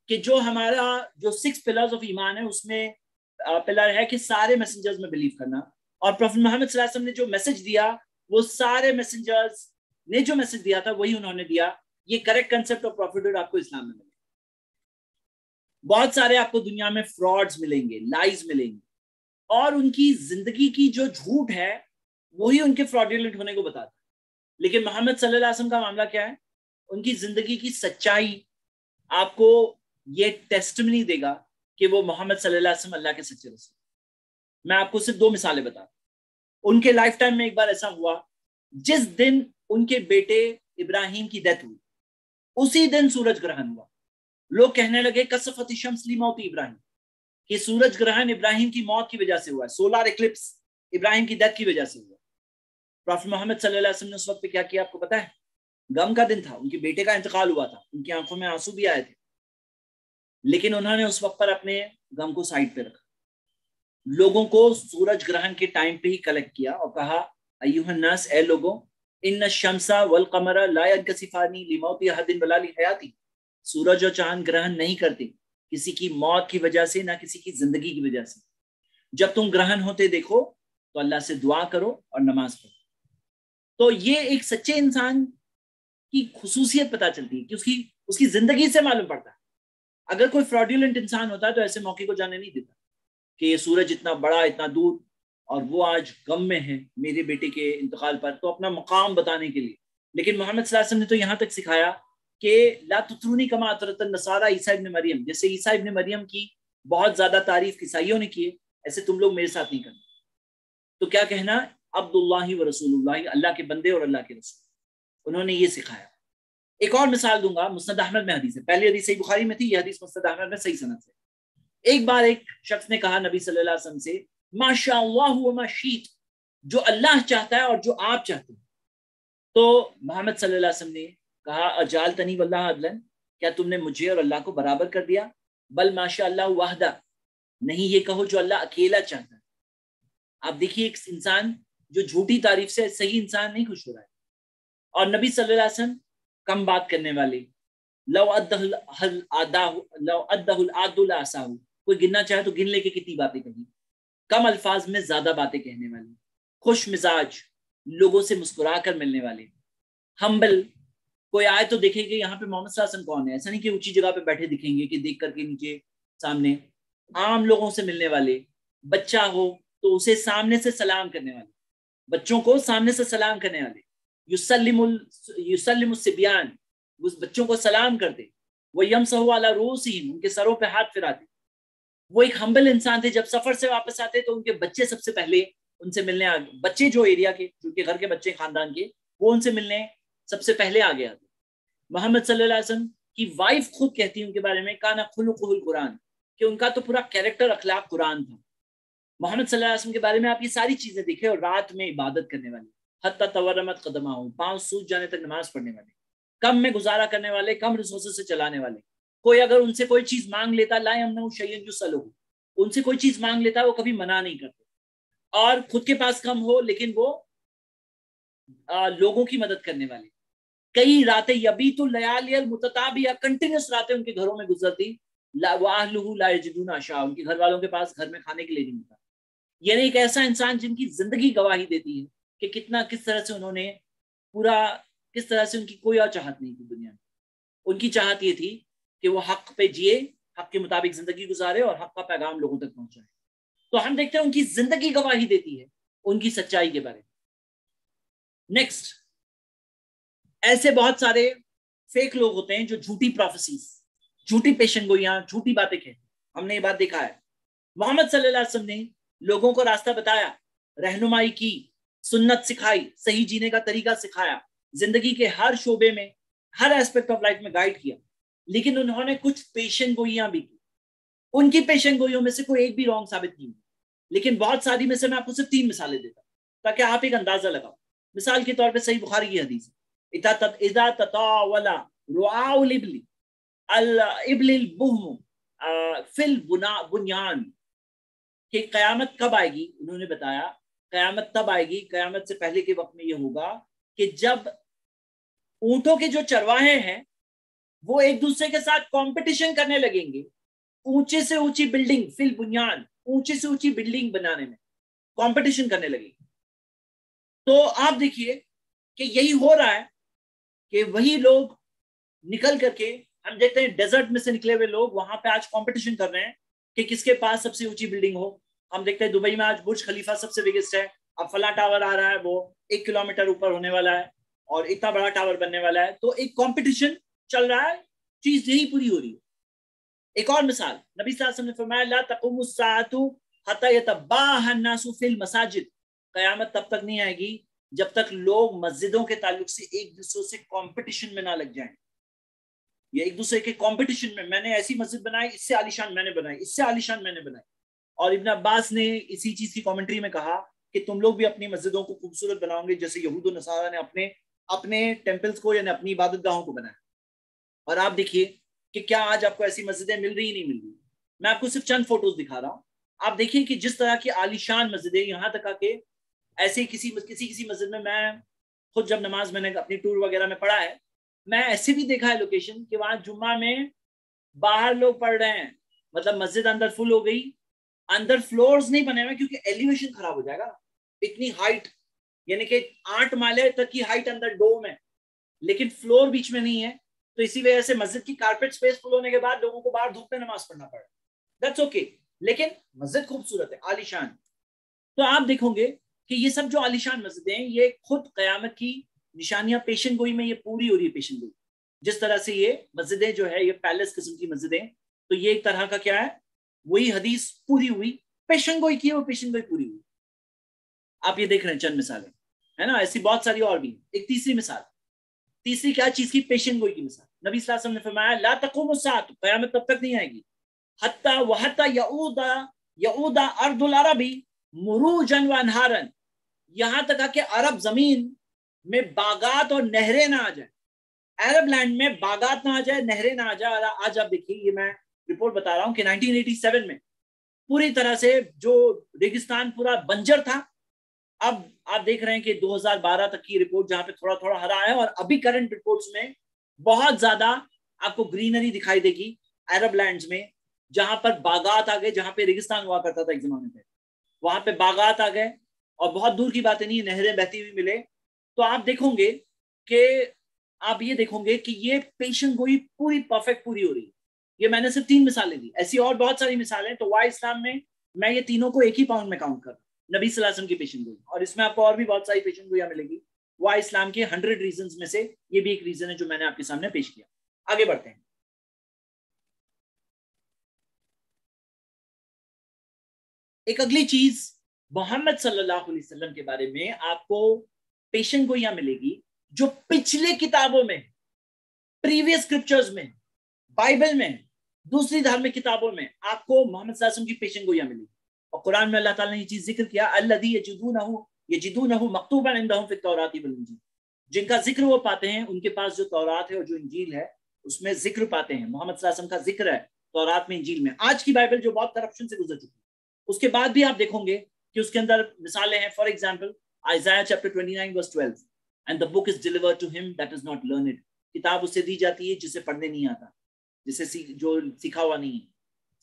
کہ جو ہمارا جو 6 پلرز آف ایمان ہے اس میں پلر ہے کہ سارے میسنجرز میں بلیو کرنا. اور پروفٹ محمد صلی اللہ علیہ وسلم نے جو میسج دیا وہ سارے میسنجرز نے جو میسج دیا تھا وہی انہوں نے دیا. یہ کریکٹ کنسپٹ آف پروفٹہڈ آپ کو اسلام میں ملے. بہت سارے آپ کو دنیا میں فراڈز ملیں گے, لائز ملیں گے, اور ان کی زندگی کی جو جھوٹ ہے وہی ان کے fraudulent ہونے کو بتاتا ہے. لیکن محمد صلی اللہ علیہ وسلم کا معاملہ کیا ہے؟ ان کی زندگی کی سچائی آپ کو یہ ٹیسٹمنی دے گا کہ وہ محمد صلی اللہ علیہ وسلم اللہ کے سچے رسول. میں آپ کو صرف 2 مثالیں بتا دوں. ان کے لائف ٹائم میں ایک بار ایسا ہوا، جس دن ان کے بیٹے ابراہیم کی ڈیتھ ہوئی اسی دن سورج گرہن ہوا. لوگ کہنے لگے کسفت الشمس لموت ابراہیم، کہ سورج گرہن ابراہیم کی موت کی وجہ سے ہوا ہے، سولار ایکلپس ابراہیم کی ڈیتھ کی وجہ سے ہوا. پروفیٹ محمد صلی اللہ علیہ وسلم نے اس وقت پہ کیا کیا آپ کو پتا ہے؟ غم کا دن تھا، ان کے بیٹے کا انتقال ہوا تھا، ان کی آنکھوں میں آنسو بھی آئے تھے، لیکن انہوں نے اس وقت پر اپنے غم کو سائڈ پہ رکھا. لوگوں کو سورج گرہن کے ٹائم پہ ہی کلیکٹ کیا اور کہا ایھا الناس، اے لوگوں، ان الشمس والقمر لا ينكسفان لموت احد ولا لحیاتی. سورج اور چاند گرہن نہیں کرتے کسی کی موت کی وجہ سے، نہ کسی کی زندگی کی وجہ سے. جب تم گرہن ہوتے دیکھو تو اللہ سے دعا کرو اور نماز پڑھو. تو یہ ایک سچے انسان کی خصوصیت پتہ چلتی ہے کہ اس کی زندگی سے معلوم پڑتا ہے. اگر کوئی fraudulent انسان ہوتا ہے تو ایسے موقع کو جانے نہیں دیتا کہ یہ سورج اتنا بڑا، اتنا دور، اور وہ آج غم میں ہے میرے بیٹے کے انتقال پر، تو اپنا مقام بتانے کے لیے. لیکن محمد صلی اللہ علیہ وسلم نے تو یہاں تک سکھایا کہ لا تطرونی کما اطرت النصارى عیسیٰ ابن مریم، جیسے عیسیٰ ابن مریم کی بہت زیادہ تعریف عیسائیوں نے کی ہے، ایسے تم لوگ میرے ساتھ نہیں کرنا. تو کیا کہنا؟ عبداللہ و رسول اللہ، اللہ کے بندے اور اللہ کے رسول. انہوں نے یہ سکھایا. ایک اور مثال دوں گا، مسند احمد میں حدیث ہے، پہلی حدیث صحیح بخاری میں تھی، یہ حدیث مسند احمد میں صحیح سند سے. ایک بار ایک شخص نے کہا نبی صلی اللہ علیہ وسلم سے، ما شاء اللہ وما شئت، جو اللہ چاہتا ہے اور جو آپ چاہتے ہیں. تو محمد صلی اللہ علیہ وسلم نے کہا اجعلتنی واللہ عدلا، کیا تم نے مجھے اور اللہ کو برابر کر دیا؟ بل ما شاء اللہ وحدہ، نہیں یہ کہو جو اللہ اکیلا چاہتا ہے. آپ دیکھیے ایک انسان جو جھوٹی تعریف سے صحیح انسان نہیں خوش ہو رہا ہے. اور نبی صلی اللہ علیہ وسلم کم بات کرنے والے، لو ادہ العاد لعصاہ، کوئی گننا چاہے تو گن لے کے کتنی باتیں کہی. کم الفاظ میں زیادہ باتیں کہنے والے، خوش مزاج، لوگوں سے مسکرا کر ملنے والے، ہمبل. کوئی آئے تو دیکھیں گے یہاں پہ محمد صلی اللہ علیہ وسلم کون ہے، ایسا نہیں کہ اونچی جگہ پہ بیٹھے دکھیں گے کہ دیکھ کر کے نیچے سامنے. عام لوگوں سے ملنے والے، بچہ ہو تو اسے سامنے سے سلام کرنے والے، بچوں کو سامنے سے سلام کرنے والے. یسلم الصبیان، اس بچوں کو سلام کرتے. وہ یمسح علی رؤوسہم، ان کے سروں پہ ہاتھ پھراتے. وہ ایک ہمبل انسان تھے. جب سفر سے واپس آتے تو ان کے بچے سب سے پہلے ان سے ملنے آگے، بچے جو ایریا کے، جو کہ گھر کے بچے خاندان کے، وہ ان سے ملنے سب سے پہلے آگے آتے. محمد صلی اللہ علیہ وسلم کی وائف خود کہتی ہے ان کے بارے میں، کانا خلقہ القرآن، کہ ان کا تو پورا کیریکٹر اخلاق قرآن تھا. محمد صلی اللہ علیہ وسلم کے بارے میں آپ یہ ساری چیزیں دیکھیں. اور رات میں عبادت کرنے والے، حتی تورمت قدمہ، پاؤں سوج جانے تک نماز پڑھنے والے، کم میں گزارا کرنے والے، کم ریسورسز سے چلانے والے. کوئی اگر ان سے کوئی چیز مانگ لیتا، لا یمنع شیئا یسألہ، ان سے کوئی چیز مانگ لیتا وہ کبھی منع نہیں کرتے. اور خود کے پاس کم ہو لیکن وہ لوگوں کی مدد کرنے والے. کئی راتیں، یبیت اللیالی المتتابعہ، کنٹینیوس راتیں ان کے گھروں میں گزرتی. وَأَهْلُهُ لَا يَجِدُونَ عَشَاءَ، ان کے گھر والوں کے پاس گھر میں کھانے کے لیے نہیں ہوتا. یعنی ایک ایسا انسان جن کی زندگی گواہی دیتی ہے کہ کس طرح سے انہوں نے کس طرح سے ان کی کوئی اور چاہت نہیں تھی دنیا میں. ان کی چاہت یہ تھی کہ وہ حق پہ جیے، حق کے مطابق زندگی گزارے اور حق کا پیغام لوگوں تک پہنچائے. تو ہم دیکھتے ہیں ان کی زندگی گواہی دیتی ہے ان کی سچائی کے بارے میں. نیکسٹ، ایسے بہت سارے فیک لوگ ہوتے ہیں جو جھوٹی پروفیسیز، جھوٹی پیشن گوئیاں، جھوٹی باتیں کہتے ہیں. ہم نے یہ بات دیکھا ہے. محمد صلی اللہ علیہ وسلم نے لوگوں کو راستہ بتایا، رہنمائی کی، سنت سکھائی، صحیح جینے کا طریقہ سکھایا، زندگی کے ہر شعبے میں، ہر ایسپیکٹ آف لائف میں گائیڈ کیا. لیکن انہوں نے کچھ پیشن گوئیاں بھی کی. ان کی پیشن گوئیوں میں سے کوئی ایک بھی رانگ ثابت نہیں ہوئی، لیکن بہت ساری میں سے میں آپ کو صرف 3 مثالیں دیتا ہوں تاکہ آپ ایک اندازہ لگاؤ. مثال کے طور پہ صحیح بخاری کی حدیث ہے، اذا تطاول رعاء الابل البهم فی البنیان، کہ قیامت کب آئے گی. انہوں نے بتایا قیامت تب آئے گی، قیامت سے پہلے کے وقت میں یہ ہوگا کہ جب اونٹوں کے جو چرواہے ہیں وہ ایک دوسرے کے ساتھ کمپٹیشن کرنے لگیں گے، اونچے سے اونچی بلڈنگ، فی البنیان، اونچے سے اونچی بلڈنگ بنانے میں کمپٹیشن کرنے لگیں گے. تو آپ دیکھیے کہ یہی ہو رہا ہے کہ وہی لوگ نکل کر کے، ہم دیکھتے ہیں ڈیزرٹ میں سے نکلے ہوئے لوگ وہاں پہ آج کمپٹیشن کر رہے ہیں کہ کس کے پاس سب سے اونچی بلڈنگ ہو. ہم دیکھتے ہیں دبئی میں آج برج خلیفہ سب سے بگیسٹ ہے، اب فلاں ٹاور آ رہا ہے وہ 1 کلومیٹر اوپر ہونے والا ہے اور اتنا بڑا ٹاور بننے والا ہے, تو ایک کمپٹیشن چل رہا ہے, چیز یہی پوری ہو رہی ہے. ایک اور مثال, نبی صلی اللہ علیہ وسلم نے فرمایا لا تقوم الساعة حتى يتباهى الناس في المساجد, قیامت تب تک نہیں آئے گی جب تک لوگ مسجدوں کے تعلق سے ایک دوسرے سے کمپٹیشن میں نہ لگ جائیں, یا ایک دوسرے کے کمپٹیشن میں نے ایسی مسجد بنائی, اس سے عالیشان میں نے بنائی, اس سے عالیشان میں نے بنائی. اور ابن عباس نے اسی چیز کی کامنٹری میں کہا کہ تم لوگ بھی اپنی مسجدوں کو خوبصورت بناؤ گے جیسے یہود و نصارہ نے اپنے ٹیمپلز کو یعنی اپنی عبادت گاہوں کو بنایا. اور آپ دیکھیے کہ کیا آج آپ کو ایسی مسجدیں مل رہی نہیں مل رہی. میں آپ کو صرف چند فوٹوز دکھا رہا ہوں, آپ دیکھیں کہ جس طرح کی عالیشان مسجدیں, یہاں تک کہ ایسے کسی مسجد میں خود جب نماز میں نے اپنی ٹور وغیرہ میں پڑھا ہے, میں ایسے بھی دیکھا ہے لوکیشن کہ وہاں جمعہ میں باہر لوگ پڑھ رہے ہیں, مطلب مسجد اندر فل ہو گئی, اندر فلورز نہیں بنے ہوئے کیونکہ ایلیویشن خراب ہو جائے گا, اتنی ہائٹ یعنی کہ 8 مالے تک کی ہائٹ اندر ڈوم ہے لیکن فلور بیچ میں نہیں ہے, تو اسی وجہ سے مسجد کی کارپیٹ سپیس فل ہونے کے بعد لوگوں کو باہر دھوپ میں نماز پڑھنا پڑا. دیٹس اوکے, لیکن مسجد خوبصورت ہے, عالیشان. تو آپ دیکھو گے کہ یہ سب جو عالیشان مسجدیں ہیں یہ خود قیامت کی نشانیاں پیشن گوئی میں یہ پوری ہو رہی ہے. پیشن گوئی جس طرح سے یہ مسجدیں جو ہے یہ پیلس قسم کی مسجدیں, تو یہ ایک طرح کا کیا ہے, وہی حدیث پوری ہوئی, پیشن گوئی کی وہ پیشن گوئی پوری ہوئی. آپ یہ دیکھ رہے ہیں چند مثالیں ہے نا, ایسی بہت ساری اور بھی. ایک تیسری مثال, تیسری کیا چیز کی, پیشن گوئی کی مثال. نبی صلی اللہ علیہ وسلم نے فرمایا لا تقوم الساعۃ, قیامت تب تک نہیں آئے گی حتی یعود ارض العرب مروجا وانہارا, یہاں تک کہ عرب زمین میں باغات اور نہریں نہ آ جائیں, عرب لینڈ میں باغات نہ آ جائے, نہریں نہ آ جائے. آج آپ دیکھیے, یہ میں رپورٹ بتا رہا ہوں کہ 1987 میں پوری طرح سے جو ریگستان پورا بنجر تھا, اب آپ دیکھ رہے ہیں کہ 2012 تک کی رپورٹ جہاں پہ تھوڑا تھوڑا ہرا ہے, اور ابھی کرنٹ رپورٹس میں بہت زیادہ آپ کو گرینری دکھائی دے گی عرب لینڈز میں, جہاں پر باغات آ گئے, جہاں پہ ریگستان ہوا کرتا تھا ایک زمانے پہ, وہاں پہ باغات آ گئے, اور بہت دور کی باتیں نہیں, نہریں بہتی ہوئی ملے. تو آپ دیکھو گے کہ آپ یہ دیکھو گے کہ یہ پیشن گوئی پوری پرفیکٹ پوری ہو رہی ہے. یہ میں نے صرف 3 مثالیں دی, ایسی اور بہت ساری مثالیں. تو وائی اسلام میں یہ تینوں کو ایک ہی پاؤنڈ میں کاؤنٹ کر رہا ہوں, نبی صلی اللہ علیہ وسلم کی پیشن گوئی, اور اس میں آپ کو اور بھی بہت ساری پیشن گوئیاں ملے گی. وائی اسلام کے 100 ریزنز میں سے یہ بھی ایک ریزن ہے جو میں نے آپ کے سامنے پیش کیا. آگے بڑھتے ہیں. ایک اگلی چیز محمد صلی اللہ علیہ وسلم کے بارے میں آپ کو پیشن گوئیاں ملے گی جو پچھلے کتابوں میں, پریویس اسکرپچرز میں, بائبل میں, دوسری دھارمک کتابوں میں آپ کو محمد صلی اللہ علیہ وسلم کی پیشن گوئیاں ملیں گی. اور قرآن میں اللہ تعالیٰ نے یہ چیز ذکر کیا, الذی یجدونہ مکتوبا عندہم فی التوراۃ والانجیل, جن کا ذکر وہ پاتے ہیں ان کے پاس جو تورات ہے اور جو انجیل ہے اس میں ذکر پاتے ہیں, محمد صلی اللہ علیہ وسلم کا ذکر ہے تورات میں, انجیل میں. آج کی بائبل جو بہت کرپشن سے گزر چکی ہے, اس کے بعد بھی آپ دیکھو گے کہ اس کے اندر مثالیں ہیں. For example Isaiah chapter 29 verse 12, and the book is delivered to him that is not learned, کتاب اسے دی جاتی ہے جسے پڑھنے نہیں آتا, جسے جو سیکھا ہوا نہیں ہے.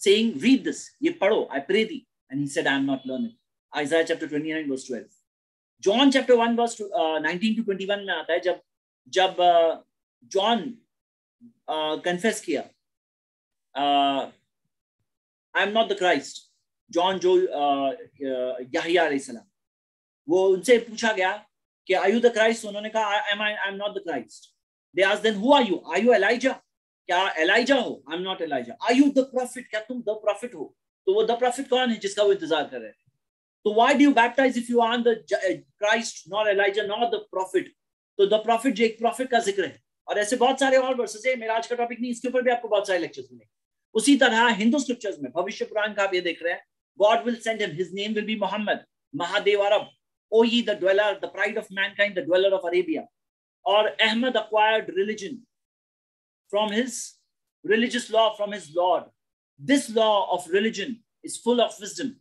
saying read this, یہ پڑھو, I pray thee, and he said I am not learned. Isaiah chapter 29 verse 12. John chapter 1 verse 19 to 21 میں آتا ہے جب جان کنفیس کیا I am not the Christ, جان جو یحییٰ علیہ السلام, وہ ان سے پوچھا گیا کہ are you the Christ, انہوں نے کہا I am not the Christ. They asked then who are you Elijah, کیا Elijah who, I am not Elijah. Are you the prophet, کیا تم the prophet ہو, تو وہ the prophet کون ہے جس کا وہ انتظار کر رہے ہیں. تو why do you baptize if you aren't the Christ, nor Elijah, nor the prophet. تو the prophet جو ایک prophet کا ذکر ہے, اور ایسے بہت سارے اور ورسز ہیں. میرا آج کا ٹاپک نہیں, اس کے اوپر بھی آپ کو بہت سارے لیکچرز ملیں. اسی طرح ہندو اسکرپچرز میں بھوشیہ پران کا آپ یہ دیکھ رہے ہیں, God will send him, his name will be Muhammad, Mahadev Arab, O ye the dweller, the pride of mankind, the dweller of Arabia. Or Ahmad acquired religion from his religious law from his Lord. This law of religion is full of wisdom.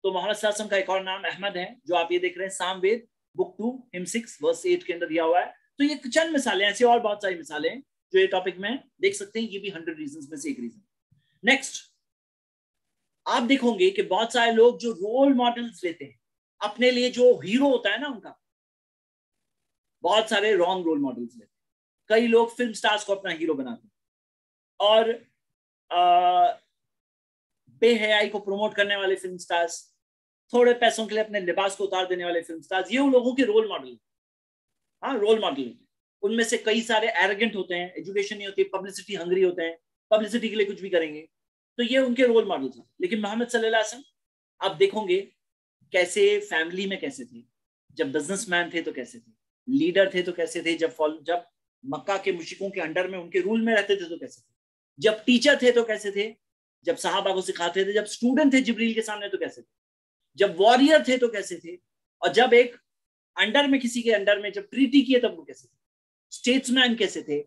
تو محمد صلی اللہ علیہ وسلم کا ایک اور نام احمد ہے, جو آپ یہ دیکھ رہے ہیں سام وید بک 2 hymn 6 verse 8 کے اندر دیا ہوا ہے. تو یہ چند مثالیں, ایسی اور بہت ساری مثالیں ہیں جو یہ ٹاپک میں دیکھ سکتے ہیں. یہ بھی 100 ریزنز میں سے ایک ریزن. نیکسٹ آپ دیکھو گے کہ بہت سارے لوگ جو رول ماڈلز لیتے ہیں اپنے لیے, جو ہیرو ہوتا ہے نا ان کا, بہت سارے رانگ رول ماڈلز لیتے ہیں. کئی لوگ فلم سٹارز کو اپنا ہیرو بناتے ہیں اور بے حیائی کو پروموٹ کرنے والے فلم سٹارز, تھوڑے پیسوں کے لیے اپنے لباس کو اتار دینے والے فلم سٹارز، یہ ان لوگوں کے رول ماڈل ہیں. ہاں رول ماڈل ہوتے ہیں. ان میں سے کئی سارے ایروگنٹ ہوتے ہیں، ایجوکیشن نہیں ہوتی، پبلسٹی ہنگری ہوتے ہیں، پبلسٹی کے لیے کچھ بھی کریں گے. تو یہ ان کے رول ماڈل تھے. لیکن محمد صلی اللہ علیہ وسلم آپ دیکھو گے کیسے فیملی میں کیسے تھے، جب بزنس مین تھے تو کیسے تھے، لیڈر تھے تو کیسے تھے، جب مکہ کے مشرکوں کے انڈر میں ان کے رول میں رہتے تھے تو کیسے تھے، جب ٹیچر تھے تو کیسے تھے، جب صحابہ کو سکھاتے تھے، جب اسٹوڈنٹ تھے جبریل کے سامنے تو کیسے تھے، جب وارئر تھے تو کیسے تھے، اور جب ایک انڈر میں کسی کے انڈر میں جب ٹریٹی کیے تب وہ کیسے تھے، اسٹیٹس مین کیسے تھے،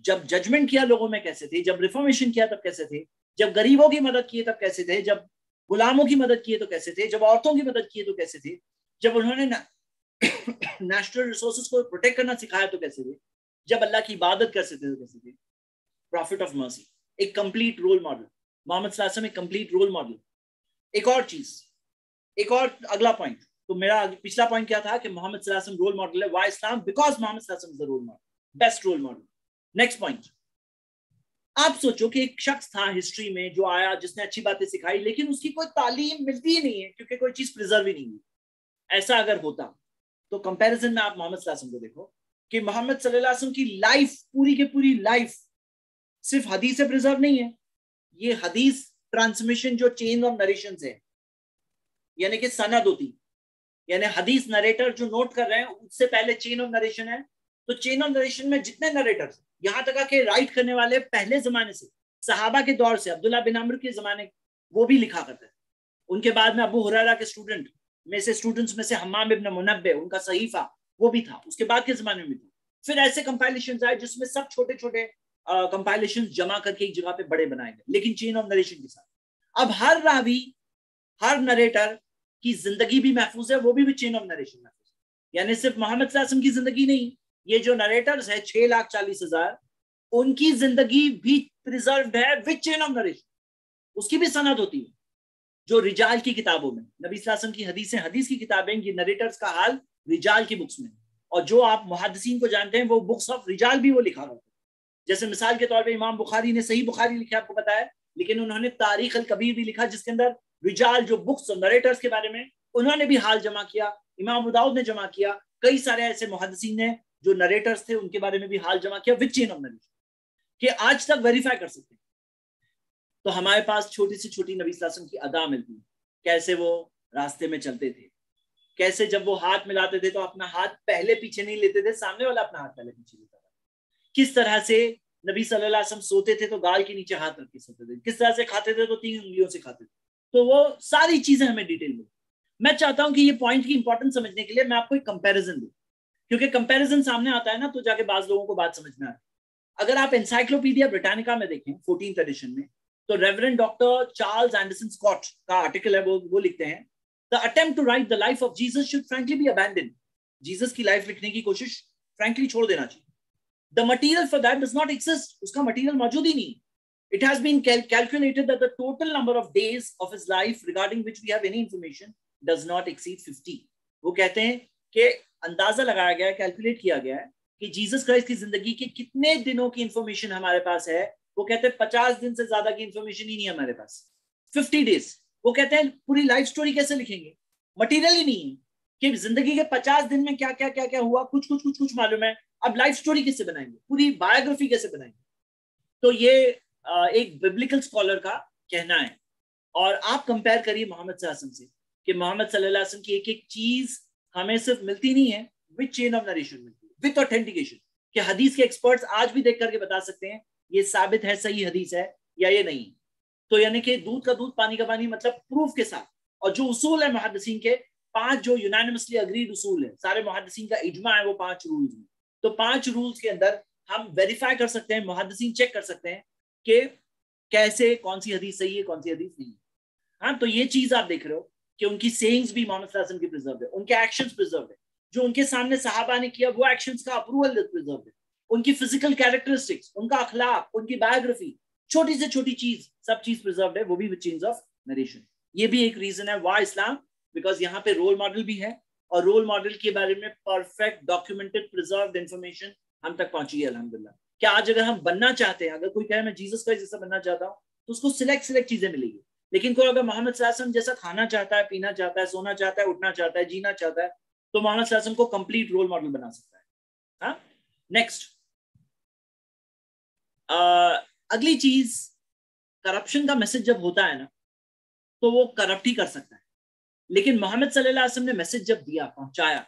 جب ججمنٹ کیا لوگوں میں کیسے تھے، جب ریفارمیشن کیا تب کیسے تھے، جب غریبوں کی مدد کیے تب کیسے تھے، جب غلاموں کی مدد کیے تو کیسے تھے، جب عورتوں کی مدد کیے تو کیسے تھے، جب انہوں نے نیشنل ریسورسز کو پروٹیکٹ کرنا سکھایا تو کیسے تھے، جب اللہ کی عبادت کر سکتے تو کیسے تھے. پروفٹ آف مرسی، ایک کمپلیٹ رول ماڈل. محمد صلی اللہ علیہ وسلم ایک کمپلیٹ رول ماڈل. ایک اور چیز، ایک اور اگلا پوائنٹ. تو میرا پچھلا پوائنٹ کیا تھا کہ محمد صلی اللہ علیہ وسلم رول ماڈل ہے. Why Islam? بیکاز محمد صلی اللہ علیہ وسلم is the role model, best role model. Next point, آپ سوچو کہ ایک شخص تھا ہسٹری میں جو آیا، جس نے اچھی باتیں سکھائی، لیکن اس کی کوئی تعلیم ملتی ہی نہیں ہے کیونکہ کوئی چیز پریزرو ہی نہیں ہوئی. ایسا اگر ہوتا تو کمپیریزن میں آپ محمد صلی اللہ علیہ وسلم کو دیکھو کہ محمد صلی اللہ علیہ وسلم کی لائف، پوری کی پوری لائف صرف حدیث سے پریزرو نہیں ہے. یہ حدیث ٹرانسمیشن جو چین آف نریشن ہے، یعنی کہ سند ہوتی، یعنی حدیث نریٹر جو نوٹ کر رہے ہیں اس سے پہلے چین آف نریشن ہے. تو چین آف نریشن میں جتنے نریٹرز، یہاں تک کہ رائٹ کرنے والے پہلے زمانے سے، صحابہ کے دور سے، عبداللہ بن عمرو کے زمانے وہ بھی لکھا کرتے ہیں. ان کے بعد میں ابو ہریرہ کے اسٹوڈنٹس میں سے حمام ابن منبہ، ان کا صحیفہ وہ بھی تھا، اس کے بعد کے زمانے میں بھی. پھر ایسے کمپائلیشنز آئے جس میں سب چھوٹے چھوٹے کمپائلیشنز جمع کر کے ایک جگہ پہ بڑے بنائے گئے، لیکن چین آف نریشن کے ساتھ. اب ہر راوی، ہر نریٹر کی زندگی بھی محفوظ ہے، وہ بھی چین آف نریشن محفوظ ہے. یعنی صرف محمد صلی اللہ علیہ وسلم کی زندگی نہیں، یہ جو نریٹرز ہیں 6,40,000 ان کی زندگی بھی پریزروڈ ہے وچ چین آف نریشن. اس کی بھی سند ہوتی ہے. جو رجال کی کتابوں میں نبی صلی اللہ علیہ وسلم کی حدیثیں، حدیث کی کتابیں، یہ نریٹرز کا حال رجال کی بکس میں. اور جو آپ محدثین کو جانتے ہیں وہ بکس آف رجال بھی وہ لکھا کرتے ہیں. جیسے مثال کے طور پہ امام بخاری نے صحیح بخاری لکھا، آپ کو پتا ہے، لیکن انہوں نے تاریخ الکبیر بھی لکھا جس کے اندر رجال جو بکس نریٹرز کے بارے میں انہوں نے بھی حال جمع کیا. امام ابو داؤد نے جمع کیا. کئی سارے ایسے محدثین نے جو نریٹرز تھے ان کے بارے میں بھی حال جمع کیا وچ چین آف نریشن، کہ آج تک ویریفائی کر سکتے ہیں. تو ہمارے پاس چھوٹی سے چھوٹی نبی صلی اللہ علیہ وسلم کی ادا ملتی ہے، کیسے وہ راستے میں چلتے تھے، کیسے جب وہ ہاتھ ملاتے تھے تو اپنا ہاتھ پہلے پیچھے نہیں لیتے تھے، سامنے والا اپنا ہاتھ پہلے پیچھے لیتا تھا. کس طرح سے نبی صلی اللہ علیہ وسلم سوتے تھے تو گال کے نیچے ہاتھ رکھ کے سوتے تھے، کس طرح سے کھاتے تھے تو 3 انگلیوں سے کھاتے تھے. تو وہ ساری چیزیں ہمیں ڈیٹیل میں. میں چاہتا ہوں کہ یہ پوائنٹ کی امپورٹنس سمجھنے کے لیے میں آپ کو ایک کمپیریزن دوں، کیونکہ کمپیریزن سامنے آتا ہے نا تو جا کے بعض لوگوں کو بات سمجھ میں آتی ہے. اگر آپ انسائکلوپیڈیا بریٹانیکا میں دیکھیں 14th ایڈیشن میں، تو reverend doctor Charles Anderson Scott کا آرٹیکل ہے، وہ لکھتے ہیں The attempt to write the life of Jesus should frankly be abandoned. Jesus کی لائف لکھنے کی کوشش frankly چھوڑ دینا چاہیے. The material for that does not exist. اس کا مٹیریل موجود ہی نہیں. It has been calculated that the total number of days of his life regarding which we have any information does not exceed 50. وہ کہتے ہیں کہ اندازہ لگایا گیا ہے، کیلکولیٹ کیا گیا ہے کہ جیسس کرائسٹ کی زندگی کے کتنے دنوں کی انفارمیشن ہمارے پاس ہے. وہ کہتے ہیں 50 دن سے زیادہ کی انفارمیشن ہی نہیں ہے ہمارے پاس. 50 days. وہ کہتے ہیں پوری لائف سٹوری کیسے لکھیں گے، مٹیریل ہی نہیں ہے کہ زندگی کے 50 دن میں کیا کیا کیا کیا ہوا، کچھ معلوم ہے. اب لائف سٹوری کیسے بنائیں گے، پوری بایوگرافی کیسے بنائیں گے. تو یہ ایک ببلیکل اسکالر کا کہنا ہے. اور آپ کمپیئر کریے محمد صلی اللہ علیہ وسلم سے کہ محمد صلی اللہ علیہ وسلم کی ایک ایک چیز ہمیں صرف ملتی نہیں ہے، وتھ چین آف نریشن ملتی ہے، وتھ آتھینٹیکیشن، کہ حدیث کے ایکسپرٹس آج بھی دیکھ کر کے بتا سکتے ہیں یہ ثابت ہے، صحیح حدیث ہے یا یہ نہیں. تو یعنی کہ دودھ کا دودھ پانی کا پانی، مطلب پروف کے ساتھ. اور جو اصول ہے محدثین کے 5 جو یونانیمسلی اگریڈ اصول ہیں، سارے محدثین کا اجماع ہے وہ 5 رولز میں. تو 5 رولز کے اندر ہم ویریفائی کر سکتے ہیں، محدثین چیک کر سکتے ہیں کہ کیسے کون سی حدیث صحیح ہے کون سی حدیث نہیں ہے. ہاں تو یہ چیز آپ دیکھ رہے ہو کہ ان کی سیئنگز بھی محمد صلی اللہ علیہ وسلم کی پریزرو ہے، ان کے ایکشنز پریزرو ہے، جو ان کے سامنے صحابہ نے کیا وہ ایکشنز کا اپروول پریزرو ہے، ان کی فزیکل کیریکٹرسٹکس، ان کا اخلاق، ان کی بایوگرافی، چھوٹی سے چھوٹی چیز سب چیز پریزروڈ ہے، وہ بھی وتھ چینز آف نریشن. یہ بھی ایک ریزن ہے وائی اسلام، بیکاز یہاں پہ رول ماڈل بھی ہے اور رول ماڈل کے بارے میں پرفیکٹ ڈاکیومنٹڈ پریزروڈ انفارمیشن ہم تک پہنچی ہے الحمدللہ. کہ آج اگر ہم بننا چاہتے ہیں، اگر کوئی کہے میں جیسس کا جیسا بننا چاہتا ہوں تو اس کو سلیکٹ چیزیں ملے گی. لیکن کوئی اگر محمد صلی اللہ علیہ وسلم جیسا کھانا چاہتا ہے, پینا چاہتا ہے, سونا چاہتا ہے, اٹھنا چاہتا ہے, جینا چاہتا ہے, تو محمد صلی اللہ علیہ وسلم کو کمپلیٹ رول ماڈل بنا سکتا ہے. ہاں, نیکسٹ اگلی چیز, کرپشن کا میسج جب ہوتا ہے نا تو وہ کرپٹ ہی کر سکتا ہے, لیکن محمد صلی اللہ علیہ وسلم نے میسج جب دیا, پہنچایا,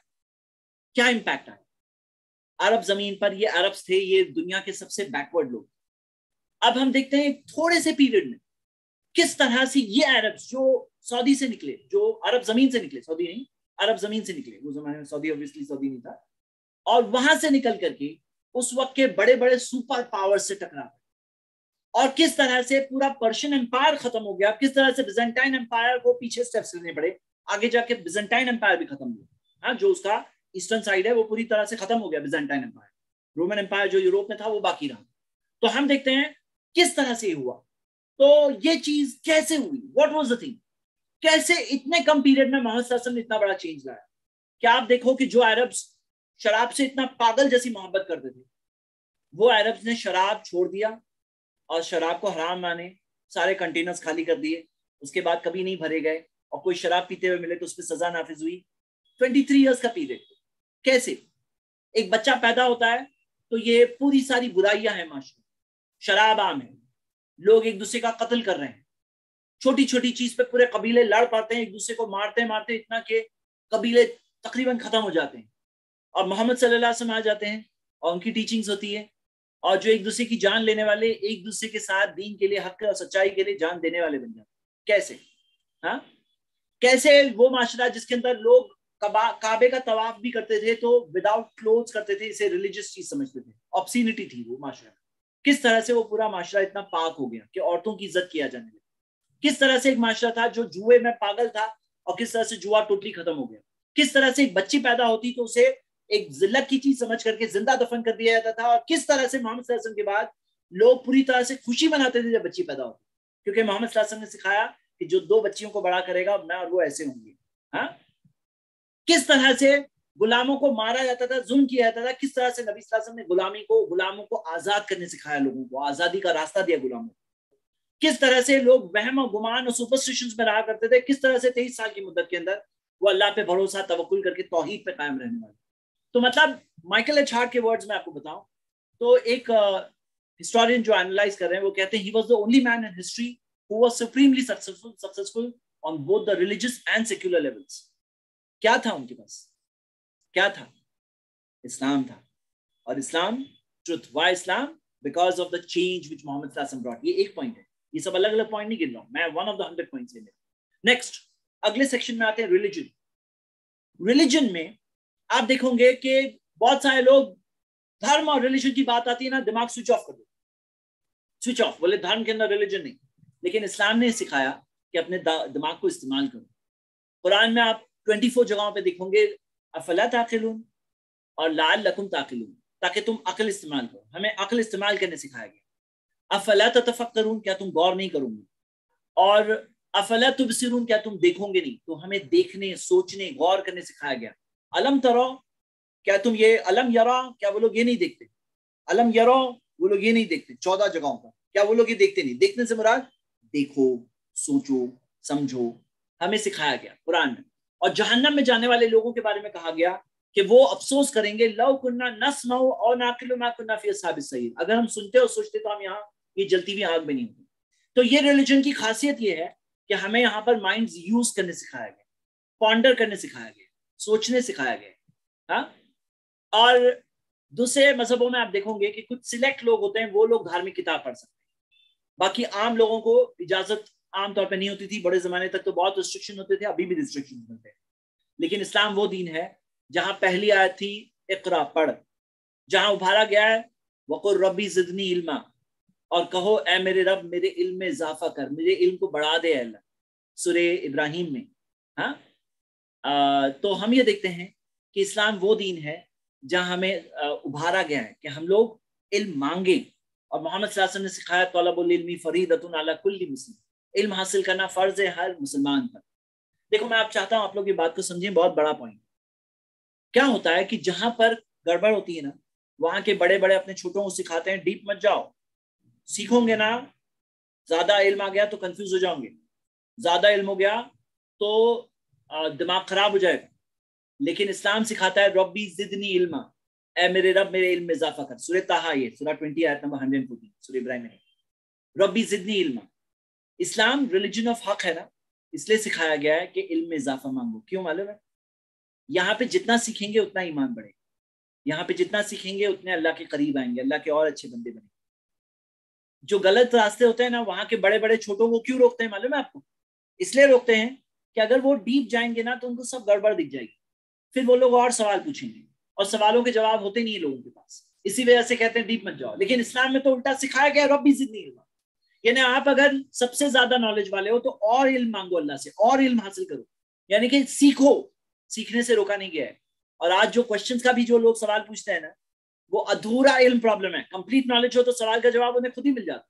کیا امپیکٹ آیا عرب زمین پر. یہ عربز تھے, یہ دنیا کے سب سے بیکورڈ لوگ. اب ہم دیکھتے ہیں تھوڑے سے پیریڈ میں کس طرح سے یہ عربز جو سعودی سے نکلے, جو عرب زمین سے نکلے, سعودی نہیں, عرب زمین سے نکلے, وہ زمانے میں سعودی obviously سعودی نہیں تھا, اور وہاں سے نکل کر کے اس وقت کے بڑے بڑے سپر پاور سے ٹکرا, اور کس طرح سے پورا پرشین امپائر ختم ہو گیا, کس طرح سے بیزنٹائن امپائر کو پیچھے سٹیپس لینے پڑے, آگے جا کے بیزنٹائن امپائر بھی ختم ہوا. ہاں, جو اس کا ایسٹرن سائڈ ہے وہ پوری طرح سے ختم ہو گیا, بیزنٹائن امپائر. رومن امپائر جو یوروپ میں تھا وہ باقی رہا. تو ہم دیکھتے ہیں کس طرح سے یہ ہوا. تو یہ چیز کیسے ہوئی, واٹ واز دا تھنگ, کیسے اتنے کم پیریڈ میں محمد صلی اللہ علیہ وسلم نے اتنا بڑا چینج لایا. کیا آپ دیکھو کہ جو عربز شراب سے اتنا پاگل جیسی محبت کرتے تھے, وہ عربز نے شراب چھوڑ دیا اور شراب کو حرام مانے, سارے کنٹینرز خالی کر دیے, اس کے بعد کبھی نہیں بھرے گئے, اور کوئی شراب پیتے ہوئے ملے تو اس پہ سزا نافذ ہوئی. 23 ایئرس کا پیریڈ. کیسے ایک بچہ پیدا ہوتا ہے تو یہ پوری ساری برائیاں ہیں معاشرے, شراب عام ہے, لوگ ایک دوسرے کا قتل کر رہے ہیں, چھوٹی چھوٹی چیز پہ پورے قبیلے لڑ پڑتے ہیں, ایک دوسرے کو مارتے مارتے اتنا کہ قبیلے تقریباً ختم ہو جاتے ہیں. اور محمد صلی اللہ علیہ وسلم آ جاتے ہیں اور ان کی ٹیچنگز ہوتی ہے, اور جو ایک دوسرے کی جان لینے والے ایک دوسرے کے ساتھ دین کے لیے, حق اور سچائی کے لیے جان دینے والے بن جاتے ہیں. کیسے؟ ہاں, کیسے وہ معاشرہ جس کے اندر لوگ کعبے کا طواف بھی کرتے تھے تو وداؤٹ کلوتھز کرتے تھے, اسے ریلیجس چیز سمجھتے تھے, آبسینٹی تھی وہ معاشرہ. کس طرح سے وہ پورا معاشرہ اتنا پاک ہو گیا کہ عورتوں کی عزت کیا جانے لگی. کس طرح سے ایک معاشرہ تھا جو جوئے میں پاگل تھا, اور کس طرح سے جوا ٹوٹلی ختم ہو گیا. کس طرح سے ایک بچی پیدا ہوتی تو اسے ایک ذلت کی چیز سمجھ کر کے زندہ دفن کر دیا جاتا تھا, اور کس طرح سے محمد صلی اللہ علیہ وسلم کے بعد لوگ پوری طرح سے خوشی مناتے تھے جب بچی پیدا ہوتی, کیونکہ محمد صلی اللہ علیہ وسلم نے سکھایا کہ جو 2 بچیوں کو بڑا کرے گا میں اور وہ ایسے ہوں گے. ہاں, کس طرح سے غلاموں کو مارا جاتا تھا, ظلم کیا جاتا تھا, کس طرح سے نبی صلی اللہ علیہ وسلم نے غلاموں کو آزاد کرنے سکھایا, لوگوں کو آزادی کا راستہ دیا غلاموں کو. کس طرح سے لوگ وہم و گمان اور سپرسٹیشنز میں رہا کرتے تھے, کس طرح سے 23 سال کی مدت کے اندر وہ اللہ پہ بھروسہ توکل کر کے توحید پہ قائم رہنے والے. تو مطلب مائیکل ایچ ہارٹ کے ورڈز میں آپ کو بتاؤں تو ایک ہسٹورین جو اینالائز کر رہے ہیں وہ کہتے ہیں he was the only man in history who was supremely successful on both the religious and secular levels. کیا تھا ان کے پاس, کیا تھا؟ اسلام تھا. اور اسلام truth. Why Islam? Because of the change which Muhammad sallallahu alaihi wasallam brought. یہ ایک point ہے, یہ سب الگ الگ پوائنٹ نہیں گن رہا ہوں میں, one of the 100 points ہے. نیکسٹ اگلے سیکشن میں آتے ہیں ریلیجن. ریلیجن میں آپ دیکھو گے کہ بہت سارے لوگ دھرم اور ریلیجن کی بات آتی ہے نا, دماغ سوئچ آف کر دو, سوئچ آف, بولے دھرم کے اندر ریلیجن نہیں. لیکن اسلام نے سکھایا کہ اپنے دماغ کو استعمال کرو. قرآن میں آپ 24 جگہوں پہ دیکھو گے افلا تعقلون اور لعلکم تعقلون, تاکہ تم عقل استعمال کرو. ہمیں عقل استعمال کرنے سکھایا گیا. افلا تتفکرون, کیا تم غور نہیں کرو گے, اور افلا تبصرون, کیا تم دیکھو گے نہیں. تو ہمیں دیکھنے, سوچنے, غور کرنے سکھایا گیا. علم ترو, کیا تم یہ, علم یرا, کیا وہ لوگ یہ نہیں دیکھتے, علم یرو, وہ لوگ یہ نہیں دیکھتے. 14 جگہوں پر کیا وہ لوگ یہ دیکھتے نہیں. دیکھنے سے مراد دیکھو, سوچو, سمجھو, ہمیں سکھایا گیا قرآن میں. اور جہنم میں جانے والے لوگوں کے بارے میں کہا گیا کہ وہ افسوس کریں گے, لو کننا نسمع او نعقل ما کننا فی اصحاب السعیر, اگر ہم سنتے اور سوچتے تو ہم یہاں یہ جلتی ہوئی آگ میں نہیں ہوتی. تو یہ ریلیجن کی خاصیت یہ ہے کہ ہمیں یہاں پر مائنڈز یوز کرنے سکھایا گیا, پونڈر کرنے سکھایا گیا, سوچنے سکھایا گیا. ہاں, اور دوسرے مذہبوں میں آپ دیکھو گے کہ کچھ سلیکٹ لوگ ہوتے ہیں, وہ لوگ دھارمک کتاب پڑھ سکتے ہیں, باقی عام لوگوں کو اجازت عام طور پہ نہیں ہوتی تھی. بڑے زمانے تک تو بہت ریسٹرکشن ہوتے تھے, ابھی بھی ریسٹرکشن ہوتے ہیں. لیکن اسلام وہ دین ہے جہاں پہلی آیت تھی اقرا, پڑھ, جہاں ابھارا گیا ہے وقل ربی زدنی علما, اور کہو اے میرے رب میرے علم میں اضافہ کر, میرے علم کو بڑھا دے اللہ, سورہ ابراہیم میں. ہاں, تو ہم یہ دیکھتے ہیں کہ اسلام وہ دین ہے جہاں ہمیں ابھارا گیا ہے کہ ہم لوگ علم مانگیں. اور محمد صلی اللہ علیہ وسلم نے سکھایا طلب العلم فریضۃ علی کل مسلم, علم حاصل کرنا فرض ہے ہر مسلمان پر. دیکھو میں آپ چاہتا ہوں آپ لوگ یہ بات کو سمجھیں, بہت بڑا پوائنٹ. کیا ہوتا ہے کہ جہاں پر گڑبڑ ہوتی ہے نا, وہاں کے بڑے بڑے اپنے چھوٹوں کو سکھاتے ہیں ڈیپ مت جاؤ, سیکھو گے نا, زیادہ علم آ گیا تو کنفیوز ہو جاؤں گے. زیادہ علم ہو گیا تو دماغ خراب ہو جائے گا. لیکن اسلام سکھاتا ہے ربی زدنی علما، اے میرے رب میرے علم میں اضافہ کر. سورہ طٰہٰ، یہ سورہ 20 آیت نمبر 114 سورہ ابراہیم میں. ربی زدنی علما. اسلام ریلیجن آف حق ہے نا، اس لیے سکھایا گیا ہے کہ علم میں اضافہ مانگو. کیوں معلوم ہے؟ یہاں پہ جتنا سیکھیں گے اتنا ایمان بڑھے گا. یہاں پہ جتنا سیکھیں گے اتنے اللہ کے قریب آئیں گے، اللہ کے اور اچھے بندے بنیں گے. جو غلط راستے ہوتے ہیں نا، وہاں کے بڑے بڑے چھوٹوں کو کیوں روکتے ہیں معلوم ہے آپ کو؟ اس لیے روکتے ہیں کہ اگر وہ ڈیپ جائیں گے نا تو ان کو سب گڑبڑ دکھ جائے گی. پھر وہ لوگ اور سوال پوچھیں گے اور سوالوں کے جواب ہوتے نہیں لوگوں کے پاس. اسی وجہ سے کہتے ہیں ڈیپ مت جاؤ. لیکن اسلام میں تو الٹا سکھایا گیا ربی زدنی علما، یعنی آپ اگر سب سے زیادہ نالج والے ہو تو اور علم مانگو اللہ سے، اور علم حاصل کرو. یعنی کہ سیکھو، سیکھنے سے روکا نہیں گیا ہے. اور آج جو کوشچنز کا بھی جو لوگ سوال پوچھتے ہیں نا، وہ ادھورا علم پرابلم ہے. کمپلیٹ نالج ہو تو سوال کا جواب انہیں خود ہی مل جاتا.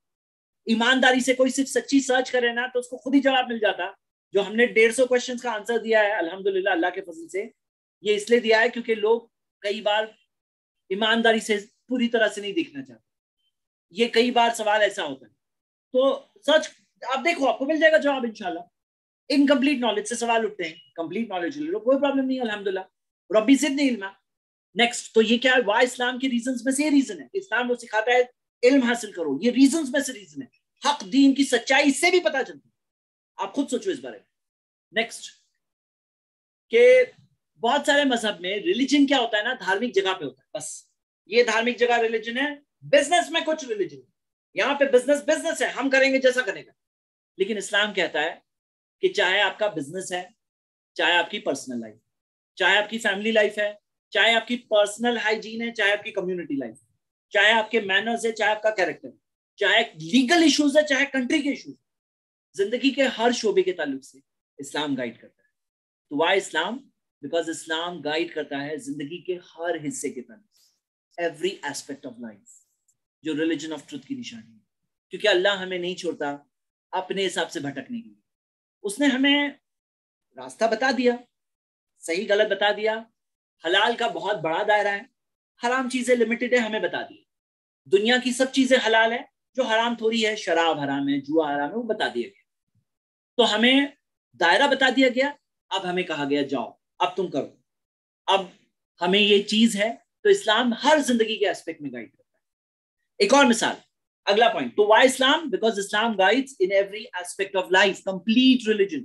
ایمانداری سے کوئی صرف سچی سرچ کرے نا تو اس کو خود ہی جواب مل جاتا. جو ہم نے 150 کوشچنز کا آنسر دیا ہے الحمدللہ اللہ کے فضل سے، یہ اس لیے دیا ہے کیونکہ لوگ کئی بار ایمانداری سے پوری طرح سے نہیں دیکھنا چاہتے. یہ کئی بار سوال ایسا ہوتا ہے تو سرچ آپ دیکھو، آپ کو مل جائے گا جواب انشاءاللہ. انکمپلیٹ نالج سے سوال اٹھتے ہیں، کمپلیٹ نالج لے لو کوئی پرابلم نہیں الحمدللہ. ربی زدنی علما. نیکسٹ تو یہ کیا ہے؟ وائی اسلام کے ریزنز میں سے یہ ریزن ہے. اسلام وہ سکھاتا ہے علم حاصل کرو. یہ ریزنز میں سے ریزن ہے. حق دین کی سچائی اس سے بھی پتہ چلتی ہے. آپ خود سوچو اس بارے میں. نیکسٹ کہ بہت سارے مذہب میں ریلیجن کیا ہوتا ہے نا، دھارمک جگہ پہ ہوتا ہے. بس یہ دھارمک جگہ ریلیجن ہے. بزنس میں کچھ ریلیجن ہے، یہاں پہ بزنس ہے، ہم کریں گے جیسا کرے گا. لیکن اسلام کہتا ہے کہ چاہے آپ کا بزنس ہے، چاہے آپ کی پرسنل لائف، چاہے آپ کی فیملی لائف ہے، چاہے آپ کی پرسنل ہائیجین ہے، چاہے آپ کی کمیونٹی لائف، چاہے آپ کے مینرز ہے، چاہے آپ کا کیریکٹر، چاہے لیگل ایشوز ہے، چاہے کنٹری کے ایشوز، زندگی کے ہر شعبے کے تعلق سے اسلام گائیڈ کرتا ہے. تو why Islam? Because Islam guide کرتا ہے زندگی کے ہر حصے کے تعلق سے، ایوری ایسپیکٹ آف لائف، جو ریلیجن آف ٹروتھ کی نشانی ہے. کیونکہ اللہ ہمیں نہیں چھوڑتا اپنے حساب سے بھٹکنے کے لیے. اس نے ہمیں راستہ بتا دیا، صحیح غلط بتا دیا. حلال کا بہت بڑا دائرہ ہے، حرام چیزیں لمیٹڈ ہے، ہمیں بتا دی. دنیا کی سب چیزیں حلال ہے، جو حرام تھوڑی ہے، شراب حرام ہے، جوا حرام ہے، وہ بتا دیا گیا. تو ہمیں دائرہ بتا دیا گیا. اب ہمیں کہا گیا جاؤ اب تم کرو. اب ہمیں یہ چیز ہے. تو اسلام ہر زندگی کے ایسپیکٹ میں گائیڈ کرتا ہے. ایک اور مثال، اگلا پوائنٹ. تو why Islam? Because Islam guides in every aspect of life. Complete religion,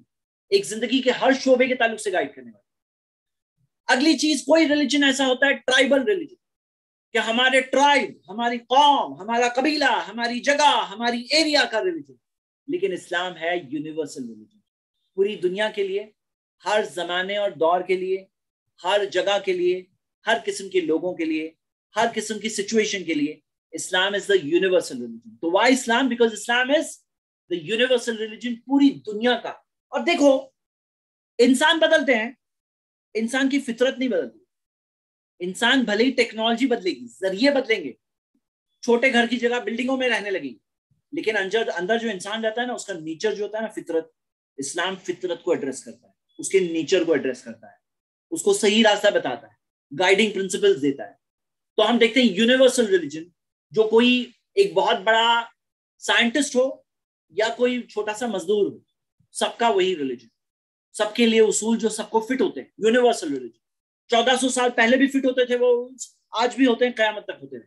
ایک زندگی کے ہر شعبے کے تعلق سے گائیڈ کرنے والا. اگلی چیز، کوئی ریلیجن ایسا ہوتا ہے ٹرائبل ریلیجن، کہ ہمارے ٹرائب، ہماری قوم، ہمارا قبیلہ، ہماری جگہ، ہماری ایریا کا ریلیجن. لیکن اسلام ہے یونیورسل ریلیجن، پوری دنیا کے لیے، ہر زمانے اور دور کے لیے، ہر جگہ کے لیے، ہر قسم کے لوگوں کے لیے، ہر قسم کی سچویشن کے لیے. Islam is the universal religion. تو why Islam? Because Islam is the universal religion پوری دنیا کا. اور دیکھو، انسان بدلتے ہیں، انسان کی فطرت نہیں بدلتی. انسان بھلے ہی ٹیکنالوجی بدلے گی، ذریعے بدلیں گے، چھوٹے گھر کی جگہ بلڈنگوں میں رہنے لگیں گے، لیکن اندر جو انسان رہتا ہے نا، اس کا نیچر جو ہوتا ہے نا، فطرت. اسلام فطرت کو ایڈریس کرتا ہے، اس کے نیچر کو ایڈریس کرتا ہے، اس کو صحیح راستہ بتاتا ہے، گائیڈنگ پرنسپلز دیتا ہے. تو ہم دیکھتے ہیں یونیورسل ریلیجن، جو کوئی ایک بہت بڑا سائنٹسٹ ہو یا کوئی چھوٹا سا مزدور ہو، سب کا وہی ریلیجن، سب کے لیے اصول جو سب کو فٹ ہوتے ہیں. یونیورسل ریلیجن 1400 سال پہلے بھی فٹ ہوتے تھے، وہ آج بھی ہوتے ہیں، قیامت تک ہوتے ہیں.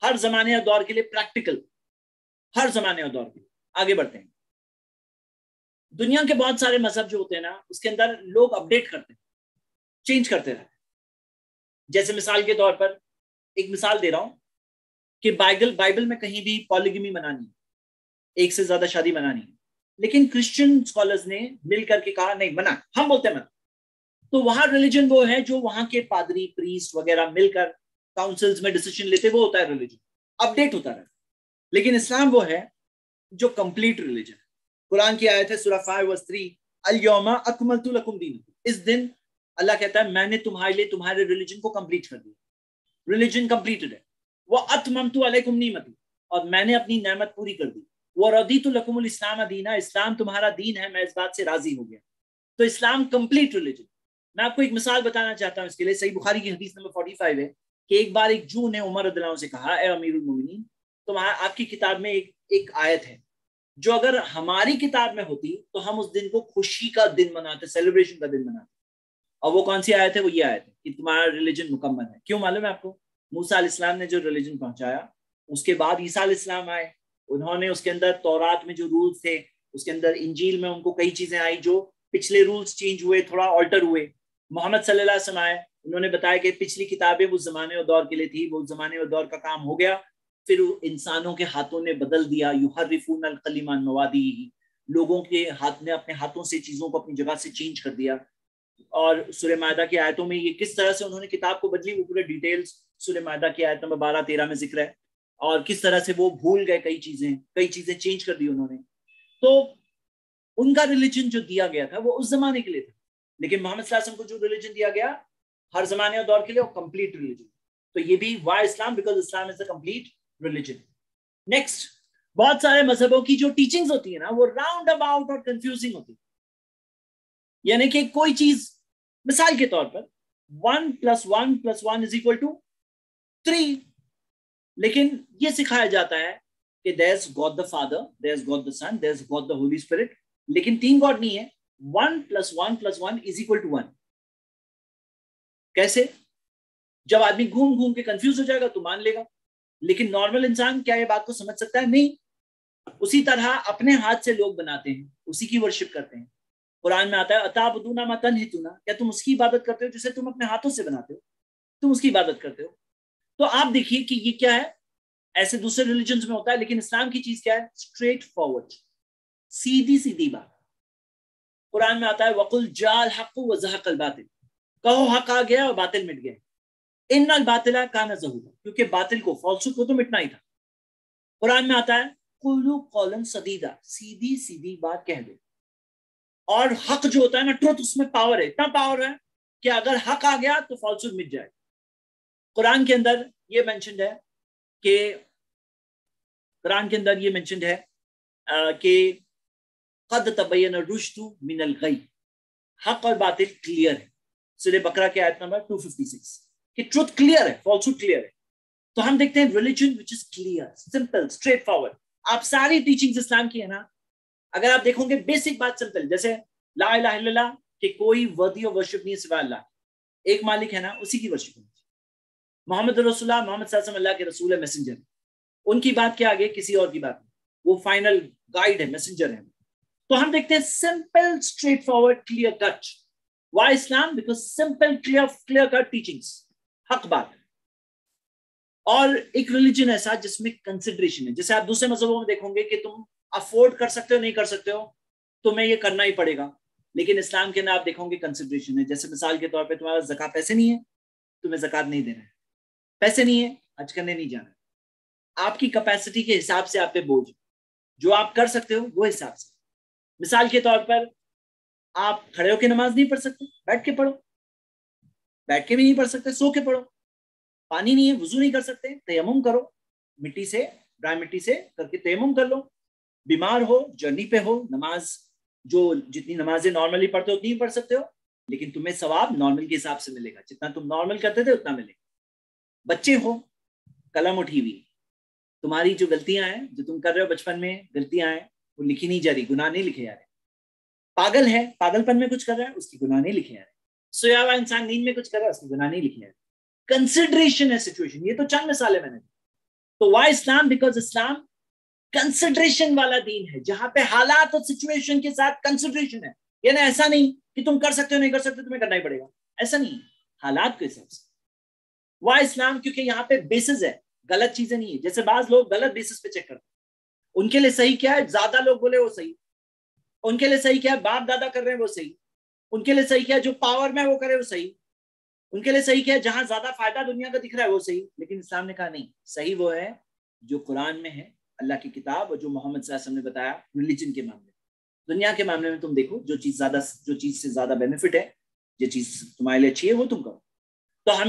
ہر زمانے اور دور کے لیے پریکٹیکل، ہر زمانے اور دور کے لیے. آگے بڑھتے ہیں. دنیا کے بہت سارے مذہب جو ہوتے ہیں نا، اس کے اندر لوگ اپڈیٹ کرتے ہیں، چینج کرتے رہتے ہیں. جیسے مثال کے طور پر ایک مثال دے رہا ہوں کہ بائبل میں کہیں بھی پالیگمی منانی، ایک سے زیادہ شادی منانی، لیکن کرسچن اسکالرز نے مل کر کے کہا نہیں، منع. ہم بولتے ہیں منع. تو وہاں ریلیجن وہ ہے جو وہاں کے پادری، پریسٹ وغیرہ مل کر کاؤنسلز میں ڈیسیشن لیتے، وہ ہوتا ہے ریلیجن، اپڈیٹ ہوتا رہتا. لیکن اسلام وہ ہے جو کمپلیٹ ریلیجن ہے. قرآن کی آیت ہے سورہ 5:3، الیوم اکملت لکم دینکم. اس دن اللہ کہتا ہے میں نے تمہارے لیے تمہارے ریلیجن کو کمپلیٹ کر دیا. ریلیجن کمپلیٹڈ ہے. واتممت علیکم نعمتی، اور میں نے اپنی نعمت پوری کر دی. ورضیت لکم الاسلام دینا، اسلام تمہارا دین ہے، میں اس بات سے راضی ہو گیا. تو اسلام کمپلیٹ ریلیجن. میں آپ کو ایک مثال بتانا چاہتا ہوں اس کے لیے. صحیح بخاری کی حدیث نمبر 45 ہے کہ ایک بار ایک جو نے عمر رضی اللہ عنہ سے کہا، اے امیر المومنین، آپ کی کتاب میں ایک آیت ہے جو اگر ہماری کتاب میں ہوتی تو ہم اس دن کو خوشی کا دن مناتے, سیلیبریشن کا دن مناتے. اور وہ کون سی آیت ہے؟ وہ یہ آیت ہے کہ تمہارا ریلیجن مکمل ہے. کیوں معلوم ہے آپ کو؟ موسیٰ علیہ السلام نے جو ریلیجن پہنچایا, اس کے بعد عیسیٰ علیہ السلام آئے, انہوں نے اس کے اندر تورات میں جو رولز تھے, اس کے اندر انجیل میں ان کو کئی چیزیں آئی جو پچھلے رولز چینج ہوئے, تھوڑا آلٹر ہوئے. محمد صلی اللہ علیہ وسلم آئے, انہوں نے بتایا کہ پچھلی کتابیں اس زمانے اور دور کے لیے تھی, وہ زمانے اور دور کا کام ہو گیا. پھر انسانوں کے ہاتھوں نے بدل دیا, یحرفون الکلم عن مواضعہ, لوگوں کے ہاتھ نے اپنے ہاتھوں سے چیزوں کو اپنی جگہ سے چینج کر دیا. اور سورہ مائدہ کی آیتوں میں یہ کس طرح سے انہوں نے کتاب کو بدلی, وہ پورے ڈیٹیلز سورہ مائدہ کی آیت نمبر 12-13 میں ذکر ہے, اور کس طرح سے وہ بھول گئے کئی چیزیں چینج کر دی انہوں نے. تو ان کا ریلیجن جو دیا گیا تھا وہ اس زمانے کے لیے تھا, لیکن محمد صلی اللہ علیہ وسلم کو جو ریلیجن دیا گیا ہر زمانے اور دور کے لیے, وہ کمپلیٹ ریلیجن. تو یہ بھی why Islam, because Islam is a complete religion. Next, بہت سارے مذہبوں کی جو ٹیچنگز ہوتی ہیں نا, وہ راؤنڈ اباؤٹ اور کنفیوزنگ ہوتی ہے. یعنی کہ کوئی چیز, مثال کے طور پر 1 + 1 + 1 = 3, لیکن یہ سکھایا جاتا ہے کہ there is God the Father, there is God the Son, there is God the Holy Spirit, لیکن 3 گاڈ نہیں ہے. 1 + 1 + 1 = 1. کیسے؟ جب آدمی گھوم گھوم کے کنفیوز ہو جائے گا تو مان لے گا, لیکن نارمل انسان کیا یہ بات کو سمجھ سکتا ہے؟ نہیں. اسی طرح اپنے ہاتھ سے لوگ بناتے ہیں, اسی کی ورشپ کرتے ہیں. قرآن میں آتا ہے اتعبدون ما تنحتون, کیا تم اس کی عبادت کرتے ہو جسے تم اپنے ہاتھوں سے بناتے ہو, تم اس کی عبادت کرتے ہو. تو آپ دیکھیے کہ یہ کیا ہے, ایسے دوسرے ریلیجنز میں ہوتا ہے, لیکن اسلام کی چیز کیا ہے؟ اسٹریٹ فارورڈ, سیدھی بات. قرآن میں آتا ہے وَقُلْ جَاءَ الْحَقُّ وَزَهَقَ الْبَاطِلُ, کہو حق آ گیا اور باطل مٹ گیا. ان الباطل کان زہوقا, کیونکہ باطل کو, فالسوٹ کو تو مٹنا ہی تھا. قرآن میں آتا ہے قولوا قولا سدیدا, سیدھی بات کہہ دو. اور حق جو ہوتا ہے نا, ٹروتھ, اس میں پاور ہے, اتنا پاور ہے کہ اگر حق آ گیا تو فالسوٹ مٹ جائے. قرآن کے اندر یہ مینشنڈ ہے کہ قد تبین الرشد من الغی, حق اور باطل کلیئر ہے. سورہ بقرہ کی آیت نمبر 256 کہ ٹروتھ کلیئر ہے, فالسوٹ کلیئر ہے. تو ہم دیکھتے ہیں religion which is clear, simple, straight forward. آپ ساری ٹیچنگز اسلام کی ہے نا, اگر آپ دیکھو گے بیسک بات سمپل, جیسے لا الہ الا اللہ, کہ کوئی ورتھی آف ورشپ نہیں ہے سوائے اللہ, ایک مالک ہے نا, اسی کی ورشپ ہے. محمد رسول اللہ, محمد صلی اللہ علیہ وسلم اللہ کے رسول ہے, میسنجر ہے, ان کی بات کے آگے کسی اور کی بات نہیں, وہ فائنل گائیڈ ہے, میسنجر ہے. تو ہم دیکھتے ہیں simple, straightforward, clear cut. Why Islam? Because simple, clear cut teachings, حق بات. اور ایک ریلیجن ایسا جس میں کنسیڈریشن ہے. جیسے آپ دوسرے مذہبوں میں دیکھو گے کہ تم افورڈ کر سکتے ہو, نہیں کر سکتے ہو, تمہیں یہ کرنا ہی پڑے گا. لیکن اسلام کے اندر آپ دیکھو گے کنسیڈریشن ہے. جیسے مثال کے طور پہ تمہارا زکوٰۃ, پیسے نہیں ہے, تمہیں زکوٰۃ نہیں دینا ہے. پیسے نہیں ہے, حج کرنے نہیں جانا. آپ کی کیپیسٹی کے حساب سے آپ پہ بوجھ, جو آپ کر سکتے ہو وہ حساب سے. مثال کے طور پر آپ کھڑے ہو کے نماز نہیں پڑھ سکتے, بیٹھ کے پڑھو. بیٹھ کے بھی نہیں پڑھ سکتے, سو کے پڑھو. پانی نہیں ہے, وضو نہیں کر سکتے, تیمم کرو, مٹی سے, ڈرائی مٹی سے کر کے تیمم کر لو. بیمار ہو, جرنی پہ ہو, نماز جو جتنی نمازیں نارملی پڑھتے ہو اتنی پڑھ سکتے ہو, لیکن تمہیں ثواب نارمل کے حساب سے ملے گا, جتنا تم نارمل کرتے تھے اتنا ملے گا. بچے ہو, قلم اٹھی ہوئی, تمہاری جو غلطیاں ہیں, جو تم کر رہے ہو بچپن میں غلطیاں ہیں, وہ لکھی نہیں جا رہی, گناہ نہیں لکھے جا رہے. پاگل ہے, پاگل پن میں کچھ کر رہا ہے, اس کی گناہ نہیں لکھے جا رہے. سویا ہوا انسان نیند میں کچھ کر رہا ہے, اس کی گناہ نہیں لکھے جا رہے. کنسیڈریشن ہے سچویشن. یہ تو چند مثالیں میں نے. تو why Islam? Because Islam consideration والا دین ہے, جہاں پہ حالات اور سچویشن کے ساتھ کنسیڈریشن ہے. یعنی ایسا نہیں کہ تم کر سکتے ہو, نہیں کر سکتے, تمہیں کرنا ہی پڑے گا, ایسا نہیں, حالات کے حساب سے. وائی اسلام؟ کیونکہ یہاں پہ بیسز ہے, غلط چیزیں نہیں ہے. جیسے بعض لوگ غلط بیسز پہ چیک کرتے ہیں, ان کے لیے صحیح کیا ہے, زیادہ لوگ بولے وہ صحیح. ان کے لیے صحیح کیا ہے, باپ دادا کر رہے ہیں وہ صحیح. ان کے لیے صحیح کیا ہے, جو پاور میں وہ کرے وہ صحیح. ان کے لیے صحیح کیا ہے, جہاں زیادہ فائدہ دنیا کا دکھ رہا ہے وہ صحیح. لیکن اسلام نے کہا نہیں, صحیح وہ ہے جو قرآن میں ہے, اللہ کی کتاب, اور جو محمد صلی اللہ علیہ وسلم نے بتایا ریلیجن کے معاملے میں. دنیا کے معاملے میں تم دیکھو, جو چیز سے زیادہ بینیفٹ ہے, جو چیز تمہارے لیے اچھی ہے, وہ تم کرو. تو ہم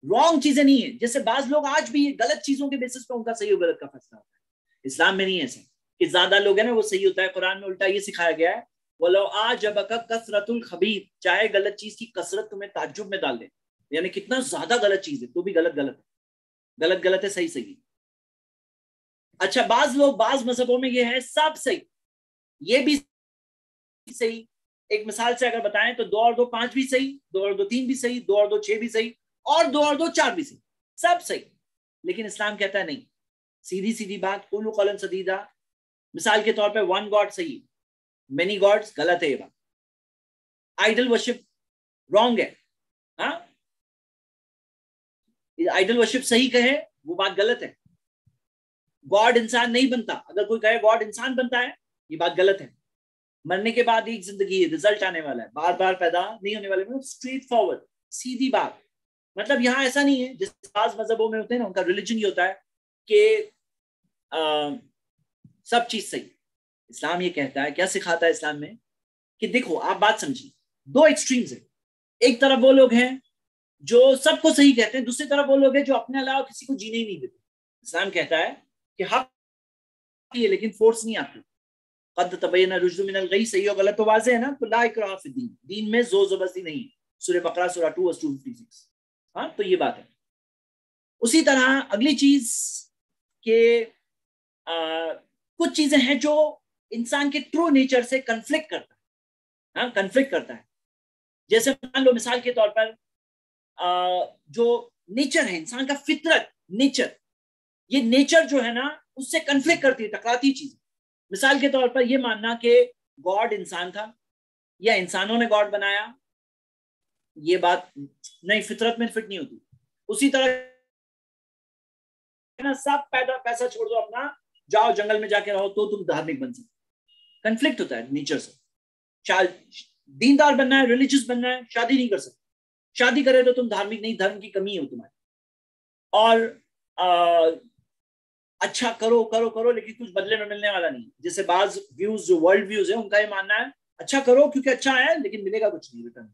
رانگ چیزیں نہیں ہیں. جیسے بعض لوگ آج بھی غلط چیزوں کے بیسس پہ ان کا صحیح و غلط کا فیصلہ ہوتا ہے. اسلام میں نہیں ایسا کہ زیادہ لوگ ہیں نا وہ صحیح ہوتا ہے. قرآن میں الٹا یہ سکھایا گیا ہے, وَلَوْ أَعْجَبَكَ كَثْرَةُ الْخَبِيثِ, چاہے غلط چیز کی کثرت تمہیں تعجب میں ڈال دے, یعنی کتنا زیادہ غلط چیز ہے تو بھی غلط ہے, صحیح ہے. اچھا بعض لوگ بعض مذہبوں میں یہ ہے سب صحیح، یہ بھی صحیح. ایک مثال سے اگر بتائیں تو 2 اور 2 5 بھی صحیح، 2 اور 2 3 بھی صحیح، 2 اور 2 6 بھی صحیح، اور 2 اور 2 4 بھی صحیح، سب صحیح. لیکن اسلام کہتا ہے نہیں، سیدھی سیدھی بات، قولوا قولا سدیدا. مثال کے طور پہ 1 گاڈ صحیح، مینی گاڈز غلط ہے. یہ بات آئیڈل ورشپ رانگ ہے. ہاں آئیڈل ورشپ صحیح کہے وہ بات غلط ہے. گاڈ انسان نہیں بنتا، اگر کوئی کہے گاڈ انسان بنتا ہے یہ بات غلط ہے. مرنے کے بعد ایک زندگی رزلٹ آنے والا ہے، بار بار پیدا نہیں ہونے والے. اسٹریٹ فارورڈ سیدھی بات. مطلب یہاں ایسا نہیں ہے جس بعض مذہبوں میں ہوتے ہیں نا، ان کا ریلیجن یہ ہوتا ہے کہ سب چیز صحیح. اسلام یہ کہتا ہے، کیا سکھاتا ہے اسلام میں، کہ دیکھو آپ بات سمجھیے، 2 ایکسٹریمز ہیں. ایک طرف وہ لوگ ہیں جو سب کو صحیح کہتے ہیں، دوسری طرف وہ لوگ ہیں جو اپنے علاوہ کسی کو جینے ہی نہیں دیتے. اسلام کہتا ہے کہ حق ہے لیکن فورس نہیں آتی. قد تبین الرشد من الغی، صحیح اور غلط تو واضح ہے نا. تو لا اکراہ فی الدین، دین میں زور زبردستی نہیں. سورہ بقرہ سورہ 2 verse 256. ہاں تو یہ بات ہے. اسی طرح اگلی چیز کہ کچھ چیزیں ہیں جو انسان کے ٹرو نیچر سے کنفلکٹ کرتا ہے. ہاں کنفلکٹ کرتا ہے. جیسے مان لو مثال کے طور پر جو نیچر ہے انسان کا، فطرت نیچر، یہ نیچر جو ہے نا اس سے کنفلکٹ کرتی ہے، ٹکراتی چیز. مثال کے طور پر یہ ماننا کہ گاڈ انسان تھا یا انسانوں نے گاڈ بنایا، یہ بات نہیں، فطرت میں فٹ نہیں ہوتی. اسی طرح سب پیسہ چھوڑ دو اپنا، جاؤ جنگل میں جا کے رہو تو تم دھارمک بن سکتے. کنفلکٹ ہوتا ہے نیچر سے. دیندار بننا ہے، ریلیجس بننا ہے، شادی نہیں کر سکتے. شادی کرے تو تم دھارمک نہیں، دھرم کی کمی ہے تمہاری. اور اچھا کرو کرو کرو لیکن کچھ بدلے میں ملنے والا نہیں. جیسے بعض ویوز جو ورلڈ ویوز ہیں ان کا یہ ماننا ہے اچھا کرو کیونکہ اچھا ہے لیکن ملے گا کچھ نہیں ریٹرن.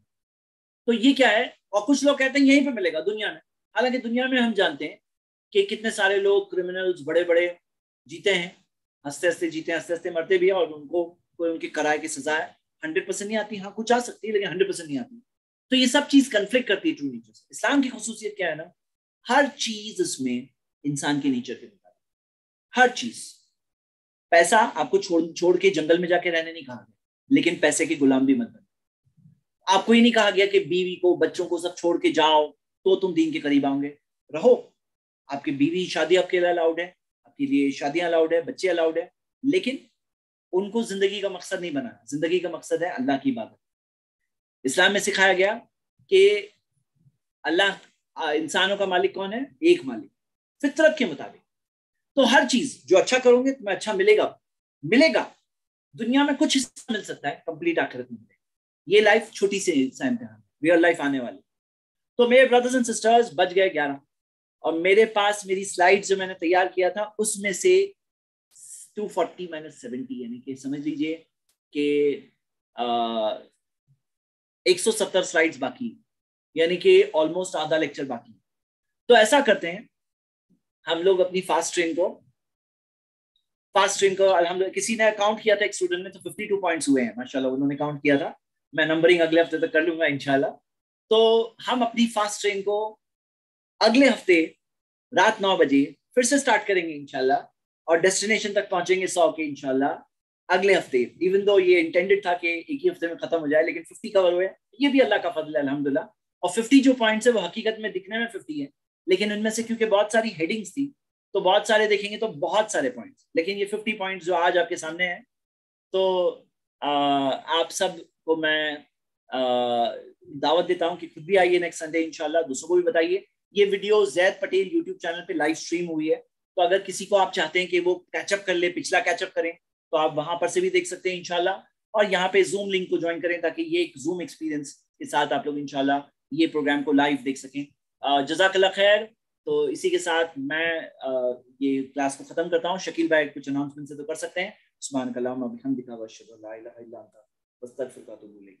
تو یہ کیا ہے؟ اور کچھ لوگ کہتے ہیں یہیں پہ ملے گا دنیا میں. حالانکہ دنیا میں ہم جانتے ہیں کہ کتنے سارے لوگ کرمنلز بڑے بڑے جیتے ہیں، ہنستے ہنستے جیتے ہیں، ہنستے ہنستے مرتے بھی ہیں، اور ان کو کوئی ان کی کرائے کی سزا ہے 100% نہیں آتی. ہاں کچھ آ سکتی ہے لیکن 100% نہیں آتی. تو یہ سب چیز کنفلکٹ کرتی ہے ٹرو نیچر سے. اسلام کی خصوصیت کیا ہے نا، ہر چیز اس میں انسان کے نیچر کے مطابق، ہر چیز. پیسہ آپ کو چھوڑ کے جنگل میں جا کے رہنے نہیں کہا گیا، لیکن پیسے کے غلام بھی مت بنو. آپ کو یہ نہیں کہا گیا کہ بیوی کو بچوں کو سب چھوڑ کے جاؤ تو تم دین کے قریب آؤ گے. رہو، آپ کی بیوی شادی آپ کے لیے الاؤڈ ہے، آپ کے لیے شادیاں الاؤڈ ہے، بچے الاؤڈ ہے، لیکن ان کو زندگی کا مقصد نہیں بنانا. زندگی کا مقصد ہے اللہ کی عبادت. اسلام میں سکھایا گیا کہ اللہ انسانوں کا مالک کون ہے؟ ایک مالک، فطرت کے مطابق. تو ہر چیز جو اچھا کرو گے تمہیں اچھا ملے گا. ملے گا دنیا میں کچھ حصہ مل سکتا ہے، کمپلیٹ آخرت میں ملے گا. یہ لائف چھوٹی سی امتحان، ریئل لائف آنے والی. تو میرے برادرز اینڈ سسٹرز بچ گئے 11، اور میرے پاس میری سلائڈ جو میں نے تیار کیا تھا اس میں سے 240 - 70 یعنی کہ سمجھ لیجئے کہ 170 سلائڈز باقی، یعنی کہ آلموسٹ آدھا لیکچر باقی. تو ایسا کرتے ہیں ہم لوگ اپنی فاسٹ ٹرین کو الحمدللہ کسی نے کاؤنٹ کیا تھا، ایک اسٹوڈنٹ نے، تو 52 پوائنٹس ہوئے ہیں ماشاءاللہ. انہوں نے کاؤنٹ کیا تھا، میں نمبرنگ اگلے ہفتے تک کر لوں گا انشاءاللہ. تو ہم اپنی فاسٹ ٹرین کو اگلے ہفتے رات 9 بجے پھر سے سٹارٹ کریں گے انشاءاللہ، اور ڈیسٹینیشن تک پہنچیں گے 100 کے انشاءاللہ اگلے ہفتے. ایون دو یہ انٹینڈڈ تھا کہ ایک ہی ہفتے میں ختم ہو جائے، لیکن 50 کور ہوئے. یہ بھی اللہ کا فضل ہے الحمدللہ. اور 50 جو پوائنٹس ہے وہ حقیقت میں دکھنے میں 50 ہے، لیکن ان میں سے کیونکہ بہت ساری ہیڈنگز تھی تو بہت سارے دیکھیں گے تو بہت سارے پوائنٹس، لیکن یہ 50 پوائنٹس جو آج آپ کے سامنے ہیں. تو آپ سب کو میں دعوت دیتا ہوں کہ خود بھی آئیے نیکسٹ سنڈے انشاءاللہ، دوسروں کو بھی بتائیے. یہ ویڈیو زید پٹیل یوٹیوب چینل پہ لائیو سٹریم ہوئی ہے، تو اگر کسی کو آپ چاہتے ہیں کہ وہ کیچ اپ کر لے، پچھلا کیچ اپ کریں، تو آپ وہاں پر سے بھی دیکھ سکتے ہیں انشاءاللہ. اور یہاں پہ زوم لنک کو جوائن کریں تاکہ یہ ایک زوم ایکسپیرینس کے ساتھ آپ لوگ انشاءاللہ یہ پروگرام کو لائیو دیکھ سکیں. جزاک اللہ خیر. تو اسی کے ساتھ میں یہ کلاس کو ختم کرتا ہوں. شکیل بھائی کچھ اناؤنسمنٹ سے تو کر سکتے ہیں. سبحانک اللہم و بحمدک، اشہد ان لا الہ الا انت، استغفرک و اتوب الیک.